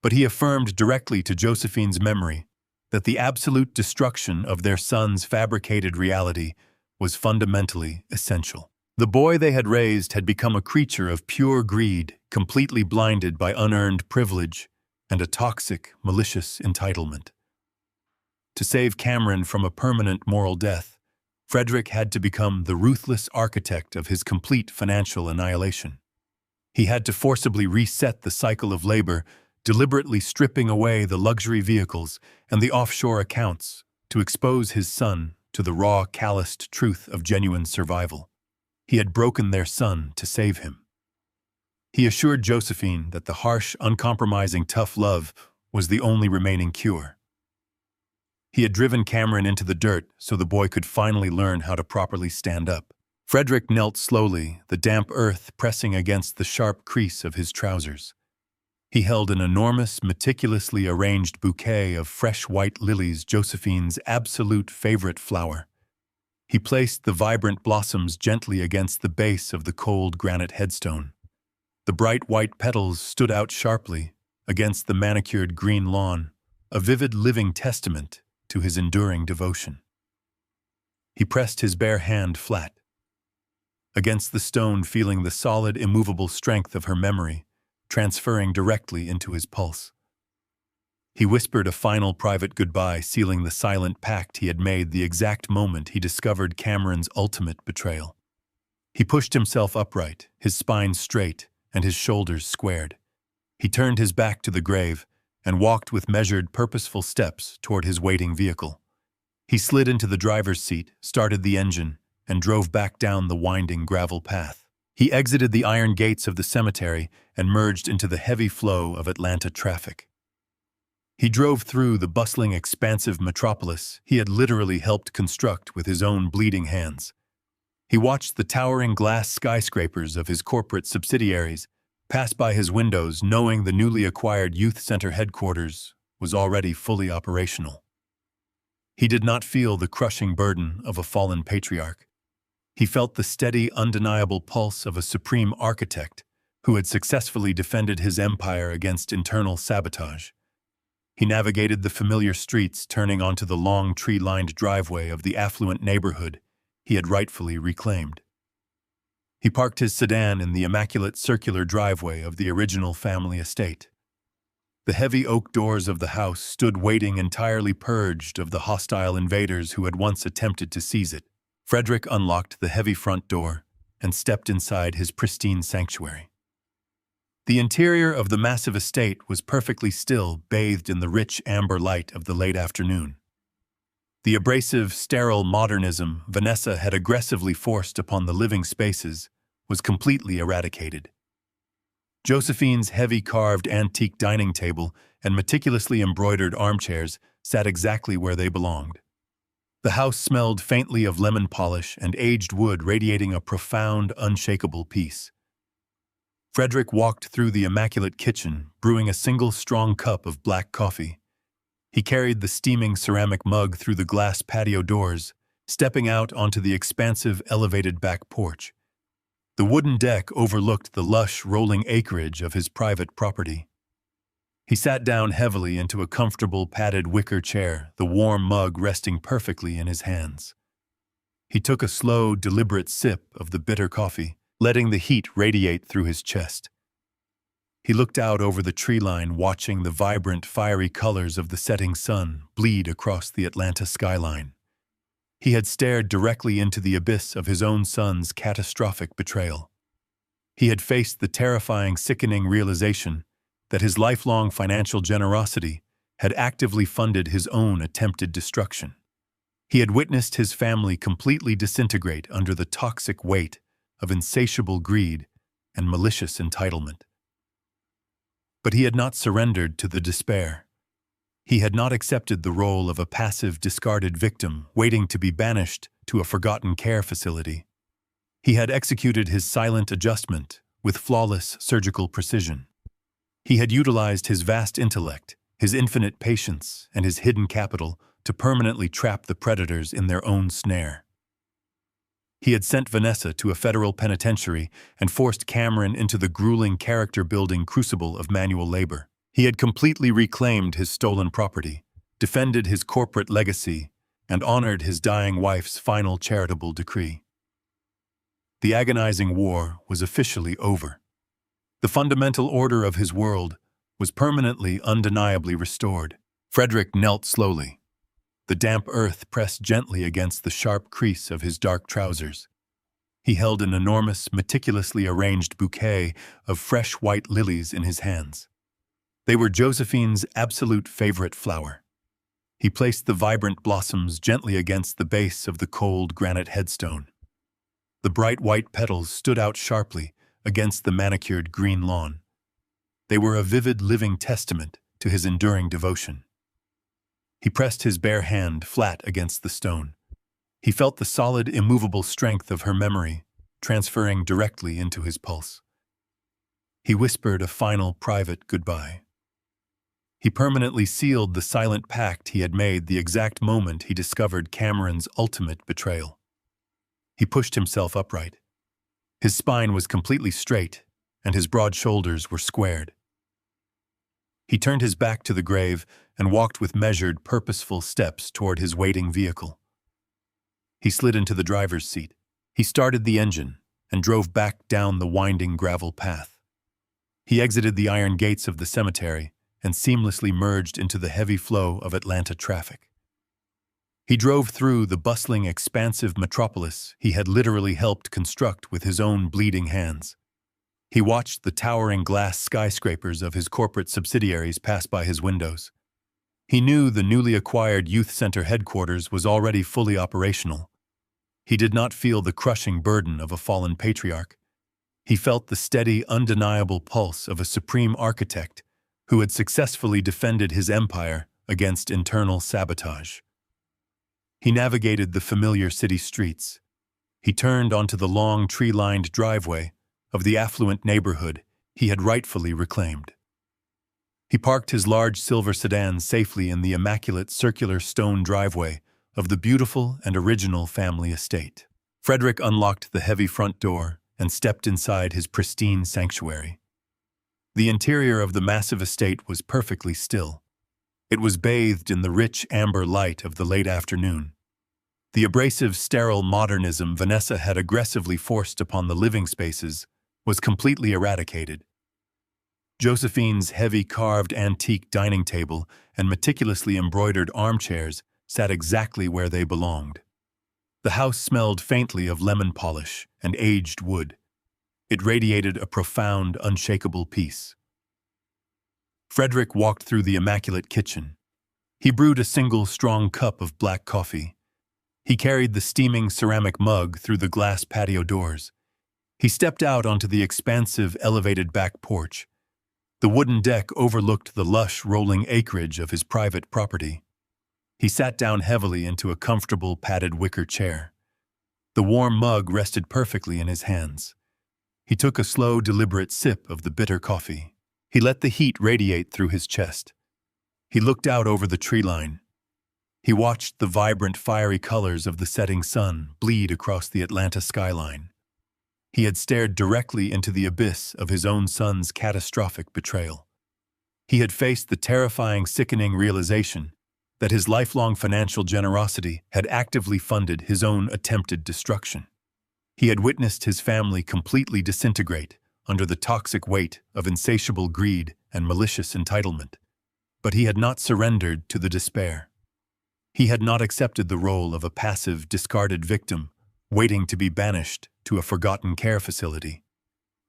But he affirmed directly to Josephine's memory that the absolute destruction of their son's fabricated reality was fundamentally essential. The boy they had raised had become a creature of pure greed, completely blinded by unearned privilege and a toxic, malicious entitlement. To save Cameron from a permanent moral death, Frederick had to become the ruthless architect of his complete financial annihilation. He had to forcibly reset the cycle of labor, deliberately stripping away the luxury vehicles and the offshore accounts to expose his son to the raw, calloused truth of genuine survival. He had broken their son to save him. He assured Josephine that the harsh, uncompromising tough love was the only remaining cure. He had driven Cameron into the dirt so the boy could finally learn how to properly stand up. Frederick knelt slowly, the damp earth pressing against the sharp crease of his trousers. He held an enormous, meticulously arranged bouquet of fresh white lilies, Josephine's absolute favorite flower. He placed the vibrant blossoms gently against the base of the cold granite headstone. The bright white petals stood out sharply against the manicured green lawn, a vivid living testament to his enduring devotion. He pressed his bare hand flat against the stone, feeling the solid, immovable strength of her memory transferring directly into his pulse. He whispered a final private goodbye, sealing the silent pact he had made the exact moment he discovered Cameron's ultimate betrayal. He pushed himself upright, his spine straight and his shoulders squared. He turned his back to the grave and walked with measured, purposeful steps toward his waiting vehicle. He slid into the driver's seat, started the engine, and drove back down the winding gravel path. He exited the iron gates of the cemetery and merged into the heavy flow of Atlanta traffic. He drove through the bustling, expansive metropolis he had literally helped construct with his own bleeding hands. He watched the towering glass skyscrapers of his corporate subsidiaries pass by his windows, knowing the newly acquired youth center headquarters was already fully operational. He did not feel the crushing burden of a fallen patriarch. He felt the steady, undeniable pulse of a supreme architect who had successfully defended his empire against internal sabotage. He navigated the familiar streets, turning onto the long, tree-lined driveway of the affluent neighborhood he had rightfully reclaimed. He parked his sedan in the immaculate circular driveway of the original family estate. The heavy oak doors of the house stood waiting, entirely purged of the hostile invaders who had once attempted to seize it. Frederick unlocked the heavy front door and stepped inside his pristine sanctuary. The interior of the massive estate was perfectly still, bathed in the rich amber light of the late afternoon. The abrasive, sterile modernism Vanessa had aggressively forced upon the living spaces was completely eradicated. Josephine's heavy carved antique dining table and meticulously embroidered armchairs sat exactly where they belonged. The house smelled faintly of lemon polish and aged wood, radiating a profound, unshakable peace. Frederick walked through the immaculate kitchen, brewing a single strong cup of black coffee. He carried the steaming ceramic mug through the glass patio doors, stepping out onto the expansive, elevated back porch. The wooden deck overlooked the lush, rolling acreage of his private property. He sat down heavily into a comfortable, padded wicker chair, the warm mug resting perfectly in his hands. He took a slow, deliberate sip of the bitter coffee, letting the heat radiate through his chest. He looked out over the tree line, watching the vibrant, fiery colors of the setting sun bleed across the Atlanta skyline. He had stared directly into the abyss of his own son's catastrophic betrayal. He had faced the terrifying, sickening realization that his lifelong financial generosity had actively funded his own attempted destruction. He had witnessed his family completely disintegrate under the toxic weight of insatiable greed and malicious entitlement. But he had not surrendered to the despair. He had not accepted the role of a passive, discarded victim waiting to be banished to a forgotten care facility. He had executed his silent adjustment with flawless surgical precision. He had utilized his vast intellect, his infinite patience, and his hidden capital to permanently trap the predators in their own snare. He had sent Vanessa to a federal penitentiary and forced Cameron into the grueling character-building crucible of manual labor. He had completely reclaimed his stolen property, defended his corporate legacy, and honored his dying wife's final charitable decree. The agonizing war was officially over. The fundamental order of his world was permanently, undeniably restored. Frederick knelt slowly. The damp earth pressed gently against the sharp crease of his dark trousers. He held an enormous, meticulously arranged bouquet of fresh white lilies in his hands. They were Josephine's absolute favorite flower. He placed the vibrant blossoms gently against the base of the cold granite headstone. The bright white petals stood out sharply against the manicured green lawn. They were a vivid, living testament to his enduring devotion. He pressed his bare hand flat against the stone. He felt the solid, immovable strength of her memory transferring directly into his pulse. He whispered a final private goodbye. He permanently sealed the silent pact he had made the exact moment he discovered Cameron's ultimate betrayal. He pushed himself upright. His spine was completely straight, and his broad shoulders were squared. He turned his back to the grave and walked with measured, purposeful steps toward his waiting vehicle. He slid into the driver's seat. He started the engine and drove back down the winding gravel path. He exited the iron gates of the cemetery and seamlessly merged into the heavy flow of Atlanta traffic. He drove through the bustling, expansive metropolis he had literally helped construct with his own bleeding hands. He watched the towering glass skyscrapers of his corporate subsidiaries pass by his windows. He knew the newly acquired youth center headquarters was already fully operational. He did not feel the crushing burden of a fallen patriarch. He felt the steady, undeniable pulse of a supreme architect who had successfully defended his empire against internal sabotage. He navigated the familiar city streets. He turned onto the long, tree-lined driveway of the affluent neighborhood he had rightfully reclaimed. He parked his large silver sedan safely in the immaculate circular stone driveway of the beautiful and original family estate. Frederick unlocked the heavy front door and stepped inside his pristine sanctuary. The interior of the massive estate was perfectly still. It was bathed in the rich amber light of the late afternoon. The abrasive, sterile modernism Vanessa had aggressively forced upon the living spaces was completely eradicated. Josephine's heavy carved antique dining table and meticulously embroidered armchairs sat exactly where they belonged. The house smelled faintly of lemon polish and aged wood. It radiated a profound, unshakable peace. Frederick walked through the immaculate kitchen. He brewed a single strong cup of black coffee. He carried the steaming ceramic mug through the glass patio doors. He stepped out onto the expansive, elevated back porch. The wooden deck overlooked the lush, rolling acreage of his private property. He sat down heavily into a comfortable, padded wicker chair. The warm mug rested perfectly in his hands. He took a slow, deliberate sip of the bitter coffee. He let the heat radiate through his chest. He looked out over the tree line. He watched the vibrant, fiery colors of the setting sun bleed across the Atlanta skyline. He had stared directly into the abyss of his own son's catastrophic betrayal. He had faced the terrifying, sickening realization that his lifelong financial generosity had actively funded his own attempted destruction. He had witnessed his family completely disintegrate under the toxic weight of insatiable greed and malicious entitlement. But he had not surrendered to the despair. He had not accepted the role of a passive, discarded victim, waiting to be banished to a forgotten care facility.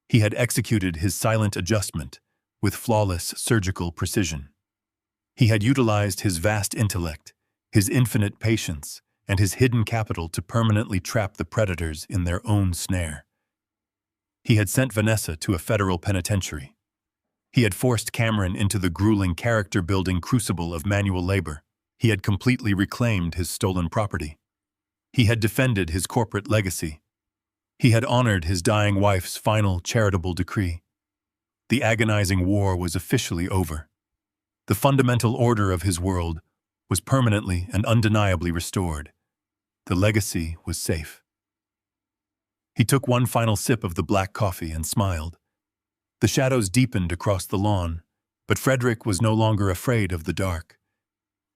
He had executed his silent adjustment with flawless surgical precision. He had utilized his vast intellect, his infinite patience, and his hidden capital to permanently trap the predators in their own snare. He had sent Vanessa to a federal penitentiary. He had forced Cameron into the grueling character-building crucible of manual labor. He had completely reclaimed his stolen property. He had defended his corporate legacy. He had honored his dying wife's final charitable decree. The agonizing war was officially over. The fundamental order of his world was permanently and undeniably restored. The legacy was safe. He took one final sip of the black coffee and smiled. The shadows deepened across the lawn, but Frederick was no longer afraid of the dark.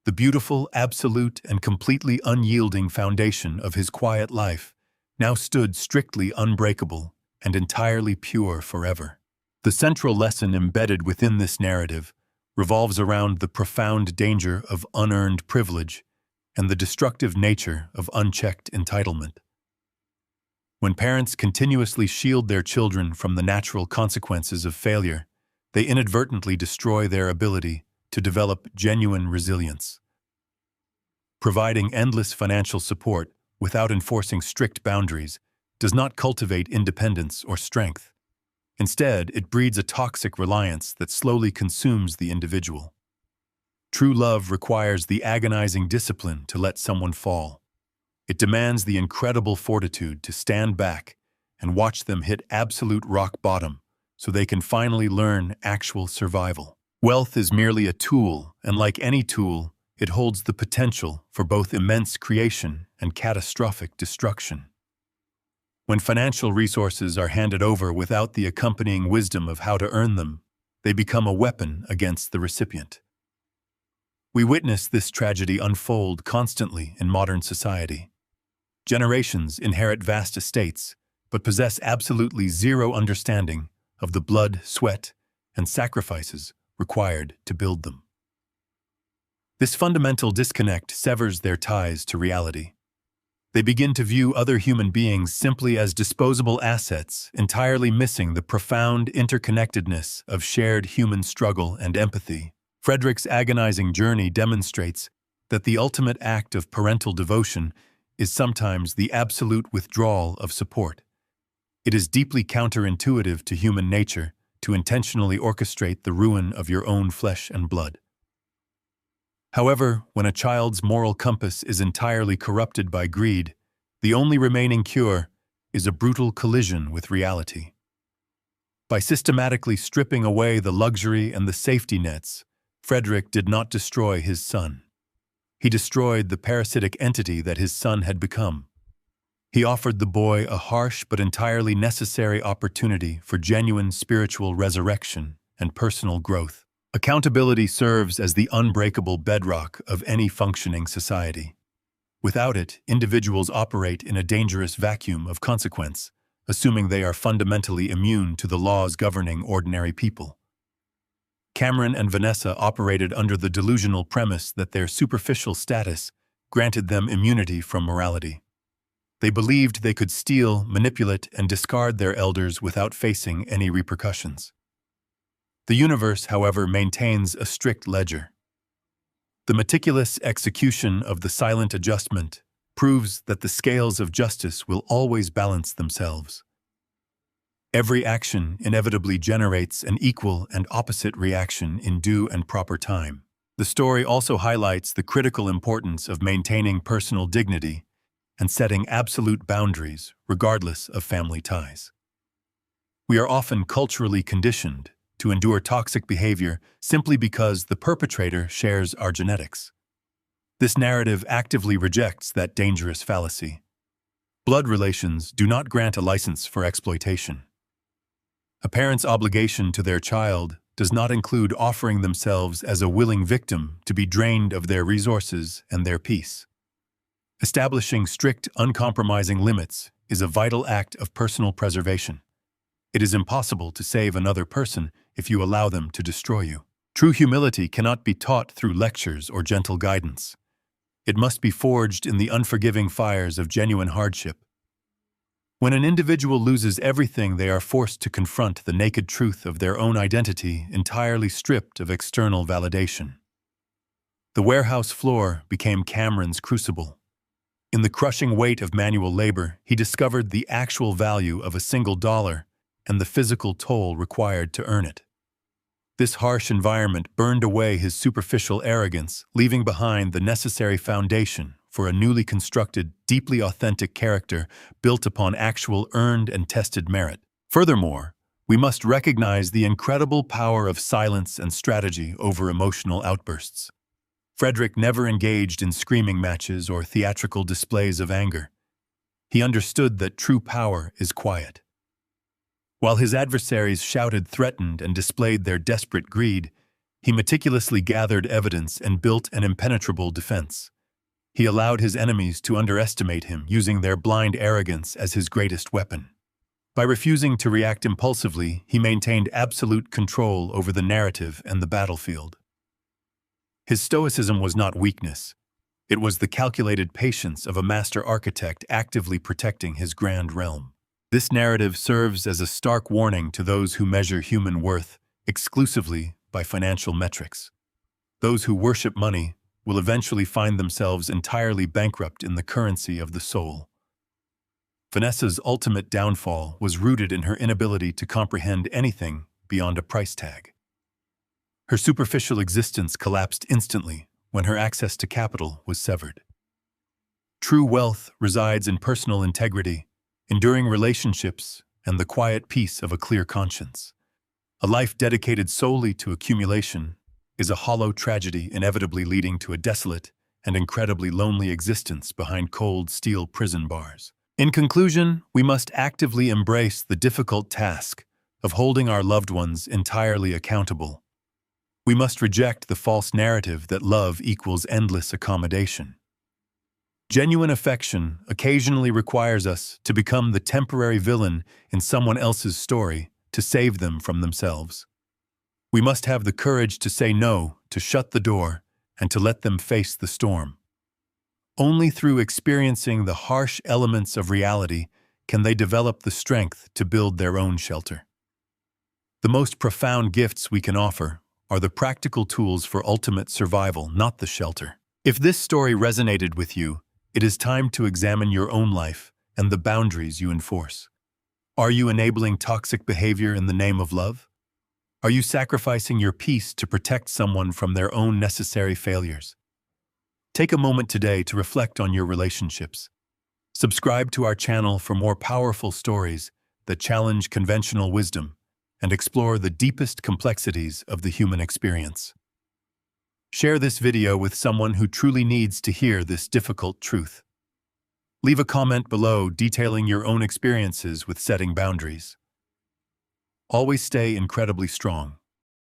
The beautiful, absolute, and completely unyielding foundation of his quiet life now stood strictly unbreakable and entirely pure forever. The central lesson embedded within this narrative revolves around the profound danger of unearned privilege and the destructive nature of unchecked entitlement. When parents continuously shield their children from the natural consequences of failure, they inadvertently destroy their ability to develop genuine resilience. Providing endless financial support without enforcing strict boundaries does not cultivate independence or strength. Instead, it breeds a toxic reliance that slowly consumes the individual. True love requires the agonizing discipline to let someone fall. It demands the incredible fortitude to stand back and watch them hit absolute rock bottom so they can finally learn actual survival. Wealth is merely a tool, and like any tool, it holds the potential for both immense creation and catastrophic destruction. When financial resources are handed over without the accompanying wisdom of how to earn them, they become a weapon against the recipient. We witness this tragedy unfold constantly in modern society. Generations inherit vast estates, but possess absolutely zero understanding of the blood, sweat, and sacrifices required to build them. This fundamental disconnect severs their ties to reality. They begin to view other human beings simply as disposable assets, entirely missing the profound interconnectedness of shared human struggle and empathy. Frederick's agonizing journey demonstrates that the ultimate act of parental devotion is sometimes the absolute withdrawal of support. It is deeply counterintuitive to human nature to intentionally orchestrate the ruin of your own flesh and blood. However, when a child's moral compass is entirely corrupted by greed, the only remaining cure is a brutal collision with reality. By systematically stripping away the luxury and the safety nets, Frederick did not destroy his son. He destroyed the parasitic entity that his son had become. He offered the boy a harsh but entirely necessary opportunity for genuine spiritual resurrection and personal growth. Accountability serves as the unbreakable bedrock of any functioning society. Without it, individuals operate in a dangerous vacuum of consequence, assuming they are fundamentally immune to the laws governing ordinary people. Cameron and Vanessa operated under the delusional premise that their superficial status granted them immunity from morality. They believed they could steal, manipulate, and discard their elders without facing any repercussions. The universe, however, maintains a strict ledger. The meticulous execution of the silent adjustment proves that the scales of justice will always balance themselves. Every action inevitably generates an equal and opposite reaction in due and proper time. The story also highlights the critical importance of maintaining personal dignity and setting absolute boundaries regardless of family ties. We are often culturally conditioned to endure toxic behavior simply because the perpetrator shares our genetics. This narrative actively rejects that dangerous fallacy. Blood relations do not grant a license for exploitation. A parent's obligation to their child does not include offering themselves as a willing victim to be drained of their resources and their peace. Establishing strict, uncompromising limits is a vital act of personal preservation. It is impossible to save another person if you allow them to destroy you. True humility cannot be taught through lectures or gentle guidance. It must be forged in the unforgiving fires of genuine hardship. When an individual loses everything, they are forced to confront the naked truth of their own identity, entirely stripped of external validation. The warehouse floor became Cameron's crucible. In the crushing weight of manual labor, he discovered the actual value of a single dollar and the physical toll required to earn it. This harsh environment burned away his superficial arrogance, leaving behind the necessary foundation for a newly constructed, deeply authentic character built upon actual earned and tested merit. Furthermore, we must recognize the incredible power of silence and strategy over emotional outbursts. Frederick never engaged in screaming matches or theatrical displays of anger. He understood that true power is quiet. While his adversaries shouted, threatened, and displayed their desperate greed, he meticulously gathered evidence and built an impenetrable defense. He allowed his enemies to underestimate him, using their blind arrogance as his greatest weapon. By refusing to react impulsively, he maintained absolute control over the narrative and the battlefield. His stoicism was not weakness. It was the calculated patience of a master architect actively protecting his grand realm. This narrative serves as a stark warning to those who measure human worth exclusively by financial metrics. Those who worship money will eventually find themselves entirely bankrupt in the currency of the soul. Vanessa's ultimate downfall was rooted in her inability to comprehend anything beyond a price tag. Her superficial existence collapsed instantly when her access to capital was severed. True wealth resides in personal integrity, enduring relationships, and the quiet peace of a clear conscience. A life dedicated solely to accumulation is a hollow tragedy inevitably leading to a desolate and incredibly lonely existence behind cold steel prison bars. In conclusion, we must actively embrace the difficult task of holding our loved ones entirely accountable. We must reject the false narrative that love equals endless accommodation. Genuine affection occasionally requires us to become the temporary villain in someone else's story to save them from themselves. We must have the courage to say no, to shut the door, and to let them face the storm. Only through experiencing the harsh elements of reality can they develop the strength to build their own shelter. The most profound gifts we can offer are the practical tools for ultimate survival, not the shelter. If this story resonated with you, it is time to examine your own life and the boundaries you enforce. Are you enabling toxic behavior in the name of love? Are you sacrificing your peace to protect someone from their own necessary failures? Take a moment today to reflect on your relationships. Subscribe to our channel for more powerful stories that challenge conventional wisdom and explore the deepest complexities of the human experience. Share this video with someone who truly needs to hear this difficult truth. Leave a comment below detailing your own experiences with setting boundaries. Always stay incredibly strong.